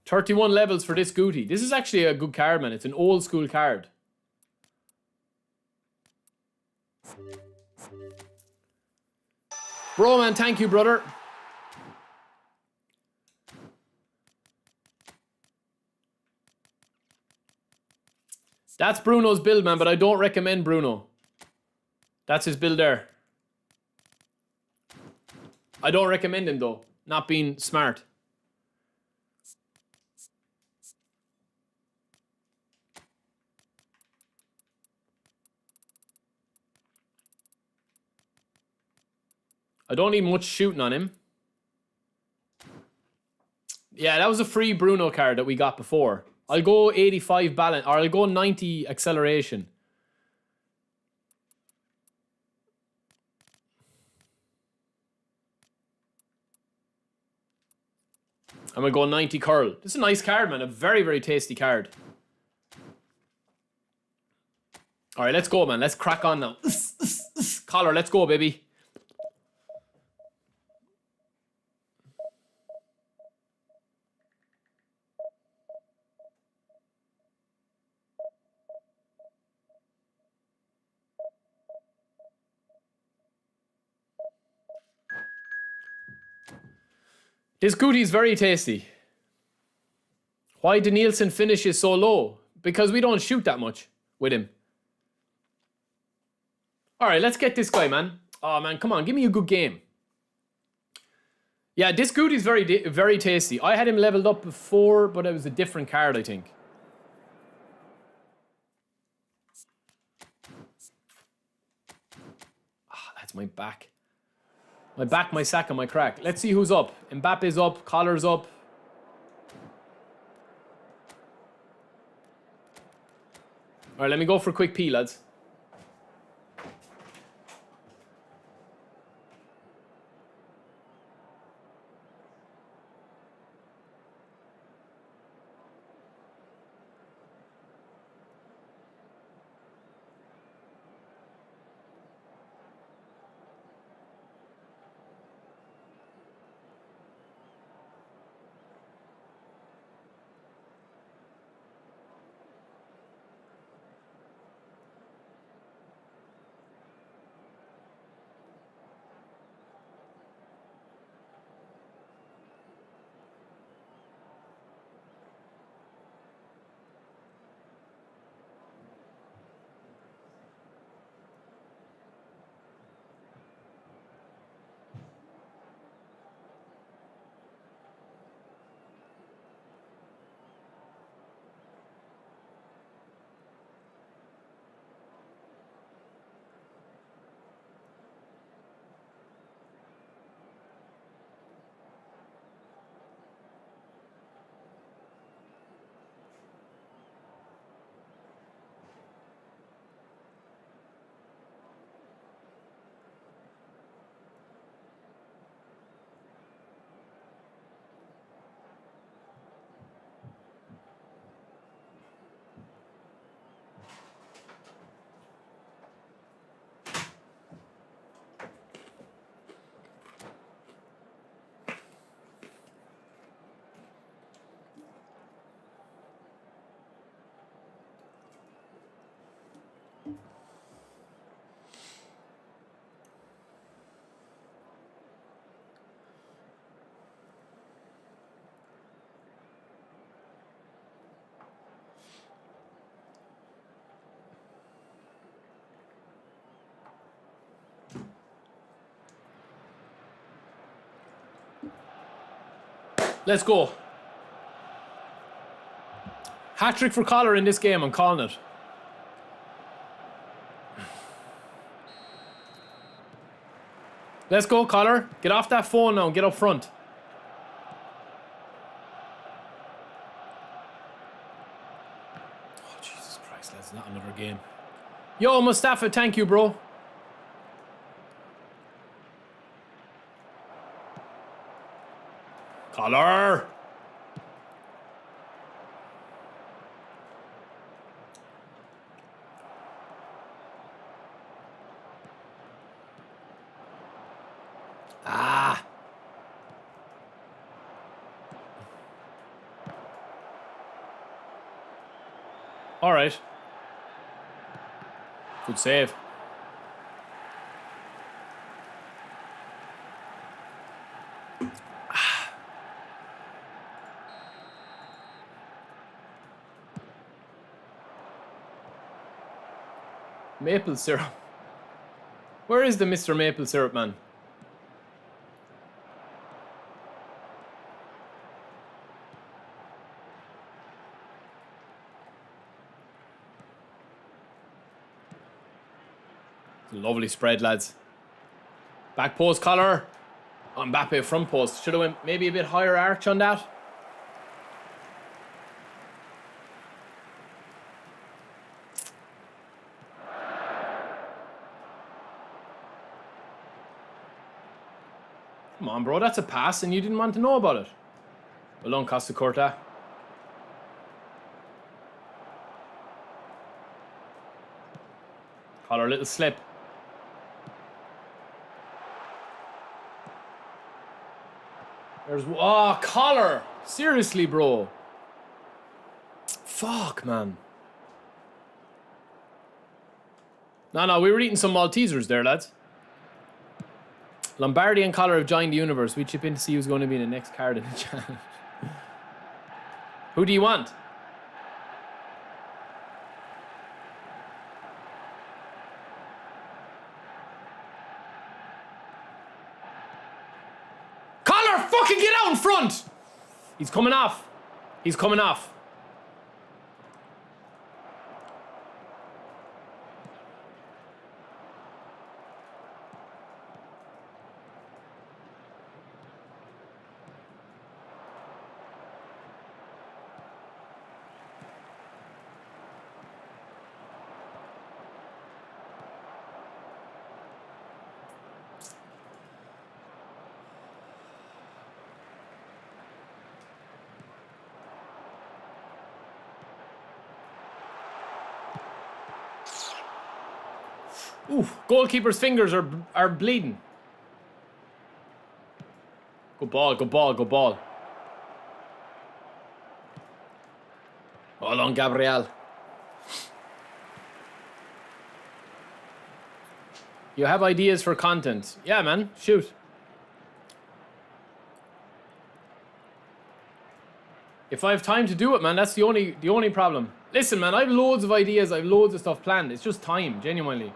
$31 levels for this Guti. This is actually a good card, man. It's an old school card. Bro, man, thank you, brother. That's Bruno's build, man, but I don't recommend Bruno. That's his build there. I don't recommend him, though. Not being smart. I don't need much shooting on him. Yeah, that was a free Bruno card that we got before. I'll go 85 balance, or I'll go 90 acceleration. I'm gonna go 90 curl. This is a nice card, man. A very, very tasty card. All right, let's go, man. Let's crack on now. Collar, let's go, baby. This Guti is very tasty. Why did Nielsen finishes so low? Because we don't shoot that much with him. All right, let's get this guy, man. Oh, man, come on. Give me a good game. Yeah, this Guti is very tasty. I had him leveled up before, but it was a different card, I think. Ah, that's my back. My back, my sack, and my crack. Let's see who's up. Mbappe's up. Collar's up. All right, let me go for a quick pee, lads. Let's go. Hat-trick for Collar in this game, I'm calling it. Let's go, Collar. Get off that phone now and get up front. Oh, Jesus Christ, that's not another game. Yo, Mustafa, thank you, bro. Collar. Ah. All right. Good save. Maple syrup. Where is the Mr. Maple syrup man? Lovely spread, lads. Back post, Collar. Oh, Mbappe front post. Should have went maybe a bit higher arch on that. Come on, bro. That's a pass and you didn't want to know about it. Well done, Costa Curta. Collar, little slip. There's... Oh, Collar. Seriously, bro. Fuck, man. No, we were eating some Maltesers there, lads. Lombardi and Collar have joined the universe. We chip in to see who's going to be in the next card in the channel. Who do you want? Collar, fucking get out in front! He's coming off. He's coming off. Ooh, goalkeeper's fingers are bleeding. Good ball, good ball, good ball. Hold on, Gabriel. You have ideas for content. Yeah, man, shoot. If I have time to do it, man, that's the only problem. Listen, man, I have loads of ideas, I have loads of stuff planned. It's just time, genuinely.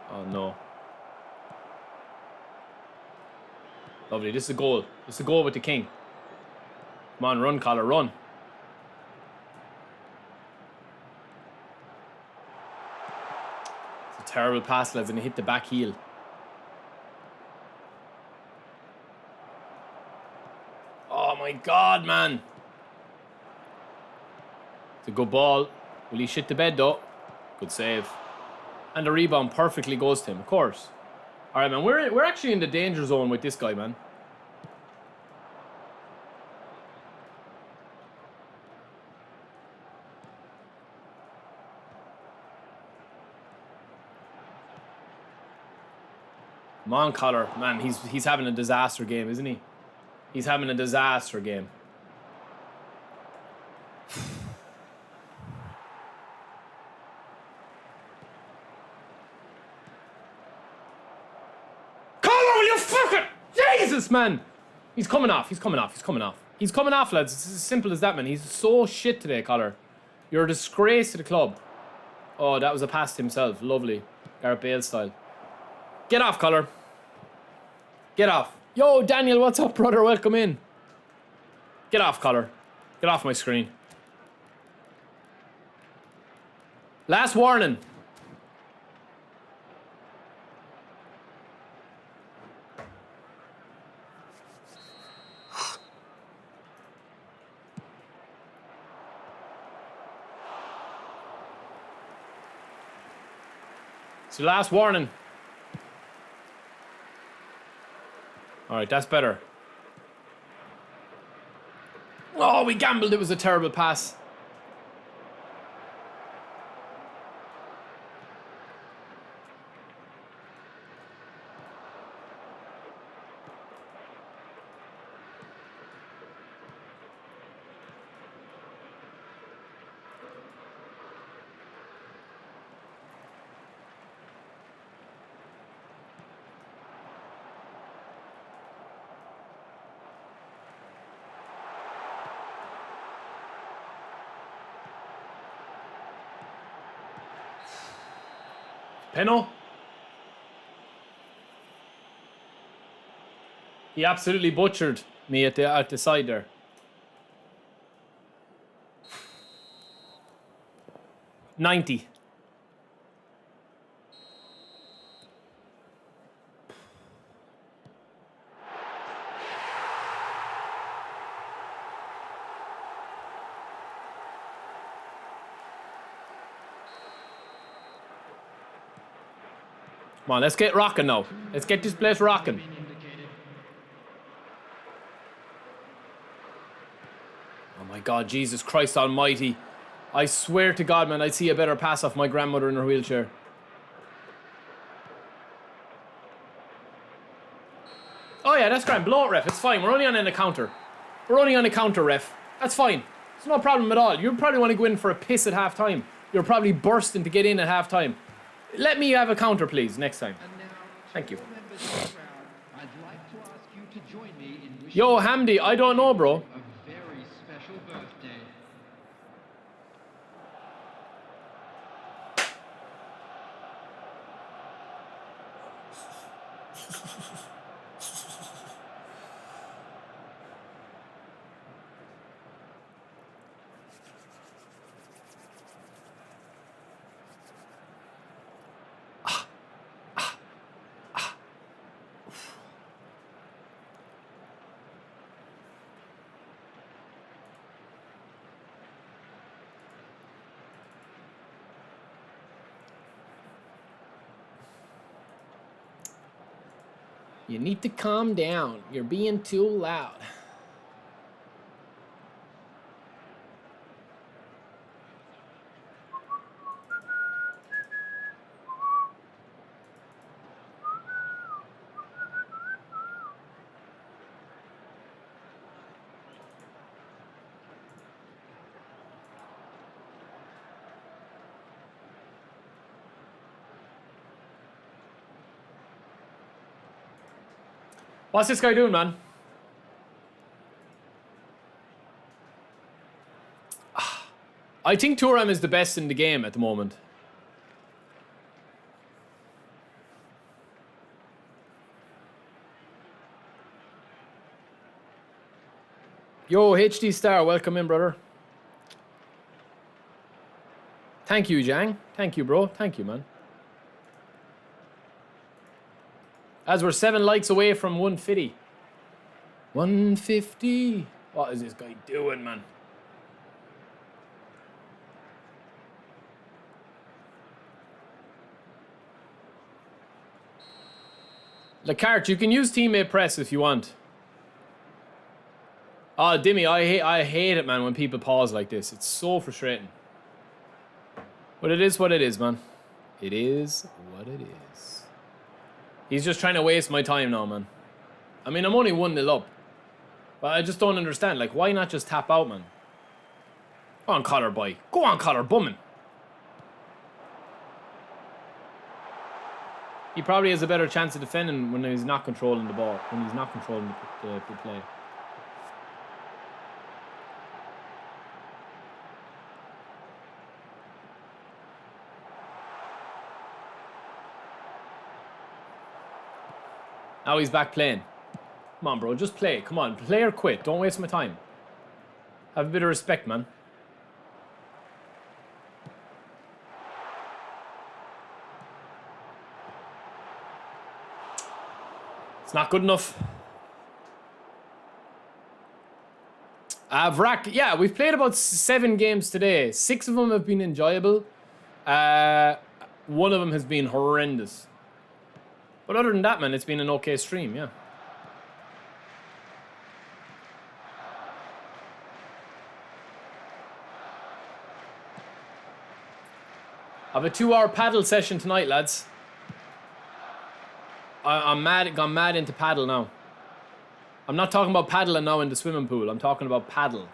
Oh, no. Lovely. This is a goal. This is a goal with the king. Come on, run, Collar, run. It's a terrible pass, lads, and he hit the back heel. Oh, my God, man. It's a good ball. Will he shit the bed, though? Good save. And the rebound perfectly goes to him, of course. All right, man, we're actually in the danger zone with this guy, man. Come on, Collar. Man, he's having a disaster game, isn't he? He's having a disaster game. Jesus, man. He's coming off. He's coming off. He's coming off. He's coming off, lads. It's as simple as that, man. He's so shit today, Collar. You're a disgrace to the club. Oh, that was a pass to himself. Lovely. Gareth Bale style. Get off, Collar. Get off. Yo, Daniel, what's up, brother? Welcome in. Get off, Collar. Get off my screen. Last warning. It's your last warning. Alright, that's better. Oh, we gambled. It was a terrible pass. Penno. He absolutely butchered me at the side there. $90. Come on, let's get rocking now. Let's get this place rocking. Oh my God, Jesus Christ almighty. I swear to God, man, I'd see a better pass off my grandmother in her wheelchair. Oh yeah, that's grand. Blow it, ref. It's fine. We're only on a counter. We're only on a counter, ref. That's fine. It's no problem at all. You probably want to go in for a piss at half time. You're probably bursting to get in at half time. Let me have a counter, please, next time. Thank you. Yo, Hamdi, I don't know, bro. A very special birthday. You need to calm down. You're being too loud. What's this guy doing, man? I think Thuram is the best in the game at the moment. Yo, HD Star, welcome in, brother. Thank you, Jang. Thank you, bro. Thank you, man. As we're 7 likes away from 150. 150. What is this guy doing, man? Lecart, you can use teammate press if you want. Oh, Dimmy, I hate it, man, when people pause like this. It's so frustrating. But it is what it is, man. It is what it is. He's just trying to waste my time now, man. I mean, I'm only 1-0 up. But I just don't understand. Like, why not just tap out, man? Go on, Collar, boy. Go on, Collar, bumming. He probably has a better chance of defending when he's not controlling the ball. When he's not controlling the play. Now he's back playing. Come on, bro. Just play. Come on. Play or quit. Don't waste my time. Have a bit of respect, man. It's not good enough. Vrak, yeah, we've played about 7 games today. 6 of them have been enjoyable. One of them has been horrendous. But other than that, man, it's been an okay stream, yeah. I have a 2-hour paddle session tonight, lads. I'm mad, gone mad into paddle now. I'm not talking about paddling now in the swimming pool. I'm talking about paddle.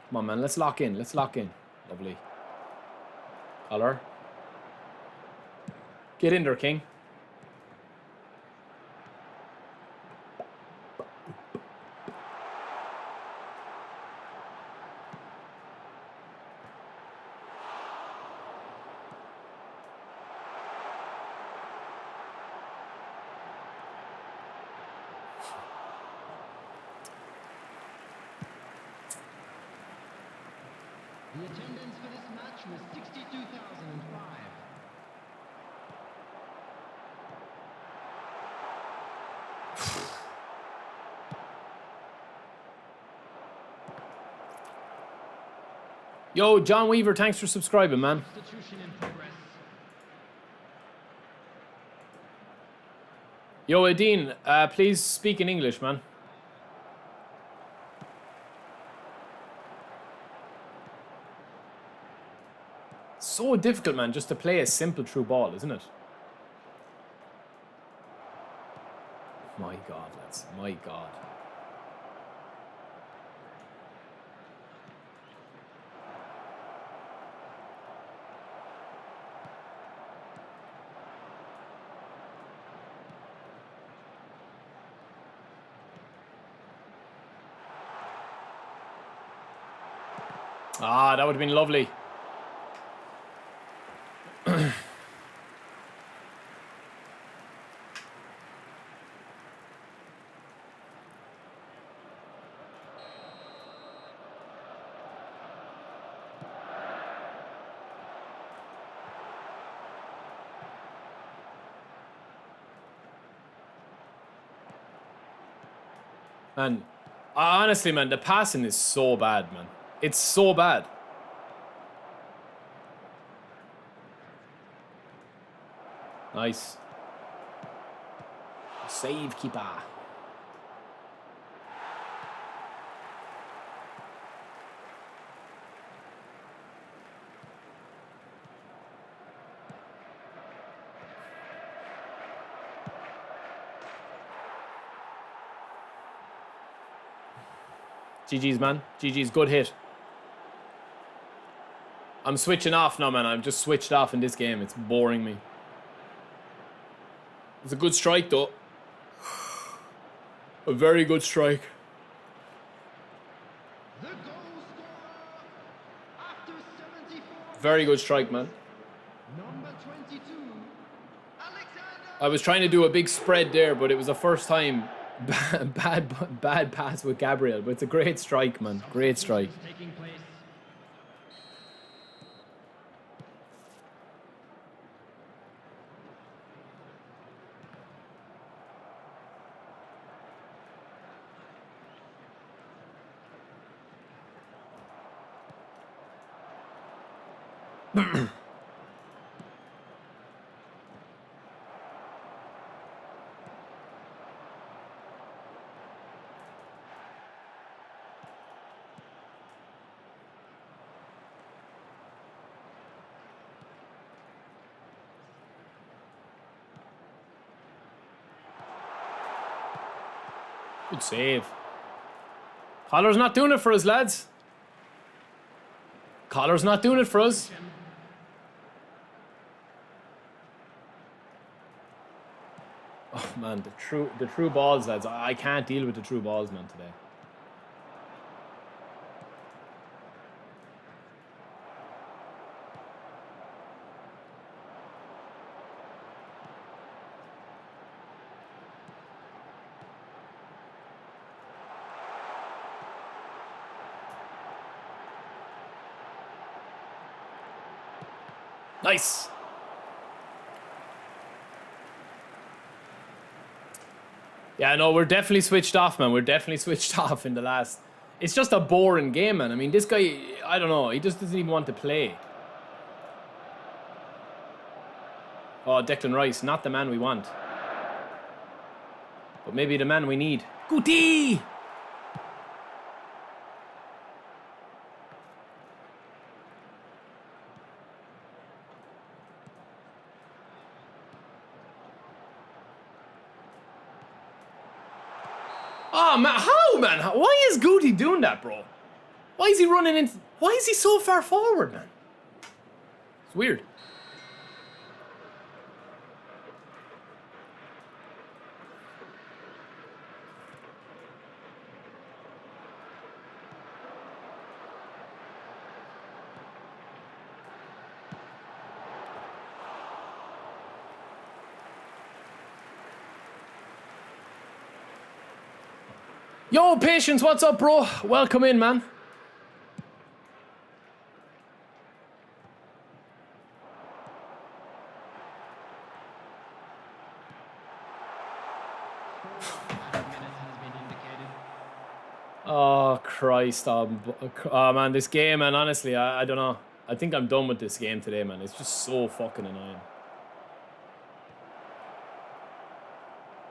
Come on, man. Let's lock in. Let's lock in. Lovely. Collar. Get in there, King. The attendance for this match was 62,005. Yo, John Weaver, thanks for subscribing, man. Substitution in progress. Yo, Adine, please speak in English, man. So difficult, man, just to play a simple through ball, isn't it? My God, lads. My God. Ah, that would have been lovely. Man, honestly, man, the passing is so bad, man. It's so bad. Nice. Save keeper. GG's, man. GG's, good hit. I'm switching off now, man. I'm just switched off in this game. It's boring me. It's a good strike, though. A very good strike. The goal scorer after 74. Very good strike, man. Number 22, Alexander. I was trying to do a big spread there, but it was the first time. Bad pass with Gabriel, but it's a great strike, man. Great strike. Taking place. Good save. Collar's not doing it for us, lads. Collar's not doing it for us. Oh man, the true balls, lads. I can't deal with the true balls, man, today. Nice. Yeah, no, we're definitely switched off, man. We're definitely switched off in the last... It's just a boring game, man. I mean, this guy, I don't know. He just doesn't even want to play. Oh, Declan Rice, not the man we want. But maybe the man we need. Goody! Oh, man, how, man? Why is Goody doing that, bro? Why is he running in? Why is he so far forward, man? It's weird. Yo, Patience, what's up, bro? Welcome in, man. Oh, Christ. Oh, man, this game, man, honestly, I don't know. I think I'm done with this game today, man. It's just so fucking annoying.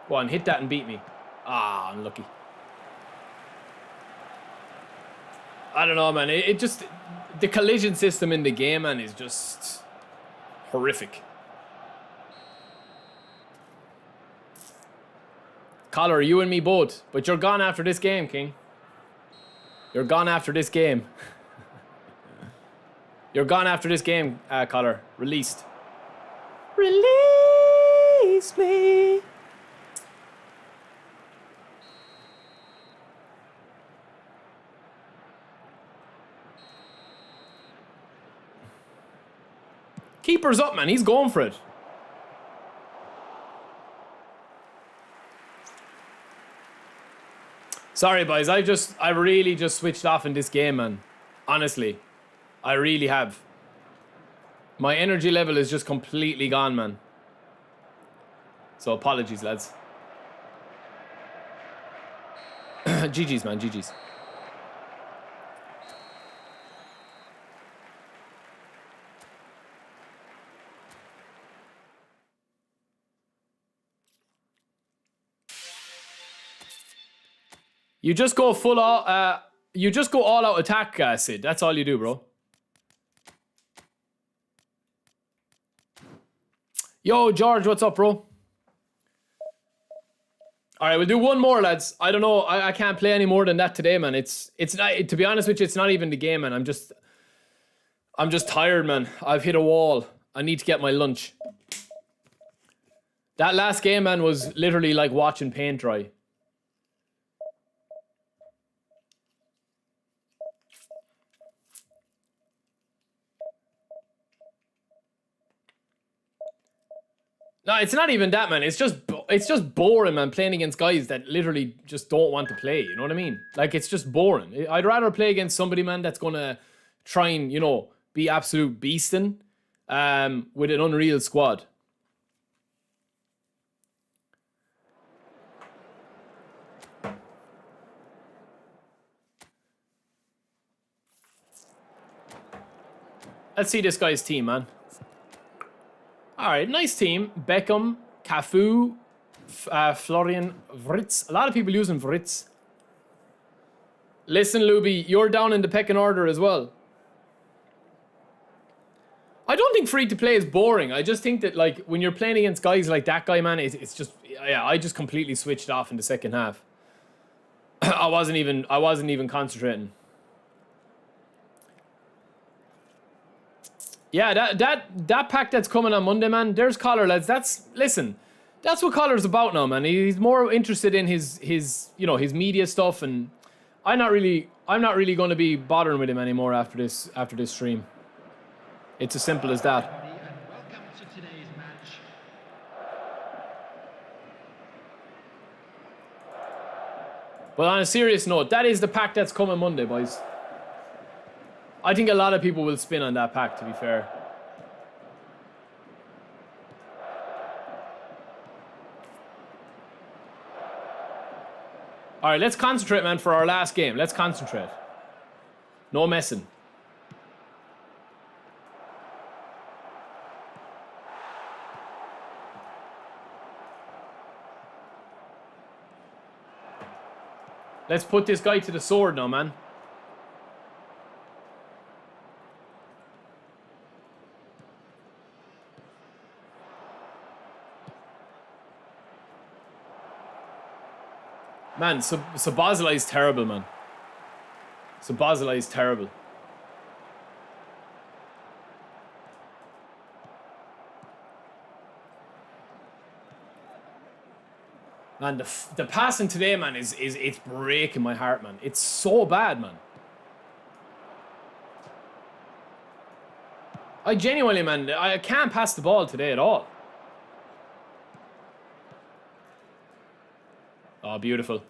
Go on, hit that and beat me. Ah, unlucky. I don't know, man. It just... The collision system in the game, man, is just... horrific. Collar, you and me both. But you're gone after this game, King. You're gone after this game. You're gone after this game, Collar. Released. Release me. Keeper's up, man. He's going for it. Sorry, boys. I really just switched off in this game, man. Honestly. I really have. My energy level is just completely gone, man. So apologies, lads. GG's, man. GG's. You just go full out, you just go all out attack, Sid. That's all you do, bro. Yo, George, what's up, bro? All right, we'll do one more, lads. I don't know. I can't play any more than that today, man. It's not, to be honest with you, it's not even the game, man. I'm just tired, man. I've hit a wall. I need to get my lunch. That last game, man, was literally like watching paint dry. No, it's not even that, man. It's just boring, man, playing against guys that literally just don't want to play. You know what I mean? Like, it's just boring. I'd rather play against somebody, man, that's going to try and, you know, be absolute beasting with an unreal squad. Let's see this guy's team, man. All right, nice team. Beckham, Cafu, Florian Wirtz. A lot of people using Wirtz. Listen, Luby, you're down in the pecking order as well. I don't think free to play is boring. I just think that, like, when you're playing against guys like that guy, man, it's just, yeah, I just completely switched off in the second half. I wasn't even concentrating. Yeah, that pack that's coming on Monday, man. There's Collar, lads. Listen, that's what Collar's about now, man. He's more interested in his you know, his media stuff, and I'm not really going to be bothering with him anymore after this stream. It's as simple as that. Welcome to today's match. But on a serious note, that is the pack that's coming Monday, boys. I think a lot of people will spin on that pack, to be fair. All right, let's concentrate, man, for our last game. Let's concentrate. No messing. Let's put this guy to the sword now, man. Man, Szoboszlai is terrible, man. Szoboszlai is terrible. Man, the passing today, man, it's breaking my heart, man. It's so bad, man. I genuinely, man, I can't pass the ball today at all. Oh, beautiful.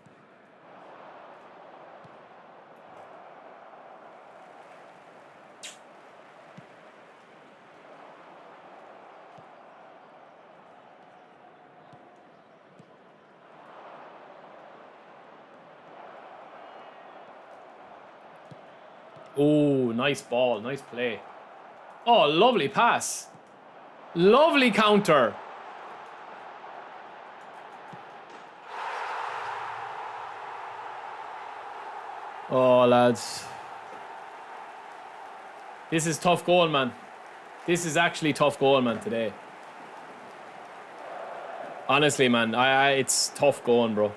Oh, nice ball, nice play. Oh, lovely pass. Lovely counter. Oh, lads. This is tough goal, man. This is actually tough goal, man, today. Honestly, man, it's tough going, bro.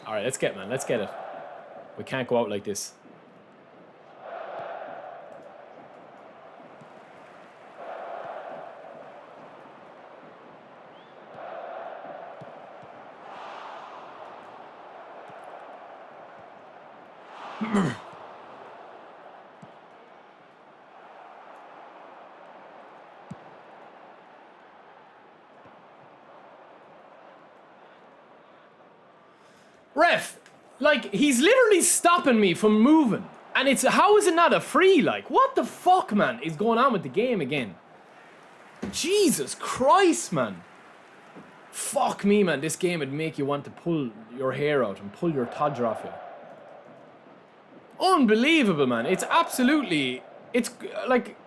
All right, let's get, man. Let's get it. We can't go out like this. Ref, like, he's literally stopping me from moving. And it's, how is it not a free? Like, what the fuck, man, is going on with the game again? Jesus Christ, man. Fuck me, man. This game would make you want to pull your hair out and pull your todger off you. Unbelievable, man. It's absolutely, it's like,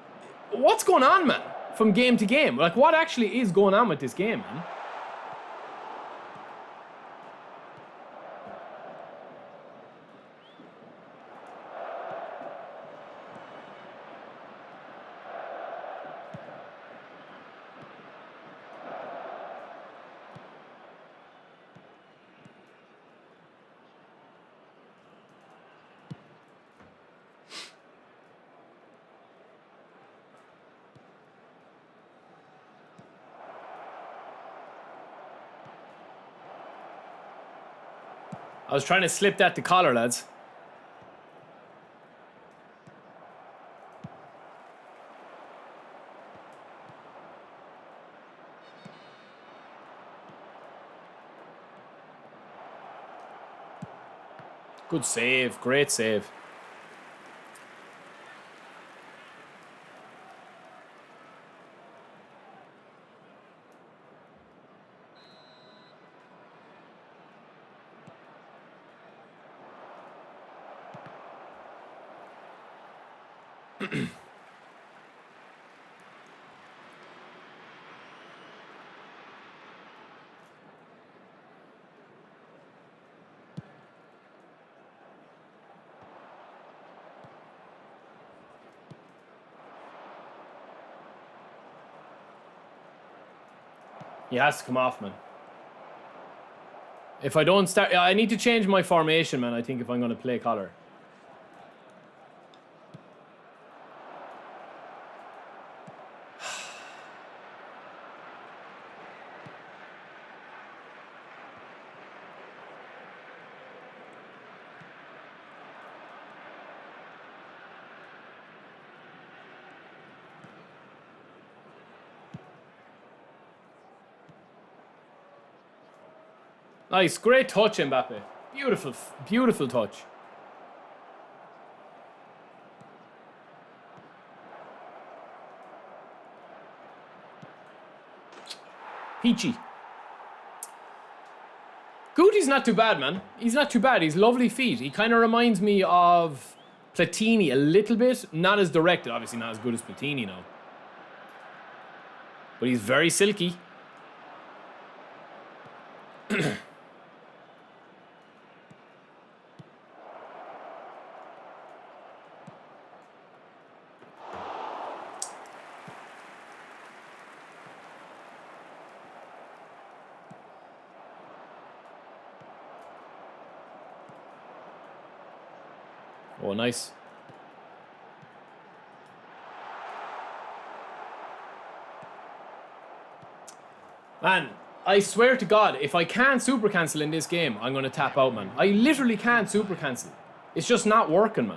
what's going on, man? From game to game. Like, what actually is going on with this game, man? I was trying to slip that to collar, lads. Good save. Great save. He has to come off, man. If I don't start... I need to change my formation, man, I think, if I'm going to play collar. Nice, great touch, Mbappe. Beautiful, beautiful touch. Peachy. Gooty's not too bad, man. He's not too bad. He's lovely feet. He kind of reminds me of Platini a little bit. Not as directed. Obviously not as good as Platini now. But he's very silky. Oh, nice. Man, I swear to God, if I can't super cancel in this game, I'm going to tap out, man. I literally can't super cancel. It's just not working, man.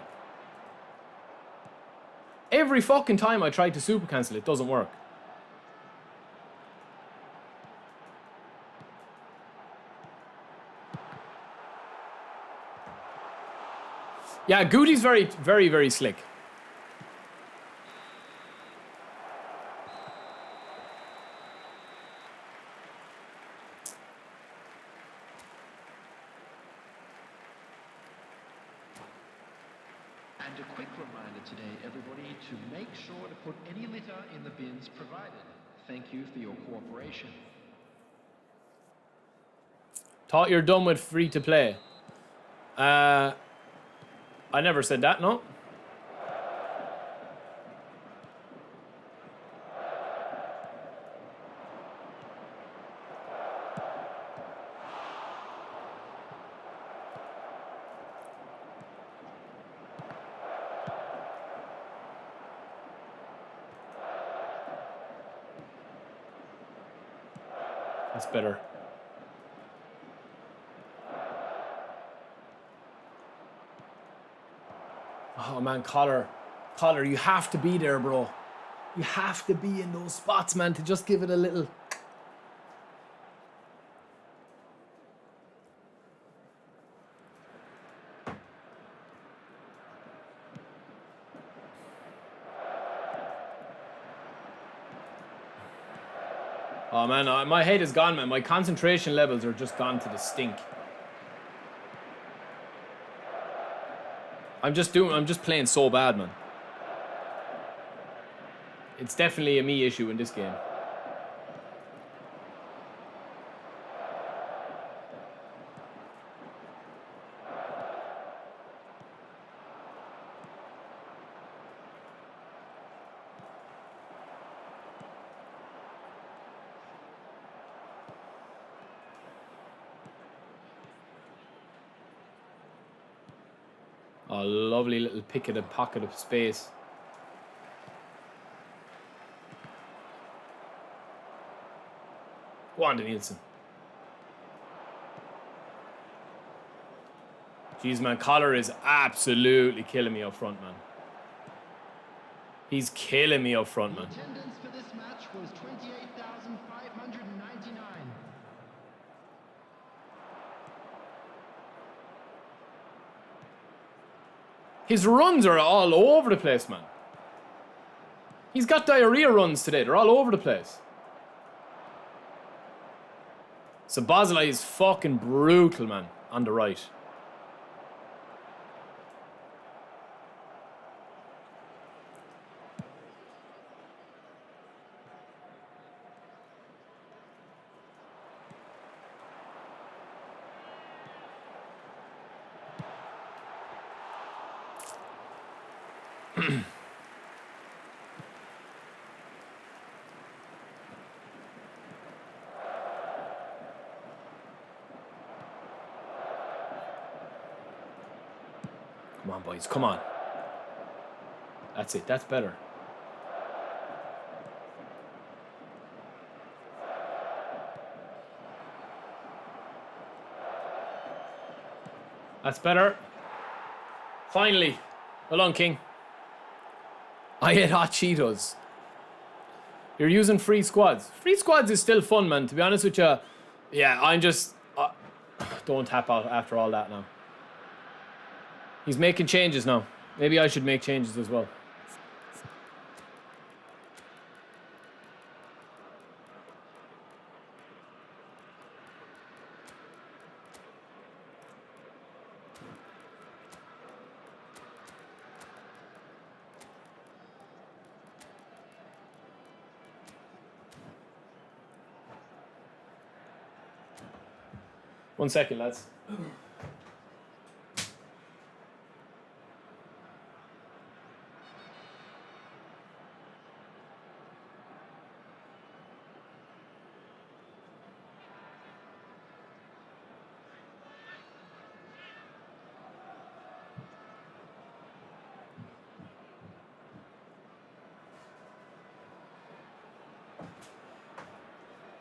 Every fucking time I try to super cancel, it doesn't work. Yeah, Gooty's very, very, very slick. And a quick reminder today, everybody, to make sure to put any litter in the bins provided. Thank you for your cooperation. Thought you're done with free to play. I never said that, no. That's better. Oh man, Collar, you have to be there, bro. You have to be in those spots, man, to just give it a little. Oh man, my head is gone, man. My concentration levels are just gone to the stink. I'm just playing so bad, man. It's definitely a me issue in this game. Oh, lovely little picketed pocket of space. Go on, Nielsen. Jeez, man, Collar is absolutely killing me up front, man. He's killing me up front, man. Attendance for this match was 28,599. His runs are all over the place, man. He's got diarrhea runs today. They're all over the place. Sabazalai is fucking brutal, man, on the right. Come on, boys, come on. That's it, that's better. That's better. Finally. Well done, King. I ate hot Cheetos. You're using free squads. Free squads is still fun, man, to be honest with you. Yeah, I'm just... don't tap out after all that now. He's making changes now. Maybe I should make changes as well. 1 second, lads.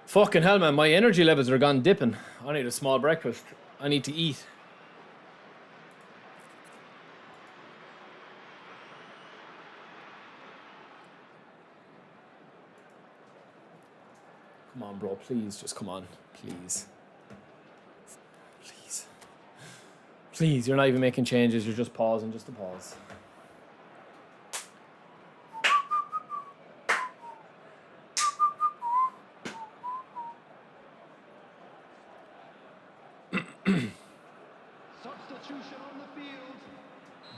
Fucking hell, man. My energy levels are gone dipping. I need a small breakfast. I need to eat. Come on, bro. Please. Just come on. Please. Please. Please. You're not even making changes. You're just pausing just to pause. Substitution on the field.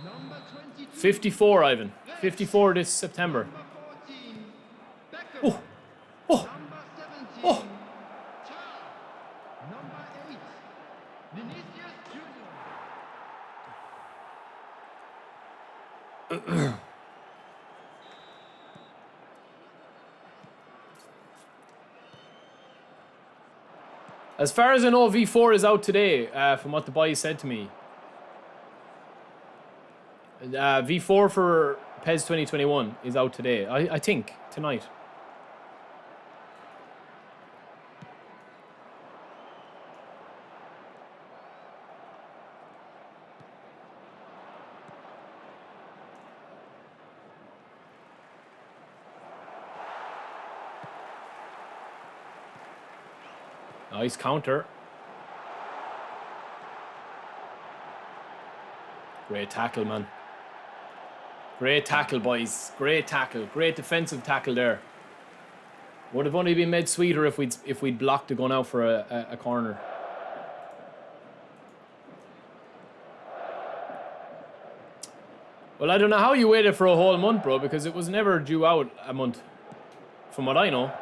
Number 22. 54, Ivan. 54 this September. Number 14. Beckham. Oh. Oh. Number 17. Oh. Child. Number 8. Vinicius Junior. As far as I know, V4 is out today, from what the boys said to me. V4 for PES 2021 is out today. I think, tonight. Nice counter. Great tackle, man. Great tackle, boys. Great tackle. Great defensive tackle there. Would have only been made sweeter if we'd blocked to go out for a corner. Well, I don't know how you waited for a whole month, bro, because it was never due out a month, from what I know.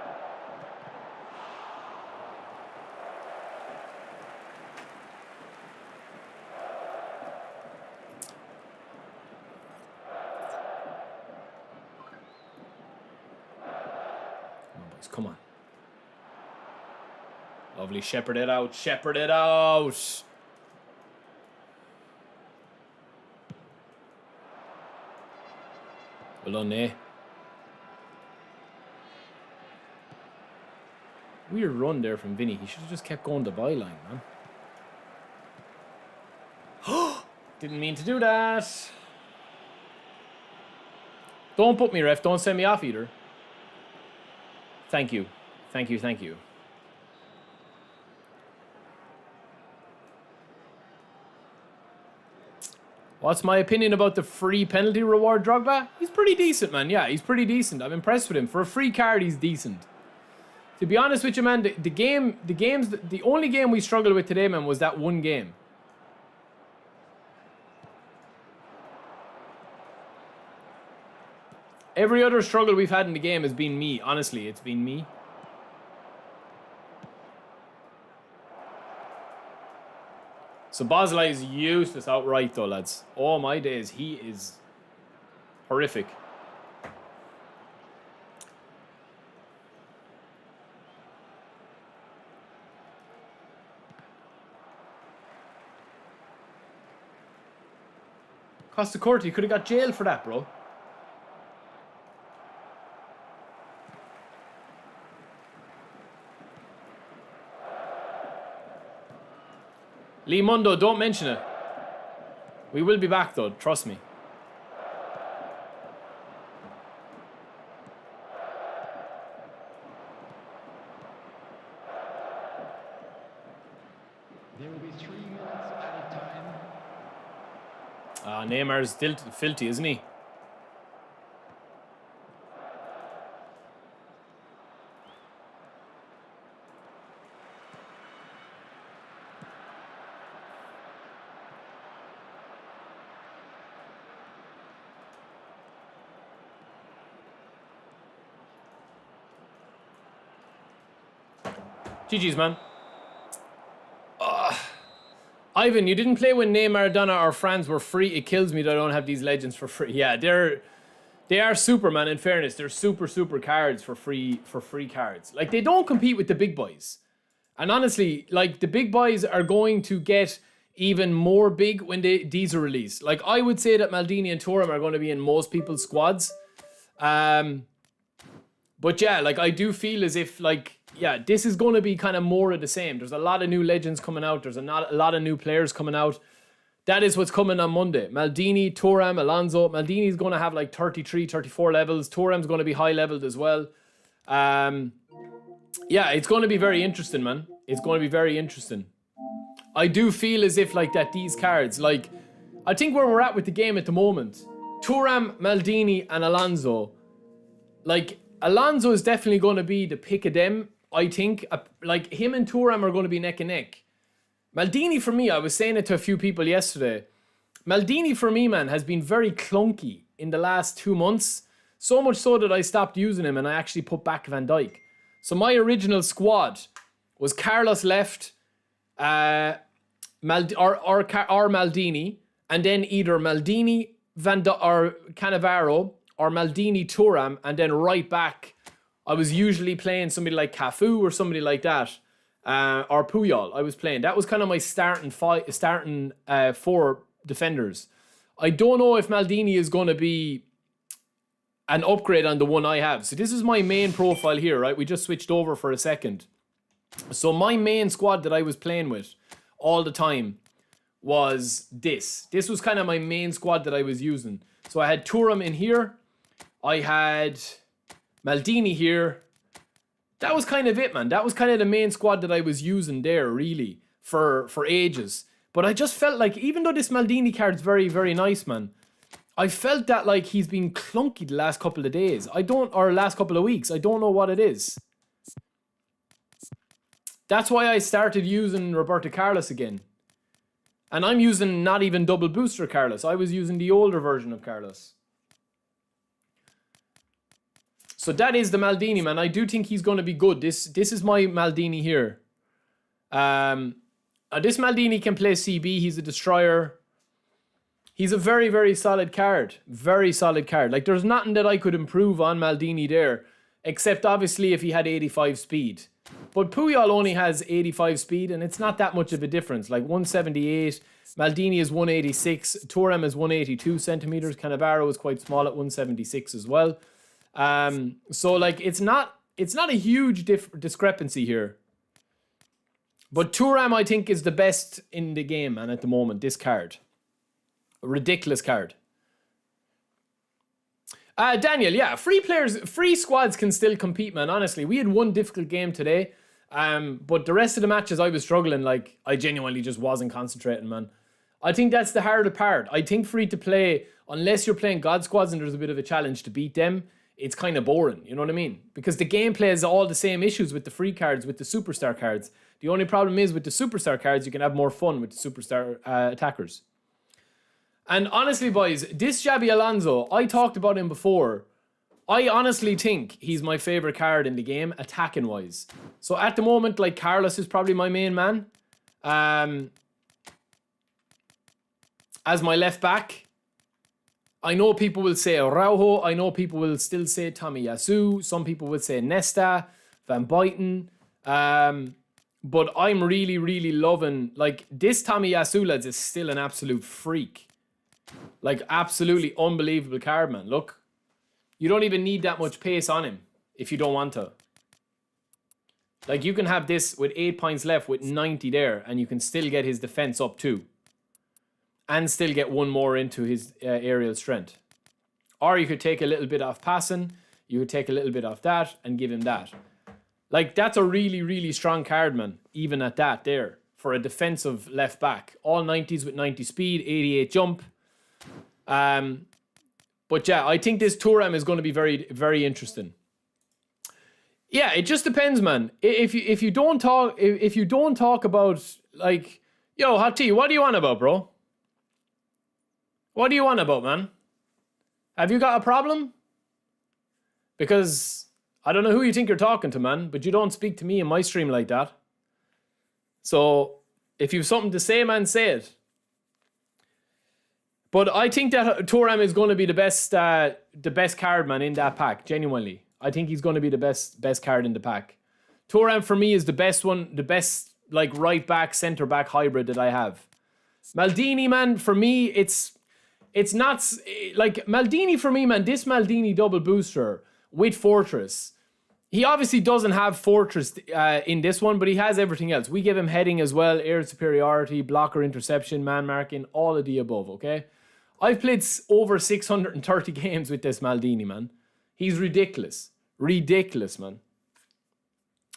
Come on. Lovely. Shepherd it out. Shepherd it out. Well done, eh? Weird run there from Vinny. He should have just kept going the byline, man. Didn't mean to do that. Don't put me, ref. Don't send me off either. Thank you. Thank you, thank you. What's my opinion about the free penalty reward, Drogba? He's pretty decent, man. Yeah, he's pretty decent. I'm impressed with him. For a free card, he's decent. To be honest with you, man, the only game we struggled with today, man, was that one game. Every other struggle we've had in the game has been me. Honestly, it's been me. So Bosley is useless outright, though, lads. Oh, my days. He is horrific. Costa Curta, you could have got jailed for that, bro. Lee Mundo, don't mention it. We will be back, though. Trust me. There will be 3 minutes added time. Neymar's still filthy, isn't he? GG's, man. Ivan, you didn't play when Neymar, Maradona, or Franz were free. It kills me that I don't have these legends for free. Yeah, they are super, man. In fairness, they're super cards for free cards. Like, they don't compete with the big boys. And honestly, like, the big boys are going to get even more big when these are released. Like, I would say that Maldini and Thuram are going to be in most people's squads. But yeah, like, I do feel as if, like, yeah, this is going to be kind of more of the same. There's a lot of new legends coming out. There's a lot of new players coming out. That is what's coming on Monday. Maldini, Thuram, Alonso. Maldini's going to have like 33, 34 levels. Thuram's going to be high leveled as well. Yeah, it's going to be very interesting, man. It's going to be very interesting. I do feel as if like that these cards, like, I think where we're at with the game at the moment, Thuram, Maldini, and Alonso, like, Alonso is definitely going to be the pick of them, I think. Like, him and Thuram are going to be neck and neck. Maldini, for me, I was saying it to a few people yesterday. Maldini, for me, man, has been very clunky in the last 2 months. So much so that I stopped using him and I actually put back Van Dijk. So my original squad was Carlos left, or Maldini, and then either Maldini, or Cannavaro, or Maldini, Thuram, and then right back, I was usually playing somebody like Cafu or somebody like that. Or Puyol, I was playing. That was kind of my starting 4 defenders. I don't know if Maldini is going to be an upgrade on the one I have. So this is my main profile here, right? We just switched over for a second. So my main squad that I was playing with all the time was this. This was kind of my main squad that I was using. So I had Thuram in here. I had Maldini here. That was kind of it, man. That was kind of the main squad that I was using there, really, for ages. But I just felt like, even though this Maldini card's very, very nice, man, I felt that, like, he's been clunky the last couple of days. Or last couple of weeks. I don't know what it is. That's why I started using Roberto Carlos again. And I'm using not even double booster Carlos. I was using the older version of Carlos. So that is the Maldini, man. I do think he's going to be good. This is my Maldini here. This Maldini can play CB. He's a destroyer. He's a very, very solid card. Very solid card. Like, there's nothing that I could improve on Maldini there, except obviously if he had 85 speed. But Puyol only has 85 speed, and it's not that much of a difference. Like 178, Maldini is 186, Thuram is 182 centimeters. Cannavaro is quite small at 176 as well. So like it's not a huge discrepancy here. But Thuram, I think, is the best in the game, man, at the moment. This card, a ridiculous card. Daniel, yeah, free squads can still compete, man. Honestly, we had one difficult game today, but the rest of the matches I was struggling. Like, I genuinely just wasn't concentrating, man. I think that's the harder part. I think free to play, unless you're playing God squads and there's a bit of a challenge to beat them, it's kind of boring, you know what I mean? Because the gameplay is all the same issues with the free cards, with the superstar cards. The only problem is with the superstar cards, you can have more fun with the superstar attackers. And honestly, boys, this Xabi Alonso, I talked about him before. I honestly think he's my favorite card in the game, attacking-wise. So at the moment, like, Carlos is probably my main man. As my left back, I know people will say Araujo. I know people will still say Tomiyasu. Some people will say Nesta, Van Buiten. But I'm really, really loving, like, this Tomiyasu, lads, is still an absolute freak. Like, absolutely unbelievable card, man. Look, you don't even need that much pace on him if you don't want to. Like, you can have this with 8 points left with 90 there, and you can still get his defense up too. And still get one more into his aerial strength. Or you could take a little bit off passing. You could take a little bit off that and give him that. Like, that's a really, really strong card, man. Even at that there. For a defensive left back. All 90s with 90 speed. 88 jump. But yeah, I think this Thuram is going to be very, very interesting. Yeah, it just depends, man. If you don't talk about, like, yo, Hot T, what do you want about, bro? What do you want about, man? Have you got a problem? Because I don't know who you think you're talking to, man, but you don't speak to me in my stream like that. So If you've something to say, man, say it. But I think that Thuram is going to be the best card, man, in that pack. Genuinely, I think he's going to be the best card in the pack. Thuram for me is the best one, the best like right back, centre back hybrid that I have. Maldini, man, for me, it's not like Maldini for me, man. This Maldini double booster with Fortress. He obviously doesn't have Fortress in this one, but he has everything else. We give him heading as well, air superiority, blocker interception, man marking, all of the above, okay? I've played over 630 games with this Maldini, man. He's ridiculous. Ridiculous, man.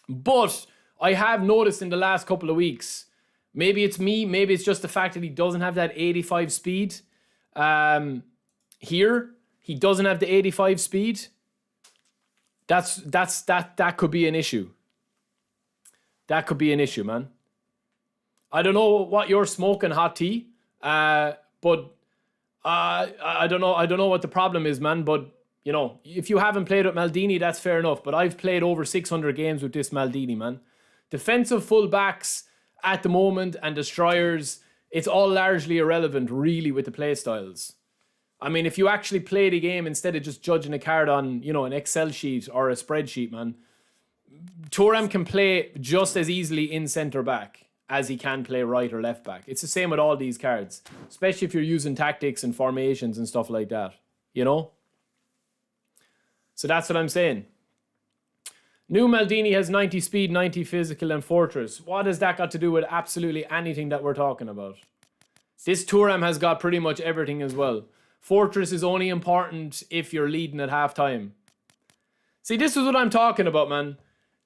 But I have noticed in the last couple of weeks, maybe it's me, maybe it's just the fact that he doesn't have that 85 speed. Here, he doesn't have the 85 speed. That could be an issue. That could be an issue, man. I don't know what you're smoking, hot tea. But I don't know what the problem is, man. But you know, if you haven't played with Maldini, that's fair enough. But I've played over 600 games with this Maldini, man. Defensive fullbacks at the moment and destroyers, it's all largely irrelevant, really, with the play styles. I mean, if you actually play the game instead of just judging a card on, you know, an Excel sheet or a spreadsheet, man, Thuram can play just as easily in centre back as he can play right or left back. It's the same with all these cards, especially if you're using tactics and formations and stuff like that, you know? So that's what I'm saying. New Maldini has 90 speed, 90 physical and Fortress. What has that got to do with absolutely anything that we're talking about? This Thuram has got pretty much everything as well. Fortress is only important if you're leading at halftime. See, this is what I'm talking about, man.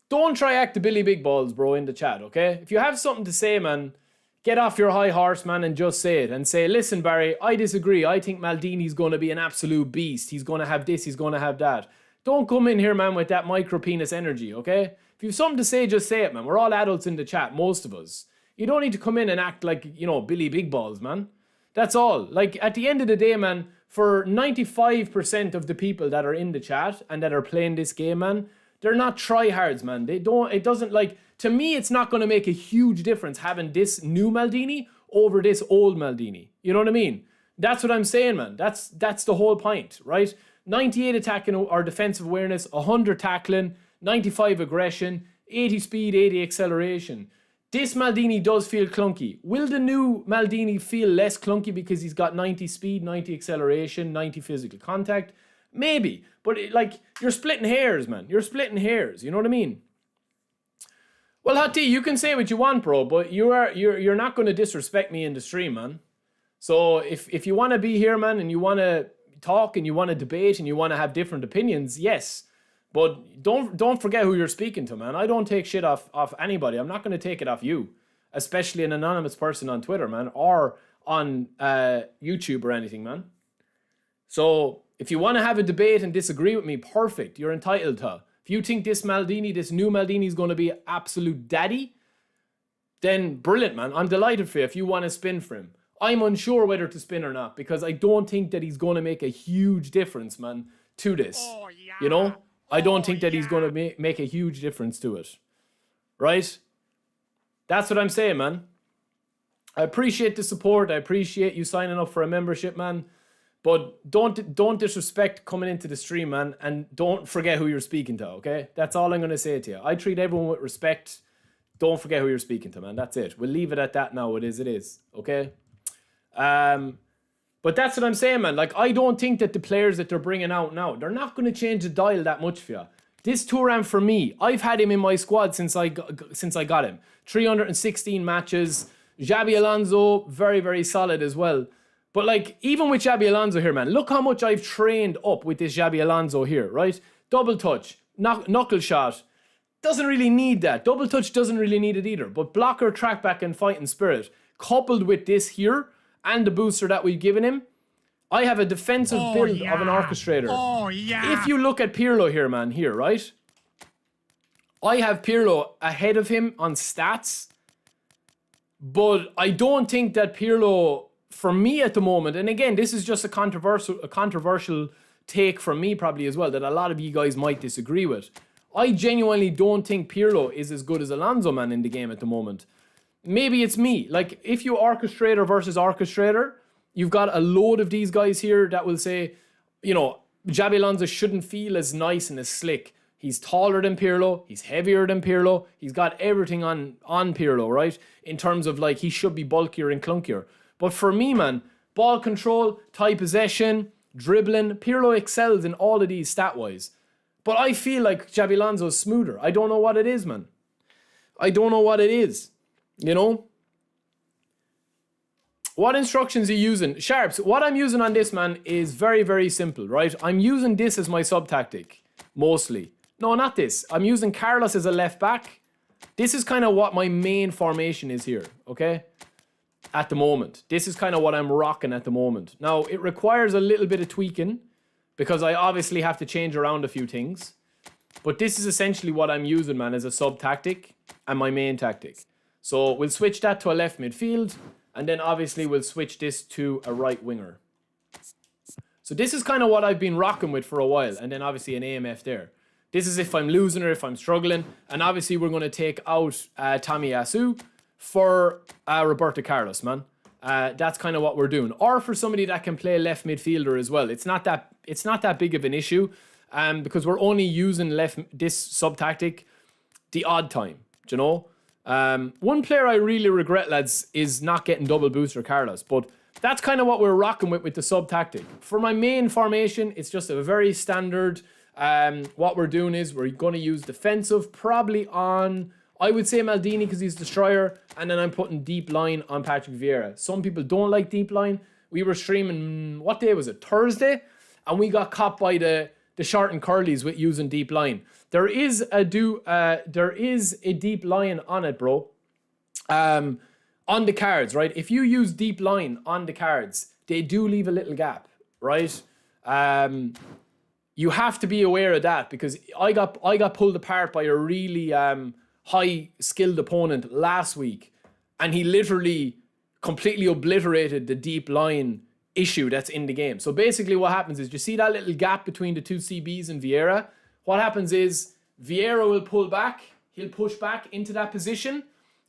Don't try act the Billy Big Balls, bro, in the chat, okay? If you have something to say, man, get off your high horse, man, and just say it. And say, listen, Barry, I disagree. I think Maldini's going to be an absolute beast. He's going to have this, he's going to have that. Don't come in here, man, with that micro penis energy, okay? If you have something to say, just say it, man. We're all adults in the chat, most of us. You don't need to come in and act like, you know, Billy Big Balls, man. That's all. Like, at the end of the day, man, for 95% of the people that are in the chat and that are playing this game, man, they're not tryhards, man. It doesn't, like, to me, it's not going to make a huge difference having this new Maldini over this old Maldini. You know what I mean? That's what I'm saying, man. That's the whole point, right? 98 attacking or defensive awareness, 100 tackling, 95 aggression, 80 speed, 80 acceleration. This Maldini does feel clunky. Will the new Maldini feel less clunky because he's got 90 speed, 90 acceleration, 90 physical contact? Maybe. But like, you're splitting hairs, man. You're splitting hairs. You know what I mean? Well, Hot T, you can say what you want, bro, but you're not going to disrespect me in the stream, man. So if you want to be here, man, and you want to talk and you want to debate and you want to have different opinions, yes. But don't forget who you're speaking to, man. I don't take shit off anybody. I'm not going to take it off you, especially an anonymous person on Twitter, man, or on YouTube or anything, man. So if you want to have a debate and disagree with me, perfect. You're entitled to. If you think this Maldini, this new Maldini is going to be absolute daddy, then brilliant, man. I'm delighted for you if you want to spin for him. I'm unsure whether to spin or not because I don't think that he's going to make a huge difference, man, to this. Oh, yeah. You know? I don't think that he's going to make a huge difference to it. Right? That's what I'm saying, man. I appreciate the support. I appreciate you signing up for a membership, man. But don't disrespect coming into the stream, man. And don't forget who you're speaking to, okay? That's all I'm going to say to you. I treat everyone with respect. Don't forget who you're speaking to, man. That's it. We'll leave it at that now. It is, okay? But that's what I'm saying, man. Like, I don't think that the players that they're bringing out now, they're not going to change the dial that much for you. This Thuram, for me, I've had him in my squad since I got him. 316 matches. Xabi Alonso, very, very solid as well. But, like, even with Xabi Alonso here, man, look how much I've trained up with this Xabi Alonso here, right? Double touch, knuckle shot. Doesn't really need that. Double touch doesn't really need it either. But blocker, track back, and fighting spirit, coupled with this here, and the booster that we've given him, I have a defensive build of an orchestrator. Oh, yeah. If you look at Pirlo here, man, here, right? I have Pirlo ahead of him on stats, but I don't think that Pirlo, for me at the moment, and again, this is just a controversial take from me probably as well, that a lot of you guys might disagree with. I genuinely don't think Pirlo is as good as Alonso, man, in the game at the moment. maybe it's me. Like, if you orchestrator versus orchestrator, you've got a load of these guys here that will say, you know, Xabi Alonso shouldn't feel as nice and as slick. He's taller than Pirlo. He's heavier than Pirlo. He's got everything on Pirlo, right? In terms of, like, he should be bulkier and clunkier. But for me, man, ball control, tight possession, dribbling, Pirlo excels in all of these stat-wise. But I feel like Xabi Alonso is smoother. I don't know what it is, man. I don't know what it is, you know? What instructions are you using? Sharps, what I'm using on this, man, is very, very simple, right? I'm using this as my sub-tactic, mostly. No, not this. I'm using Carlos as a left back. This is kind of what my main formation is here, okay? At the moment. This is kind of what I'm rocking at the moment. Now, it requires a little bit of tweaking because I obviously have to change around a few things. But this is essentially what I'm using, man, as a sub-tactic and my main tactic. So we'll switch that to a left midfield. And then obviously we'll switch this to a right winger. So this is kind of what I've been rocking with for a while. And then obviously an AMF there. This is if I'm losing or if I'm struggling. And obviously we're going to take out Tomiyasu for Roberto Carlos, man. That's kind of what we're doing. Or for somebody that can play left midfielder as well. It's not that big of an issue. Because we're only using this sub-tactic the odd time. Do you know? One player I really regret, lads, is not getting double booster Carlos, but that's kind of what we're rocking with the sub-tactic. For my main formation, it's just a very standard, what we're doing is we're going to use defensive, probably on, I would say Maldini because he's destroyer, and then I'm putting deep line on Patrick Vieira. Some people don't like deep line. We were streaming, what day was it? Thursday? And we got caught by the short and curlies with using deep line. There is a deep line on it, bro. On the cards, right? If you use deep line on the cards, they do leave a little gap, right? You have to be aware of that because I got pulled apart by a really high skilled opponent last week, and he literally completely obliterated the deep line issue that's in the game. So basically what happens is, you see that little gap between the two CBs and Vieira? What happens is Vieira will pull back, he'll push back into that position,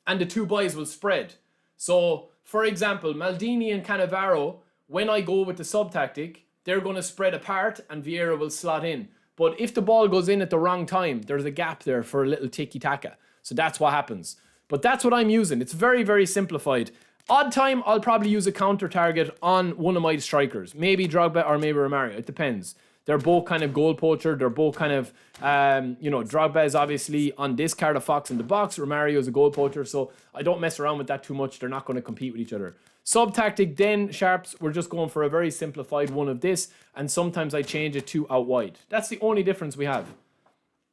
and the two boys will spread. So, for example, Maldini and Cannavaro, when I go with the sub-tactic, they're going to spread apart and Vieira will slot in. But if the ball goes in at the wrong time, there's a gap there for a little tiki-taka. So that's what happens. But that's what I'm using. It's very, very simplified. Odd time, I'll probably use a counter target on one of my strikers. Maybe Drogba or maybe Romario. It depends. They're both kind of goal poacher. They're both kind of, Drogba is obviously on this card of Fox in the box. Romario is a goal poacher. So I don't mess around with that too much. They're not going to compete with each other. Sub-tactic then, Sharps, we're just going for a very simplified one of this. And sometimes I change it to out wide. That's the only difference we have.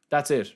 That's it.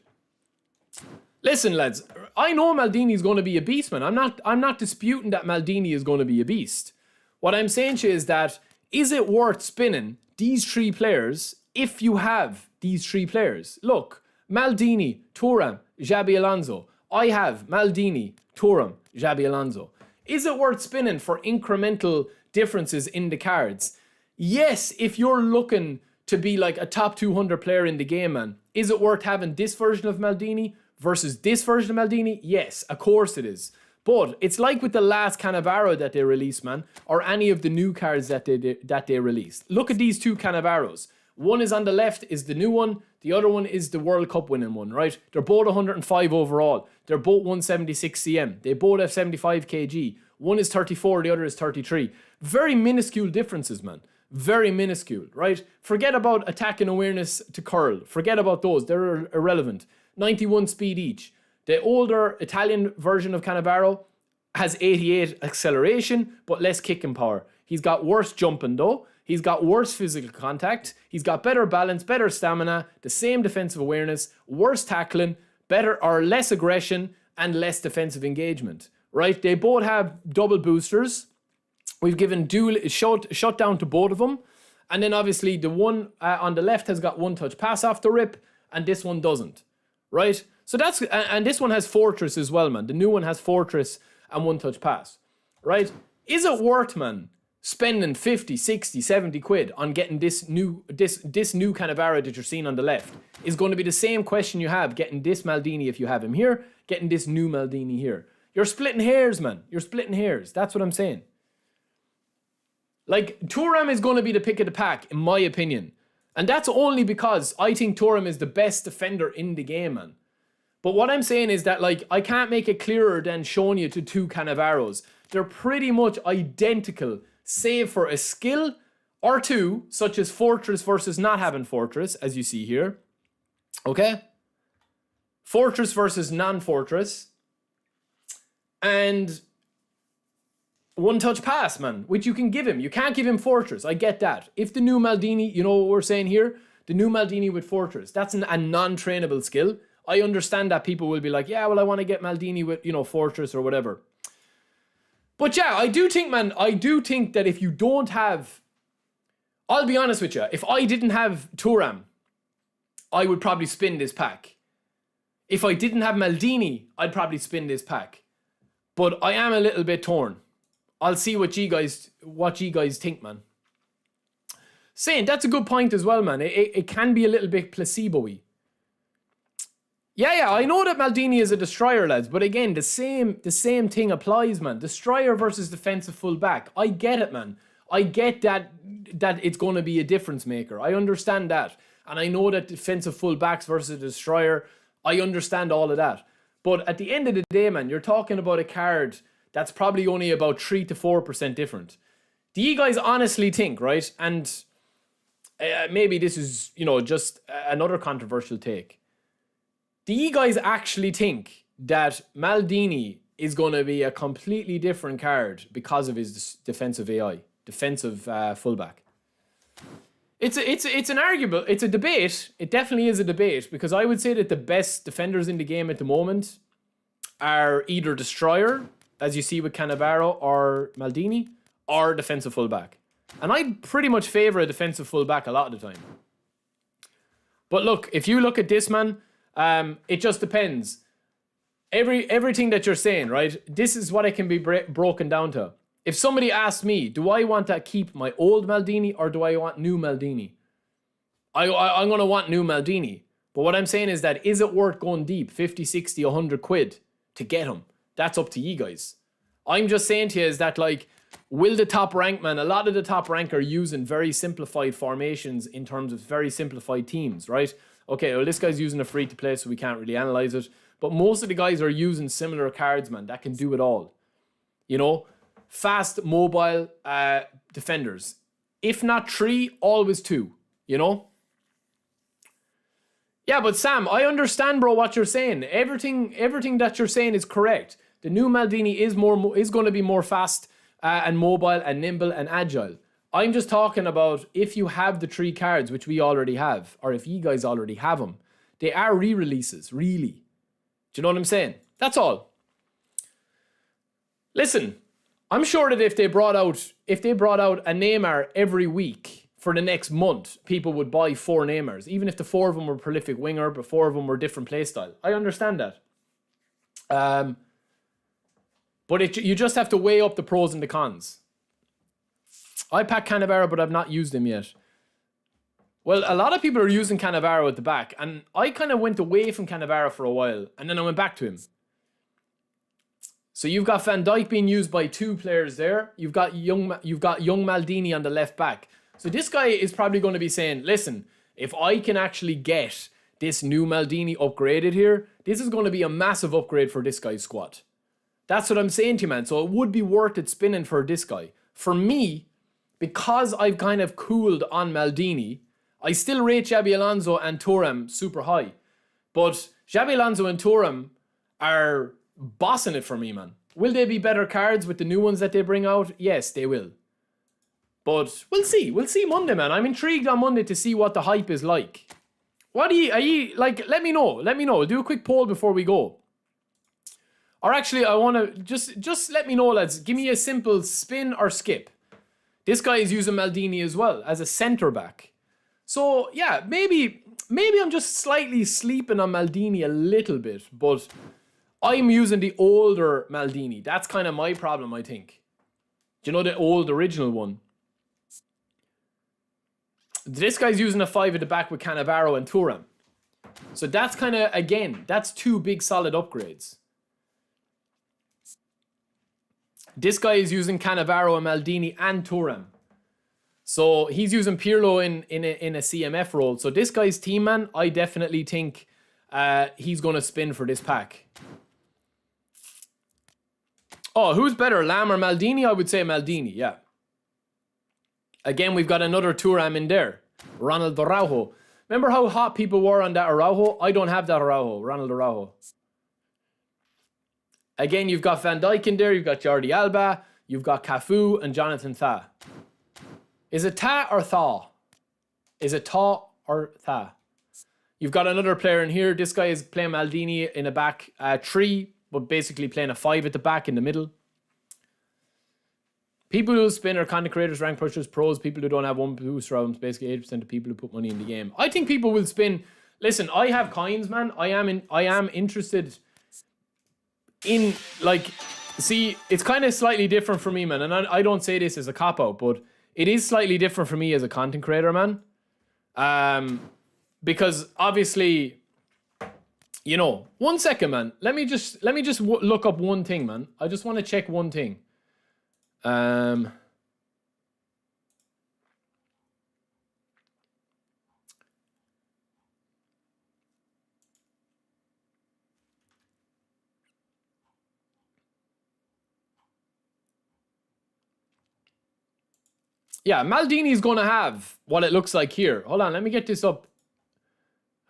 Listen, lads, I know Maldini is going to be a beast, man. I'm not disputing that Maldini is going to be a beast. What I'm saying to you is that, is it worth spinning these three players if you have these three players? Look, Maldini, Thuram, Xabi Alonso. I have Maldini, Thuram, Xabi Alonso. Is it worth spinning for incremental differences in the cards? Yes, if you're looking to be like a top 200 player in the game, man. Is it worth having this version of Maldini versus this version of Maldini? Yes, of course it is. But it's like with the last Cannavaro that they released, man, or any of the new cards that they released. Look at these two Cannavaros. One is on the left, is the new one. The other one is the World Cup winning one, right? They're both 105 overall. They're both 176 cm. They both have 75 kg. One is 34, the other is 33. Very minuscule differences, man. Very minuscule, right? Forget about attack and awareness to curl. Forget about those. They're irrelevant. 91 speed each. The older Italian version of Cannavaro has 88 acceleration, but less kicking power. He's got worse jumping though. He's got worse physical contact. He's got better balance, better stamina, the same defensive awareness, worse tackling, better or less aggression, and less defensive engagement. Right? They both have double boosters. We've given dual shut down to both of them. And then obviously the one on the left has got one touch pass off the rip, and this one doesn't. Right? So that's, and this one has Fortress as well, man. The new one has Fortress and one touch pass. Right? Is it worth, man, spending 50, 60, 70 quid on getting this new Cannavaro that you're seeing on the left? Is going to be the same question you have getting this Maldini if you have him here, getting this new Maldini here. You're splitting hairs, man. You're splitting hairs. That's what I'm saying. Like, Thuram is going to be the pick of the pack, in my opinion. And that's only because I think Thuram is the best defender in the game, man. But what I'm saying is that, like, I can't make it clearer than showing you to two Cannavaros. They're pretty much identical, save for a skill or two, such as Fortress versus not having Fortress, as you see here. Okay? Fortress versus non-Fortress. And one-touch pass, man, which you can give him. You can't give him Fortress. I get that. If the new Maldini, you know what we're saying here? The new Maldini with Fortress. That's a non-trainable skill. I understand that people will be like, yeah, well, I want to get Maldini with, you know, Fortress or whatever. But yeah, I do think, man, I do think that if you don't have... I'll be honest with you. If I didn't have Thuram, I would probably spin this pack. If I didn't have Maldini, I'd probably spin this pack. But I am a little bit torn. I'll see what you guys think, man. Saying that's a good point as well, man. It can be a little bit placebo-y. Yeah, I know that Maldini is a destroyer, lads, but again, the same thing applies, man. Destroyer versus defensive fullback. I get it, man. I get that it's going to be a difference maker. I understand that. And I know that defensive fullbacks versus destroyer, I understand all of that. But at the end of the day, man, you're talking about a card that's probably only about 3 to 4% different. Do you guys honestly think, right? And maybe this is, you know, just another controversial take. Do you guys actually think that Maldini is going to be a completely different card because of his defensive AI, defensive fullback? It's an arguable, it's a debate. It definitely is a debate because I would say that the best defenders in the game at the moment are either destroyer, as you see with Cannavaro or Maldini, or defensive fullback. And I'd pretty much favor a defensive fullback a lot of the time. But look, if you look at this, man, it just depends. Everything that you're saying, right? This is what it can be broken down to. If somebody asks me, do I want to keep my old Maldini or do I want new Maldini? I'm going to want new Maldini. But what I'm saying is that, is it worth going deep, 50, 60, 100 quid to get him? That's up to you guys. I'm just saying to you is that, like, will the top rank, man, a lot of the top rank are using very simplified formations in terms of very simplified teams, right? Okay, well, this guy's using a free to play, so we can't really analyze it. But most of the guys are using similar cards, man, that can do it all. You know, fast, mobile defenders. If not 3, always 2, you know? Yeah, but Sam, I understand, bro, what you're saying. Everything that you're saying is correct. The new Maldini is going to be more fast and mobile and nimble and agile. I'm just talking about if you have the 3 cards, which we already have, or if you guys already have them, they are re-releases, really. Do you know what I'm saying? That's all. Listen, I'm sure that if they brought out a Neymar every week for the next month, people would buy 4 Neymars, even if the 4 of them were prolific winger, but 4 of them were different playstyle. I understand that. But you just have to weigh up the pros and the cons. I pack Cannavaro, but I've not used him yet. Well, a lot of people are using Cannavaro at the back, and I kind of went away from Cannavaro for a while, and then I went back to him. So you've got Van Dijk being used by 2 players there. You've got young Maldini on the left back. So this guy is probably going to be saying, listen, if I can actually get this new Maldini upgraded here, this is going to be a massive upgrade for this guy's squad. That's what I'm saying to you, man. So it would be worth it spinning for this guy. For me, because I've kind of cooled on Maldini, I still rate Xabi Alonso and Thuram super high. But Xabi Alonso and Thuram are bossing it for me, man. Will they be better cards with the new ones that they bring out? Yes, they will. But we'll see. We'll see Monday, man. I'm intrigued on Monday to see what the hype is like. Are you like, let me know. Let me know. Do a quick poll before we go. Or actually, I want to just let me know, lads. Give me a simple spin or skip. This guy is using Maldini as well as a centre back. So yeah, maybe I'm just slightly sleeping on Maldini a little bit, but I'm using the older Maldini. That's kind of my problem, I think. Do you know the old original one? This guy's using a 5 at the back with Cannavaro and Thuram. So that's kind of, again, that's 2 big solid upgrades. This guy is using Cannavaro and Maldini and Thuram. So he's using Pirlo in a CMF role. So this guy's team, man, I definitely think he's going to spin for this pack. Oh, who's better, Lam or Maldini? I would say Maldini, yeah. Again, we've got another Thuram in there. Ronald Araujo. Remember how hot people were on that Araujo? I don't have that Araujo, Ronald Araujo. Again, you've got Van Dijk in there, you've got Jordi Alba, you've got Cafu and Jonathan Tah. Is it Ta or Thaw? Is it Ta or Tha? You've got another player in here. This guy is playing Maldini in a back three, but basically playing a 5 at the back in the middle. People who spin are content creators, rank pushers, pros, people who don't have one booster albums, basically 80% of people who put money in the game. I think people will spin. Listen, I have coins, man. I am interested in, like, see, it's kind of slightly different for me, man. And I don't say this as a cop-out, but it is slightly different for me as a content creator, man. Because obviously, you know, 1 second, man. Let me just look up one thing, man. I just want to check one thing. Yeah, Maldini is going to have what it looks like here. Hold on, let me get this up.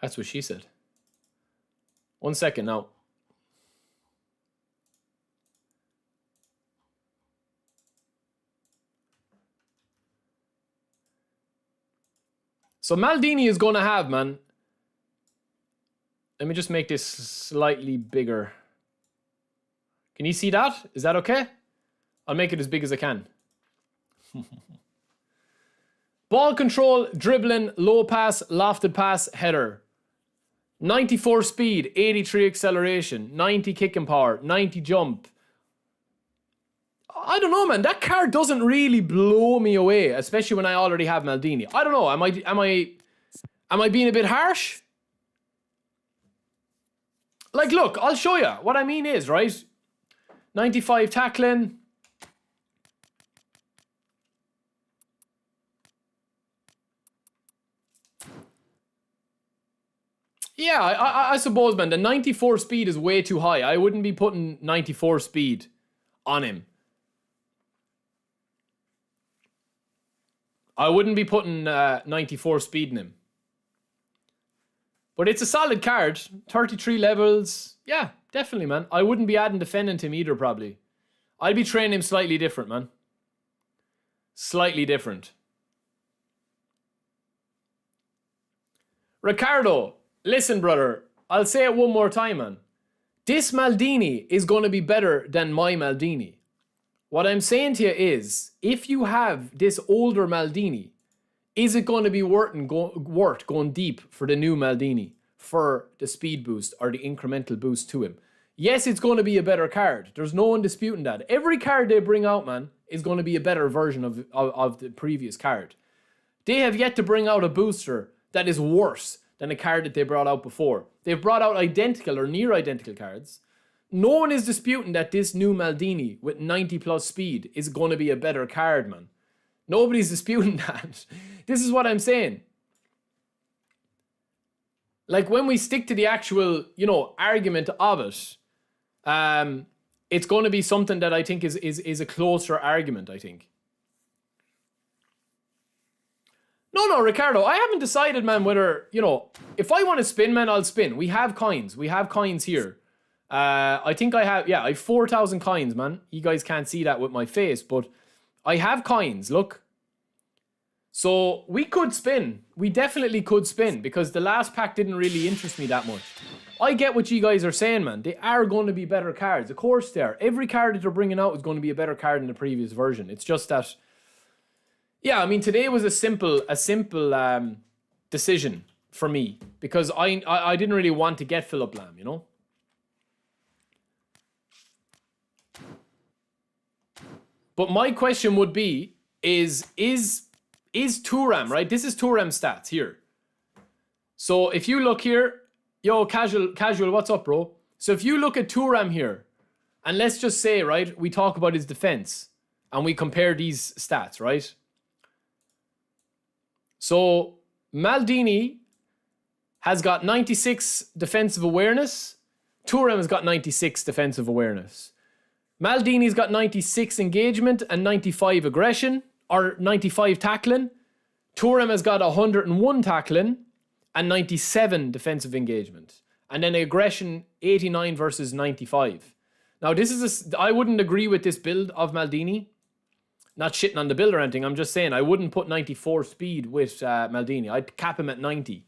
That's what she said. 1 second now. So Maldini is going to have, man. Let me just make this slightly bigger. Can you see that? Is that okay? I'll make it as big as I can. Ball control, dribbling, low pass, lofted pass, header. 94 speed, 83 acceleration, 90 kicking power, 90 jump. I don't know, man. That card doesn't really blow me away, especially when I already have Maldini. I don't know. Am I being a bit harsh? Like, look, I'll show you. What I mean is, right? 95 tackling. Yeah, I suppose, man, the 94 speed is way too high. I wouldn't be putting 94 speed on him. I wouldn't be putting 94 speed in him. But it's a solid card. 33 levels. Yeah, definitely, man. I wouldn't be adding defending to him either, probably. I'd be training him slightly different, man. Slightly different. Ricardo, listen, brother. I'll say it one more time, man. This Maldini is going to be better than my Maldini. What I'm saying to you is, if you have this older Maldini, is it going to be worth going deep for the new Maldini, for the speed boost or the incremental boost to him? Yes, it's going to be a better card. There's no one disputing that. Every card they bring out, man, is going to be a better version of the previous card. They have yet to bring out a booster that is worse than the card that they brought out before. They've brought out identical or near identical cards. No one is disputing that this new Maldini with 90 plus speed is going to be a better card, man. Nobody's disputing that. This is what I'm saying. Like, when we stick to the actual, you know, argument of it, it's going to be something that I think is a closer argument, I think. No, Ricardo, I haven't decided, man, whether, you know, if I want to spin, man, I'll spin. We have coins. We have coins here. I think I have 4,000 coins, man. You guys can't see that with my face, but I have coins, look. So we could spin. We definitely could spin, because the last pack didn't really interest me that much. I get what you guys are saying, man. They are going to be better cards. Of course they are. Every card that they're bringing out is going to be a better card than the previous version. It's just that, yeah, I mean, today was a simple decision for me, because I didn't really want to get Philip Lam, you know? But my question would be, is Thuram, right? This is Thuram stats here. So if you look here, yo, casual, what's up, bro? So if you look at Thuram here, And let's just say, right, we talk about his defense and we compare these stats, right? So Maldini has got 96 defensive awareness. Thuram has got 96 defensive awareness. Maldini's got 96 engagement and 95 aggression, or 95 tackling. Thuram has got 101 tackling and 97 defensive engagement. And then aggression, 89 versus 95. Now, I wouldn't agree with this build of Maldini. Not shitting on the build or anything. I'm just saying I wouldn't put 94 speed with Maldini. I'd cap him at 90.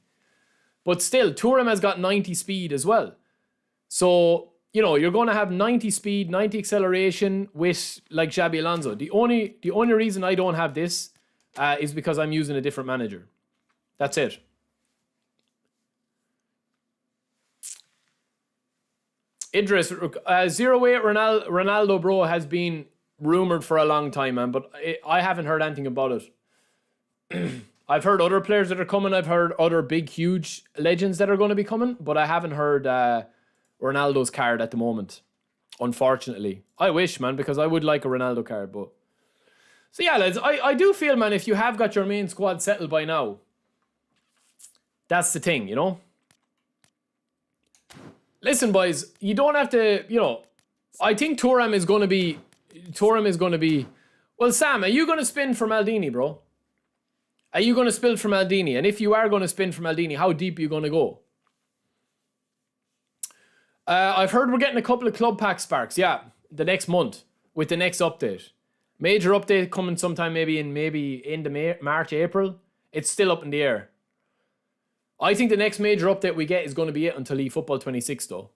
But still, Thuram has got 90 speed as well. So, you know, you're going to have 90 speed, 90 acceleration with like Xabi Alonso. The only reason I don't have this is because I'm using a different manager. That's it. Idris, 08 Ronaldo, bro, has been rumored for a long time, man, but I haven't heard anything about it. I've heard other players that are coming. I've heard other big, huge legends that are going to be coming, but I haven't heard Ronaldo's card at the moment, unfortunately. I wish, man, because I would like a Ronaldo card, but... So yeah, lads, I do feel, man, if you have got your main squad settled by now, that's the thing, you know? Listen, boys, you don't have to, you know, I think Thuram is going to be... Well, Sam, are you going to spin for Maldini, bro? Are you going to spin for Maldini? And if you are going to spin for Maldini, how deep are you going to go? I've heard we're getting a couple of club pack sparks, yeah, the next month with the next update. Major update coming sometime maybe into March, April. It's still up in the air. I think the next major update we get is going to be it until eFootball 26, though.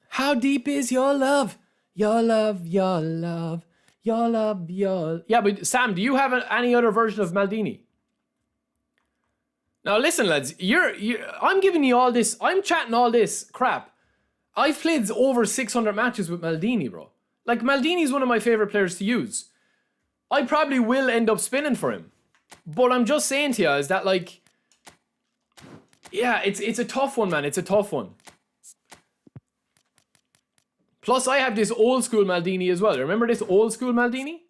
How deep is your love? Your love, your love, your love, your... Yeah, but Sam, do you have any other version of Maldini? Now listen, lads, I'm giving you all this, I'm chatting all this crap. I've played over 600 matches with Maldini, bro. Like, Maldini's one of my favourite players to use. I probably will end up spinning for him. But I'm just saying to you is that, like... Yeah, it's a tough one, man. It's a tough one. Plus, I have this old school Maldini as well. Remember this old school Maldini?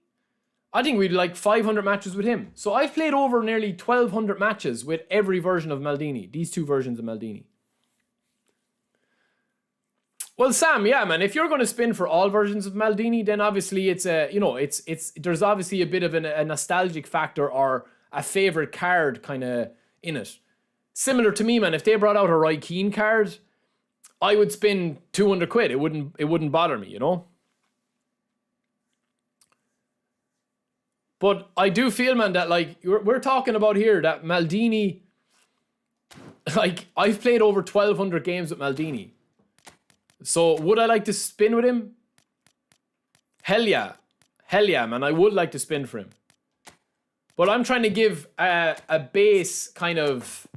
I think we'd like 500 matches with him. So I've played over nearly 1,200 matches with every version of Maldini. These two versions of Maldini. Well, Sam, yeah, man, if you're going to spin for all versions of Maldini, then obviously it's there's obviously a bit of a nostalgic factor or a favorite card kind of in it. Similar to me, man, if they brought out a Roy Keane card, I would spin 200 quid. It wouldn't bother me, you know? But I do feel, man, that, like, we're talking about here that Maldini, like, I've played over 1,200 games with Maldini. So, would I like to spin with him? Hell yeah. Hell yeah, man. I would like to spin for him. But I'm trying to give a base kind of...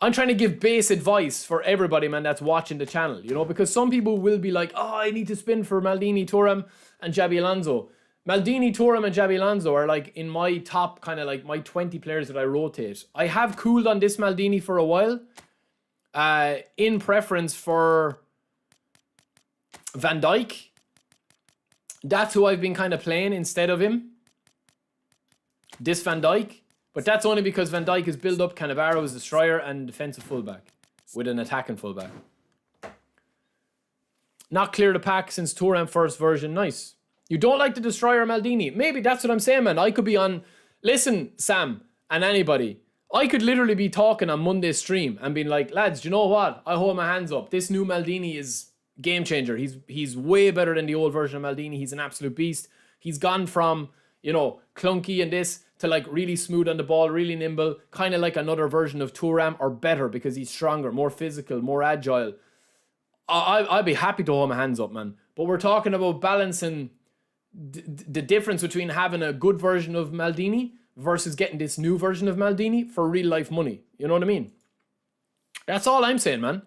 I'm trying to give base advice for everybody, man, that's watching the channel, you know? Because some people will be like, oh, I need to spin for Maldini, Thuram, and Xabi Alonso. Maldini, Thuram, and Xabi Alonso are, like, in my top kind of, like, my 20 players that I rotate. I have cooled on this Maldini for a while. In preference for Van Dijk. That's who I've been kind of playing instead of him. This Van Dijk. But that's only because Van Dijk is build up, Cannavaro is destroyer and defensive fullback with an attacking fullback. Not clear the pack since Thuram first version. Nice. You don't like the destroyer Maldini. Maybe that's what I'm saying, man. I could be on... Listen, Sam, and anybody. I could literally be talking on Monday's stream and being like, lads, do you know what? I hold my hands up. This new Maldini is game changer. He's way better than the old version of Maldini. He's an absolute beast. He's gone from, you know, clunky and this to, like, really smooth on the ball, really nimble, kind of like another version of Thuram, or better because he's stronger, more physical, more agile. I'd be happy to hold my hands up, man. But we're talking about balancing the difference between having a good version of Maldini versus getting this new version of Maldini for real life money. You know what I mean? That's all I'm saying, man.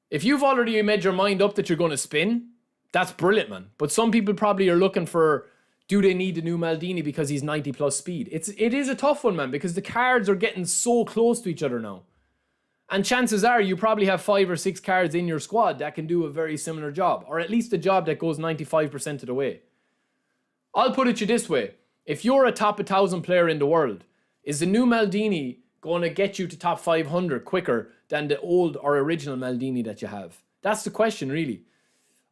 If you've already made your mind up that you're going to spin, that's brilliant, man. But some people probably are looking for do they need the new Maldini because he's 90 plus speed? It is a tough one, man, because the cards are getting so close to each other now. And chances are you probably have 5 or 6 cards in your squad that can do a very similar job, or at least a job that goes 95% of the way. I'll put it to you this way. If you're a top 1,000 player in the world, is the new Maldini going to get you to top 500 quicker than the old or original Maldini that you have? That's the question, really.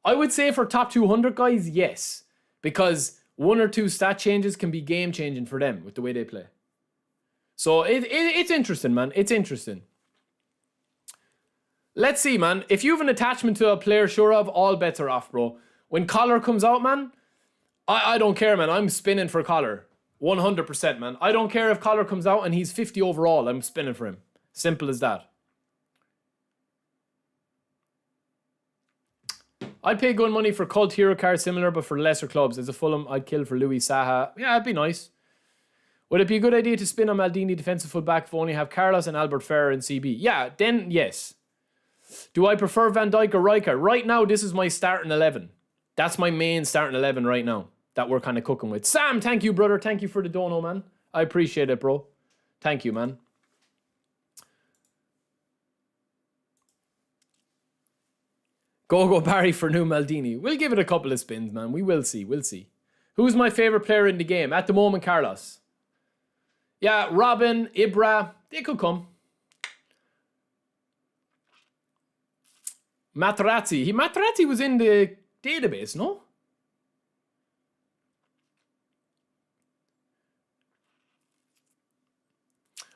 I would say for top 200 guys, yes. Because 1 or 2 stat changes can be game changing for them with the way they play. So it's interesting, man. It's interesting. Let's see, man. If you have an attachment to a player sure of, all bets are off, bro. When Collar comes out, man, I don't care, man. I'm spinning for Collar. 100%, man. I don't care if Collar comes out and he's 50 overall. I'm spinning for him. Simple as that. I'd pay good money for Cult Hero cards similar, but for lesser clubs. As a Fulham, I'd kill for Louis Saha. Yeah, it'd be nice. Would it be a good idea to spin on Maldini defensive fullback if only have Carlos and Albert Ferrer in CB? Yeah, then yes. Do I prefer Van Dijk or Rijkaard? Right now, this is my starting 11. That's my main starting 11 right now that we're kind of cooking with. Sam, thank you, brother. Thank you for the dono, man. I appreciate it, bro. Thank you, man. Go Barry for new Maldini. We'll give it a couple of spins, man. We will see. We'll see. Who's my favorite player in the game? At the moment, Carlos. Yeah, Robin, Ibra, they could come. Materazzi. Materazzi was in the database, no?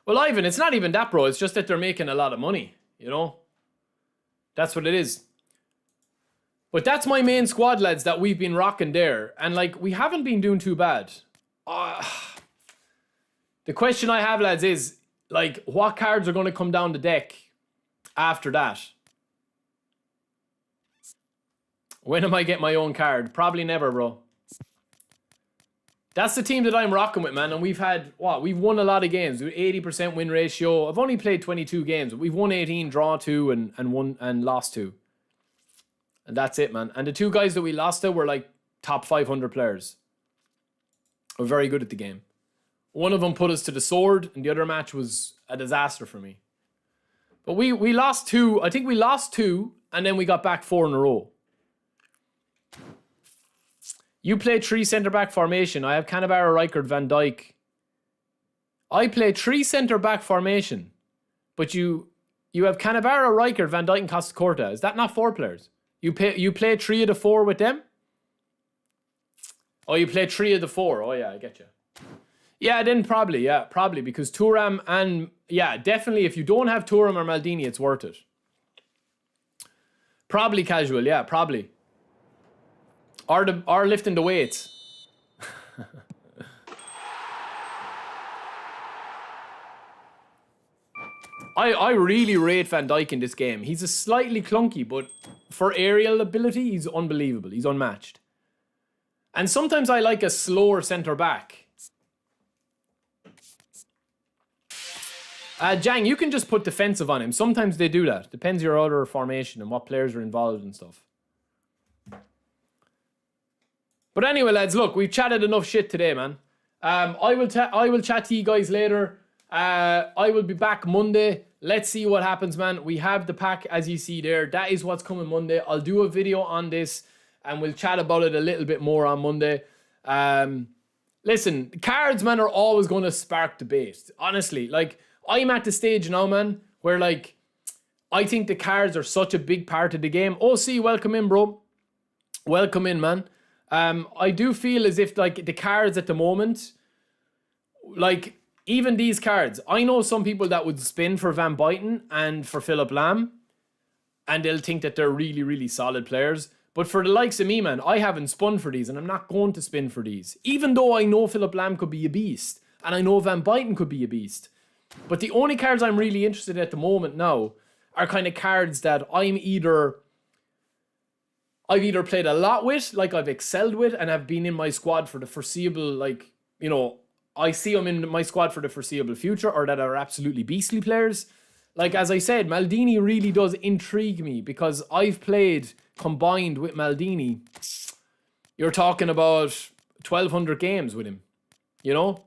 Well, Ivan, it's not even that, bro. It's just that they're making a lot of money, you know? That's what it is. But that's my main squad, lads, that we've been rocking there. And, like, we haven't been doing too bad. The question I have, lads, is, like, what cards are going to come down the deck after that? When am I getting my own card? Probably never, bro. That's the team that I'm rocking with, man. And we've had, what? We've won a lot of games. 80% win ratio. I've only played 22 games. We've won 18, draw 2, and lost 2. And that's it, man. And the 2 guys that we lost to were like top 500 players. Were very good at the game. One of them put us to the sword, and the other match was a disaster for me. But we lost 2. I think we lost 2, and then we got back 4 in a row. You play 3 centre-back formation. I have Cannavaro, Rijkaard, Van Dijk. I play 3 centre-back formation. But you have Cannavaro, Rijkaard, Van Dijk, and Costa Curta. Is that not 4 players? You play 3 of the 4 with them? Oh, you play 3 of the 4. Oh, yeah, I get you. Yeah, then probably, yeah, probably. Because Thuram and... Yeah, definitely, if you don't have Thuram or Maldini, it's worth it. Probably casual, yeah, probably. Or lifting the weights. I really rate Van Dijk in this game. He's a slightly clunky, but for aerial ability, he's unbelievable. He's unmatched. And sometimes I like a slower centre-back. Jang, you can just put defensive on him. Sometimes they do that. Depends your other formation and what players are involved and stuff. But anyway, lads, look, we've chatted enough shit today, man. I will chat to you guys later. I will be back Monday. Let's see what happens, man. We have the pack, as you see there. That is what's coming Monday. I'll do a video on this, and we'll chat about it a little bit more on Monday. Listen, cards, man, are always going to spark debate. Honestly, like, I'm at the stage now, man, where, like, I think the cards are such a big part of the game. OC, welcome in, bro. Welcome in, man. I do feel as if, like, the cards at the moment, like, even these cards, I know some people that would spin for Van Buyten and for Philip Lam, and they'll think that they're really, really solid players. But for the likes of me, man, I haven't spun for these, and I'm not going to spin for these. Even though I know Philip Lam could be a beast, and I know Van Buyten could be a beast. But the only cards I'm really interested in at the moment now are kind of cards that I've either played a lot with, like I've excelled with, and have been in my squad for the foreseeable, like, you know, I see them in my squad for the foreseeable future, or that are absolutely beastly players. Like, as I said, Maldini really does intrigue me, because I've played, combined with Maldini, you're talking about 1,200 games with him, you know?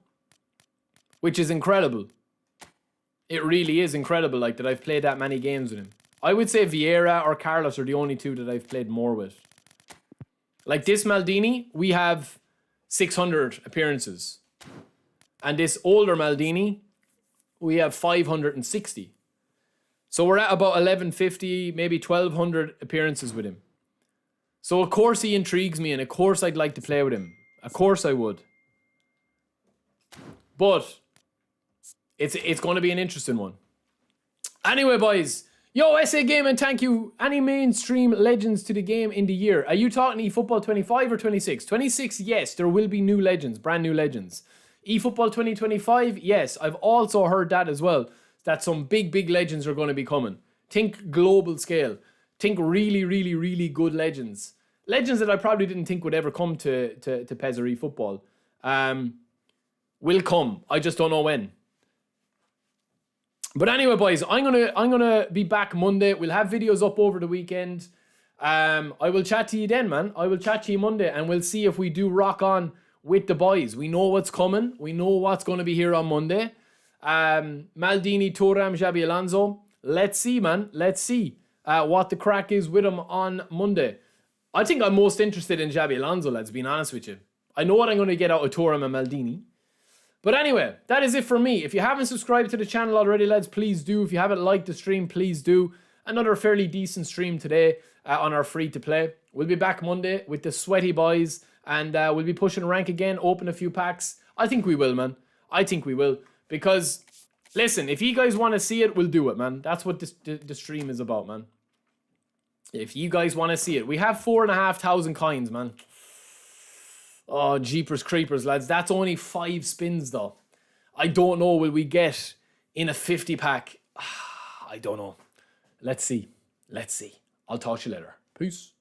Which is incredible. It really is incredible, like, that I've played that many games with him. I would say Vieira or Carlos are the only two that I've played more with. Like this Maldini, we have 600 appearances. And this older Maldini, we have 560. So we're at about 1,150, maybe 1,200 appearances with him. So of course he intrigues me, and of course I'd like to play with him. Of course I would. But it's going to be an interesting one. Anyway, boys. Yo, SA Gaming, thank you. Any mainstream legends to the game in the year? Are you talking eFootball 25 or 26? 26, yes, there will be new legends, brand new legends. eFootball 2025, yes, I've also heard that as well, that some big legends are going to be coming. Think global scale. Think really, really, really good legends. Legends that I probably didn't think would ever come to PES or eFootball. Will come. I just don't know when. But anyway, boys, I'm gonna be back Monday. We'll have videos up over the weekend. I will chat to you then, man. I will chat to you Monday, and we'll see if we do rock on with the boys. We know what's coming. We know what's going to be here on Monday. Maldini, Thuram, Xabi Alonso. Let's see, man. Let's see what the crack is with him on Monday. I think I'm most interested in Xabi Alonso, lads, being honest with you. I know what I'm going to get out of Thuram and Maldini. But anyway, that is it for me. If you haven't subscribed to the channel already, lads, please do. If you haven't liked the stream, please do. Another fairly decent stream today on our free-to-play. We'll be back Monday with the sweaty boys, and we'll be pushing rank again, open a few packs. I think we will, man. I think we will. Because, listen, if you guys want to see it, we'll do it, man. That's what the stream is about, man. If you guys want to see it. We have 4,500 coins, man. Oh, jeepers creepers, lads. That's only 5 spins, though. I don't know, will we get in a 50 pack? I don't know. Let's see. Let's see. I'll talk to you later. Peace.